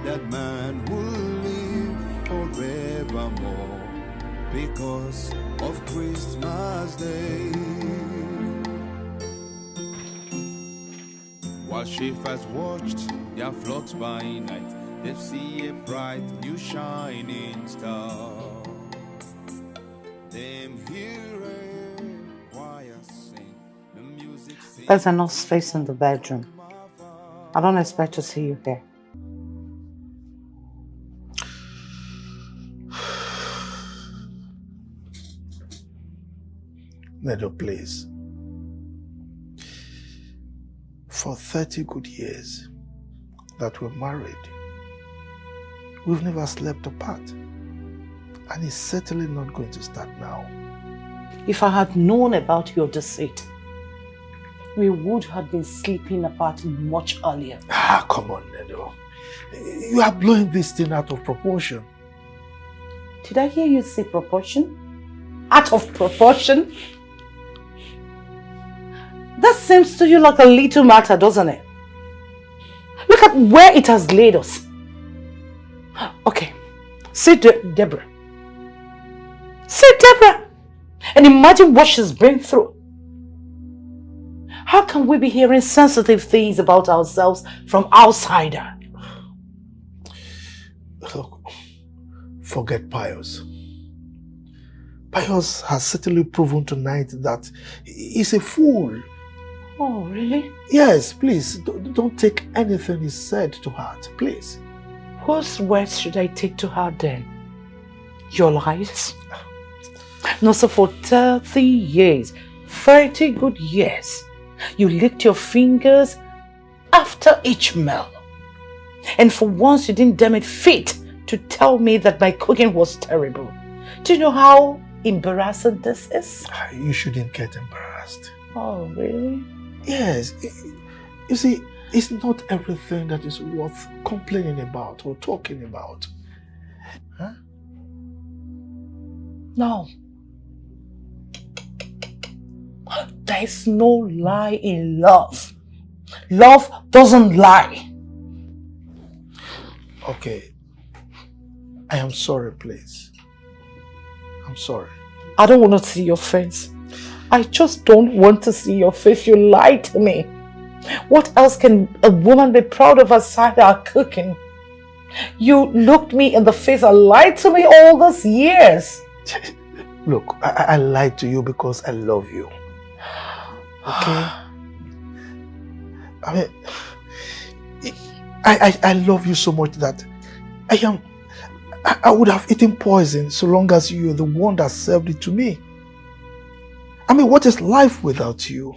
That man will live forevermore because of Christmas Day. While shepherds watched their flocks by night, they see a bright new shining star. Them hear a choir sing, the music sing. There's enough space in the bedroom. I don't expect to see you here. Nedo, please. For 30 good years that we're married, we've never slept apart. And it's certainly not going to start now. If I had known about your deceit, we would have been sleeping apart much earlier. Come on, Nedo. You are blowing this thing out of proportion. Did I hear you say proportion? Out of proportion? That seems to you like a little matter, doesn't it? Look at where it has laid us. Okay, see Deborah. See Deborah! And imagine what she's been through. How can we be hearing sensitive things about ourselves from outsider? Look, forget Pius. Pius has certainly proven tonight that he's a fool. Oh, really? Yes, please, don't take anything he said to heart, please. Whose words should I take to heart then? Your lies? No, so for 30 years, 30 good years, you licked your fingers after each meal. And for once you didn't deem it fit to tell me that my cooking was terrible. Do you know how embarrassing this is? You shouldn't get embarrassed. Oh, really? Yes. You see, it's not everything that is worth complaining about or talking about. Huh? No. There is no lie in love. Love doesn't lie. Okay. I am sorry, please. I'm sorry. I don't want to see your face. I just don't want to see your face. You lied to me. What else can a woman be proud of aside our cooking? You looked me in the face and lied to me all those years. Look, I lied to you because I love you. Okay? I mean, I love you so much that I would have eaten poison so long as you're the one that served it to me. I mean, what is life without you?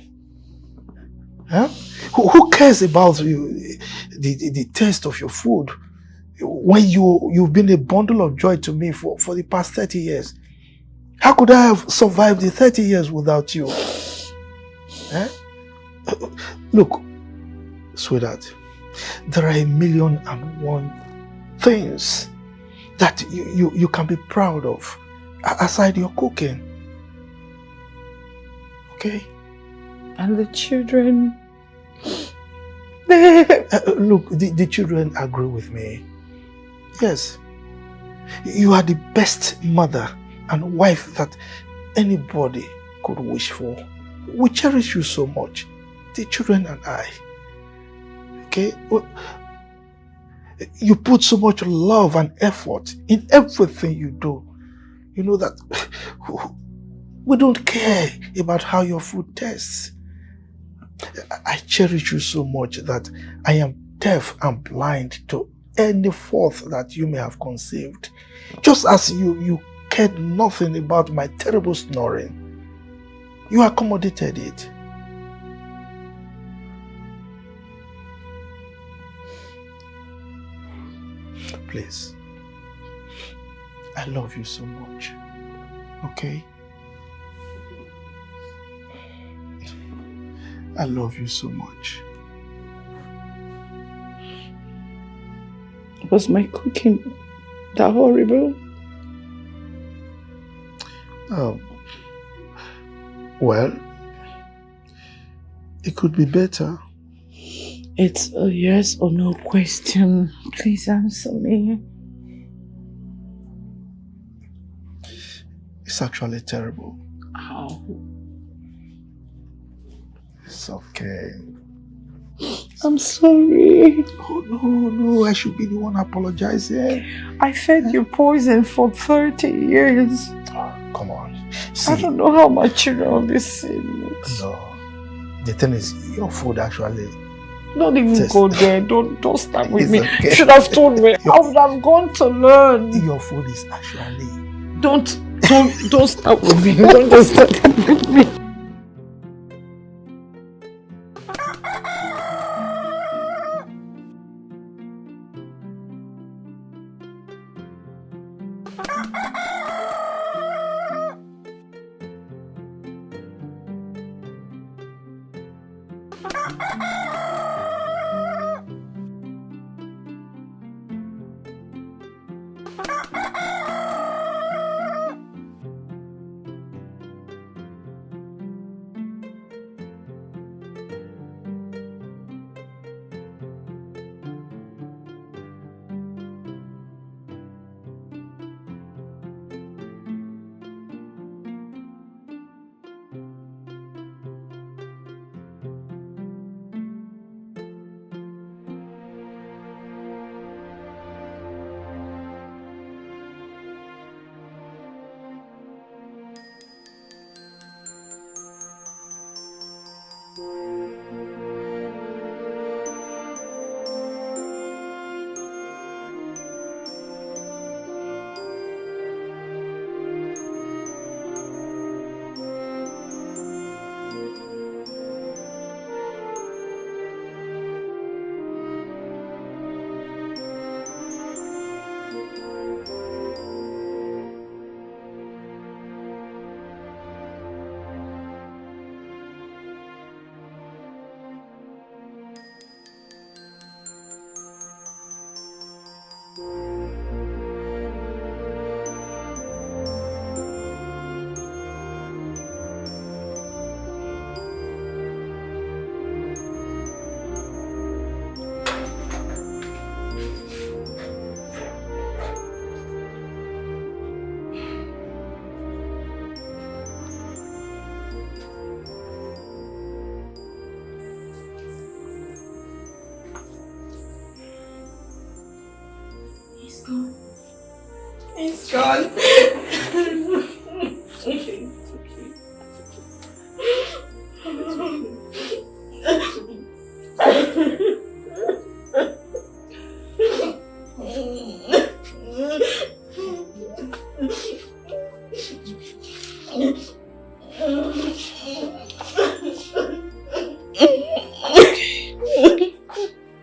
Huh? Who cares about you, the taste of your food when you've been a bundle of joy to me for the past 30 years? How could I have survived the 30 years without you? Huh? Look, sweetheart, there are 1,000,001 things that you can be proud of aside your cooking. Okay? And the children? Look, the children agree with me. Yes. You are the best mother and wife that anybody could wish for. We cherish you so much. The children and I. Okay? You put so much love and effort in everything you do. You know that We don't care about how your food tastes. I cherish you so much that I am deaf and blind to any thought that you may have conceived. Just as you cared nothing about my terrible snoring. You accommodated it. Please. I love you so much. Okay? I love you so much. Was my cooking that horrible? Well, it could be better. It's a yes or no question. Please answer me. It's actually terrible. How? It's okay. I'm sorry. Oh, no, I should be the one apologizing. I fed you poison for 30 years. Oh, come on. See, I don't know how my children will be seeing it. No. The thing is, your food actually... Don't even go there. Don't start with me. Okay. You should have told me. I would have gone to learn. Your food is actually... Don't start with me. Don't just start with me. He's gone.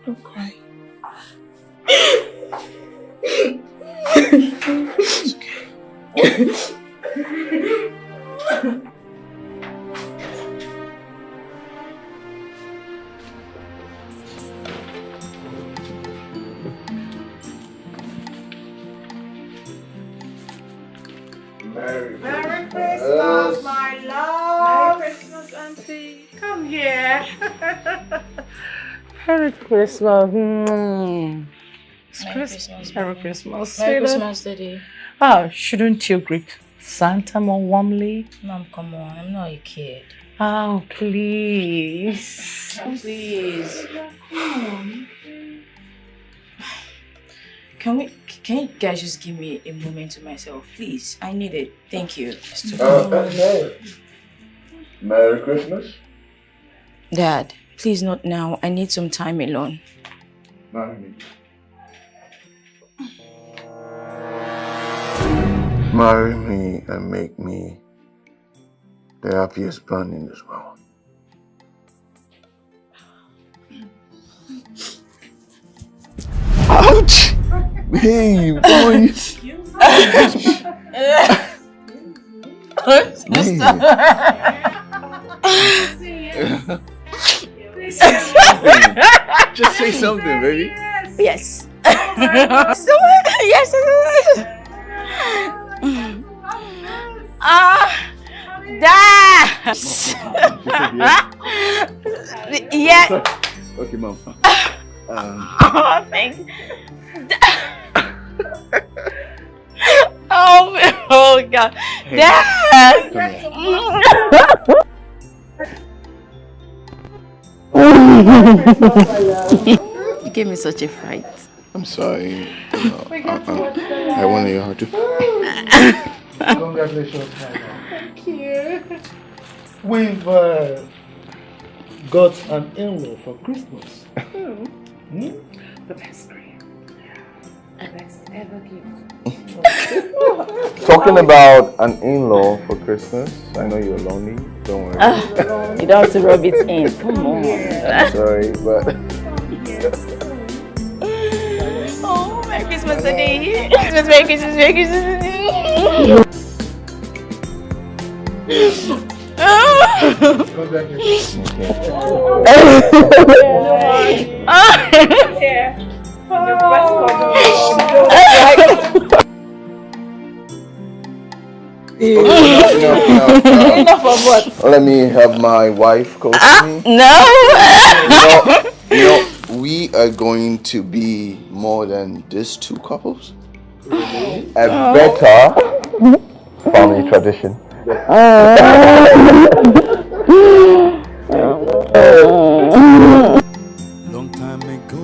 Don't cry. Merry Christmas, my love. Merry Christmas, Auntie. Come here. Merry Christmas. Merry Christmas. Merry Christmas. Merry Christmas, Daddy. Oh, shouldn't you greet Santa more warmly? Mom, come on. I'm not a kid. Oh, please. Please. Come on. Can you guys just give me a moment to myself, please? I need it. Thank you. Hey. Merry Christmas. Dad, please not now. I need some time alone. Marry me and make me the happiest man in this world. Ouch! Hey, boy! Just say something, baby. Yes. Yes. Dad. Yeah. Okay, Mom. Thanks. Oh God, Hey, Dad. You gave me such a fright. I'm sorry. I wanted you to. Congratulations, Thank you. We've got an in-law for Christmas. The best cream. The best ever gift. Talking about an in-law for Christmas, I know you're lonely. Don't worry. You don't have to rub it in. Come on. I'm sorry, but. Oh, Merry Christmas today. Merry Christmas, Merry Christmas. Enough of what? Let me have my wife coach me. No. We are going to be more than these two couples. A better family tradition. Long time ago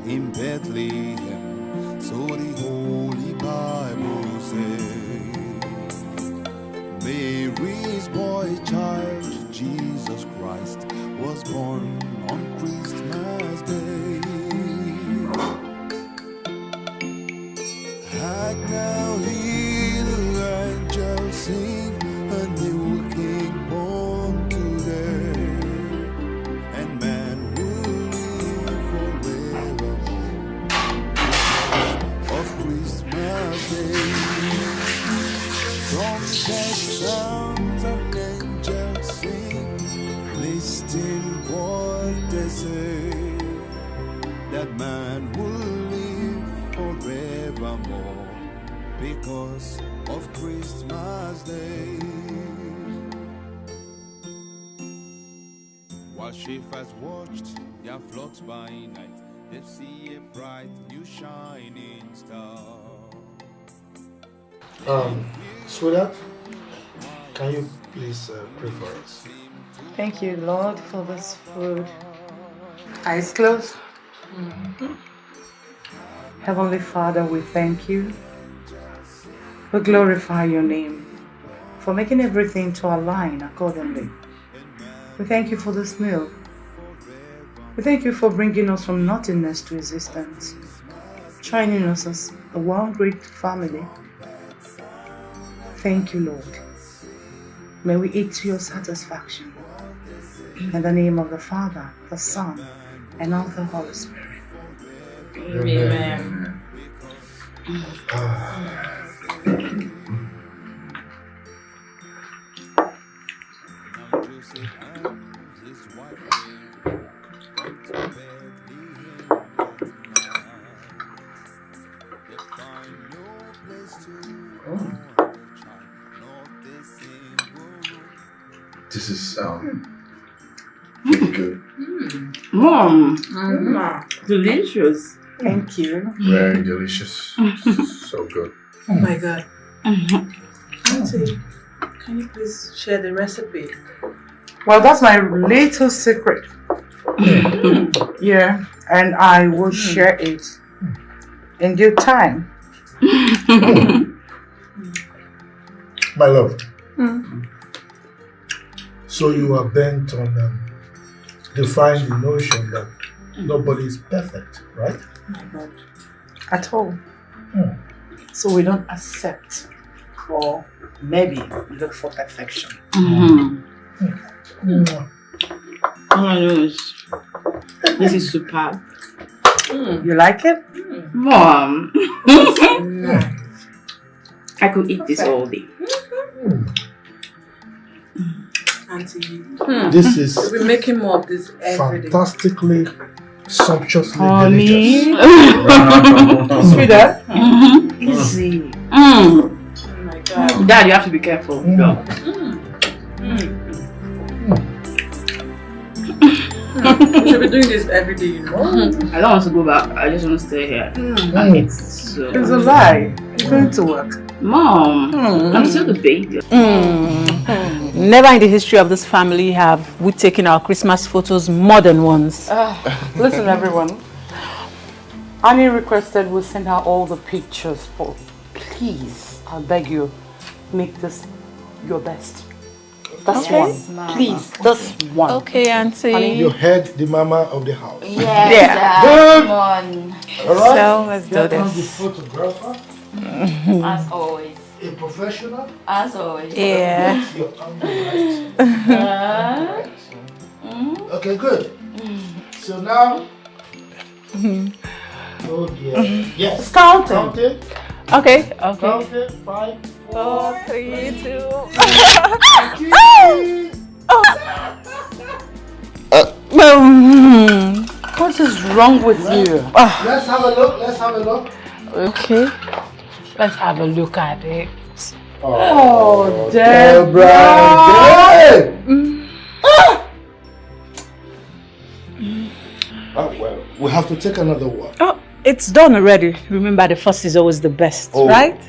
in Bethlehem, so the Holy Bible says, Mary's boy child, Jesus Christ, was born on Christmas Day. Hark now, hear the angels sing, a new king born today, and man will live forevermore of Christmas Day. Trumpet sounds of angels sing, listen what they say, that man will live forevermore because of Christmas Day. While shepherds watched their flocks by night, they see a bright new shining star. Sweetheart, can you please pray for us? Thank you, Lord, for this food. Eyes closed. Heavenly Father, we thank you. We glorify your name for making everything to align accordingly. We thank you for this meal. We thank you for bringing us from nothingness to existence, joining us as a one great family. Thank you, Lord. May we eat to your satisfaction. In the name of the Father, the Son, and of the Holy Spirit. Amen. This is really good. Mom, delicious. Thank you. Very delicious. So good. Oh my God. Auntie, can you please share the recipe? Well, that's my little secret. Yeah, and I will share it in due time. My love. So you are bent on defying the notion that nobody is perfect, right? Not at all. So we don't accept or maybe look for perfection. This is superb. You like it? Mom. I could eat this all day. Auntie, This is we'll be making more of this every day. fantastically, sumptuously Honey. delicious. Sweetheart? Easy. Oh my God. Dad, you have to be careful. We should be doing this every day, you know? I don't want to go back. I just want to stay here. It's a lie. You're going to work. Mom, I'm still the baby. Never in the history of this family have we taken our Christmas photos more than once. Listen, everyone. Annie requested we send her all the pictures, but please, I beg you, make this your best. This one. Please, this one. Okay, Auntie. You heard the mama of the house. Yes, Good. come on. All right. So let's do Here comes this. the photographer. As always. A professional. As always. Yeah. Put your arm right. Okay, good. So now. Oh dear. Yes. It's counting. Counting. Okay. Counting. 5, 4, 3, 2. What is wrong with you? Let's have a look. Let's have a look. Okay. Let's have a look at it. Oh, Deborah. Oh, well, we have to take another one. Oh, it's done already. Remember, the first is always the best, right?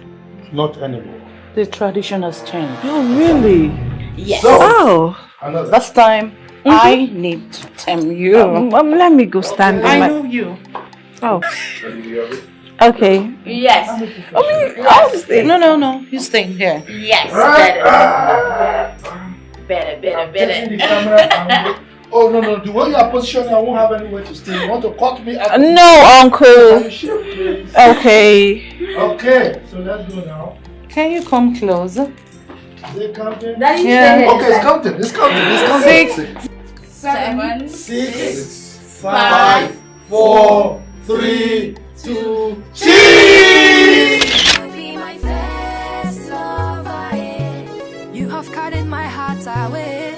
Not anymore. The tradition has changed. Oh, really? Yes. So, this time, I need to tame you. let me go stand. I know you. Oh. Okay. Yes. I'll stay. No. You staying here. Yes. Better. Taking the camera and oh no, the way you are positioning, I won't have anywhere to stay. You want to cut me out? No, Uncle. Are you sure, please? Okay. Okay, so let's go now. Can you come closer? Is it counting? Yeah. Okay, it's counting. It's counting. 6, 7, 6, 5, 4, 3, 2, cheese! You have carried my heart away,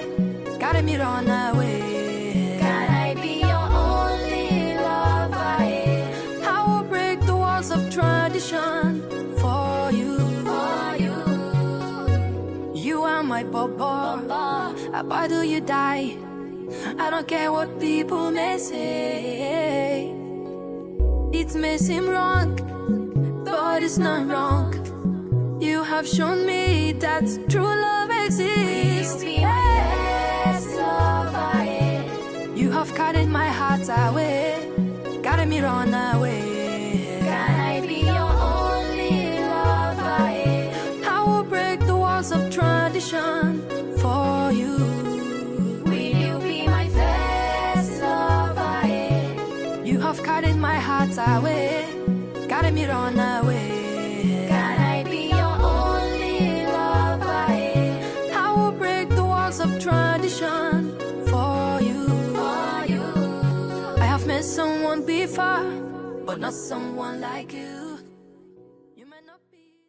carried me run away. Can I be your only lover? I will break the walls of tradition for you. You are my papa. Why do you die? I don't care what people may say. It may seem wrong, but it's not wrong. You have shown me that true love exists. You have carried my heart away, carried me run away. Can I be your only lover? I will break the walls of tradition for you. Will you be my first lover? You have carried my heart away, carried me run away. Can I be your only lover? I will break the walls of tradition for you. I have met someone before, but not someone like you. You may not be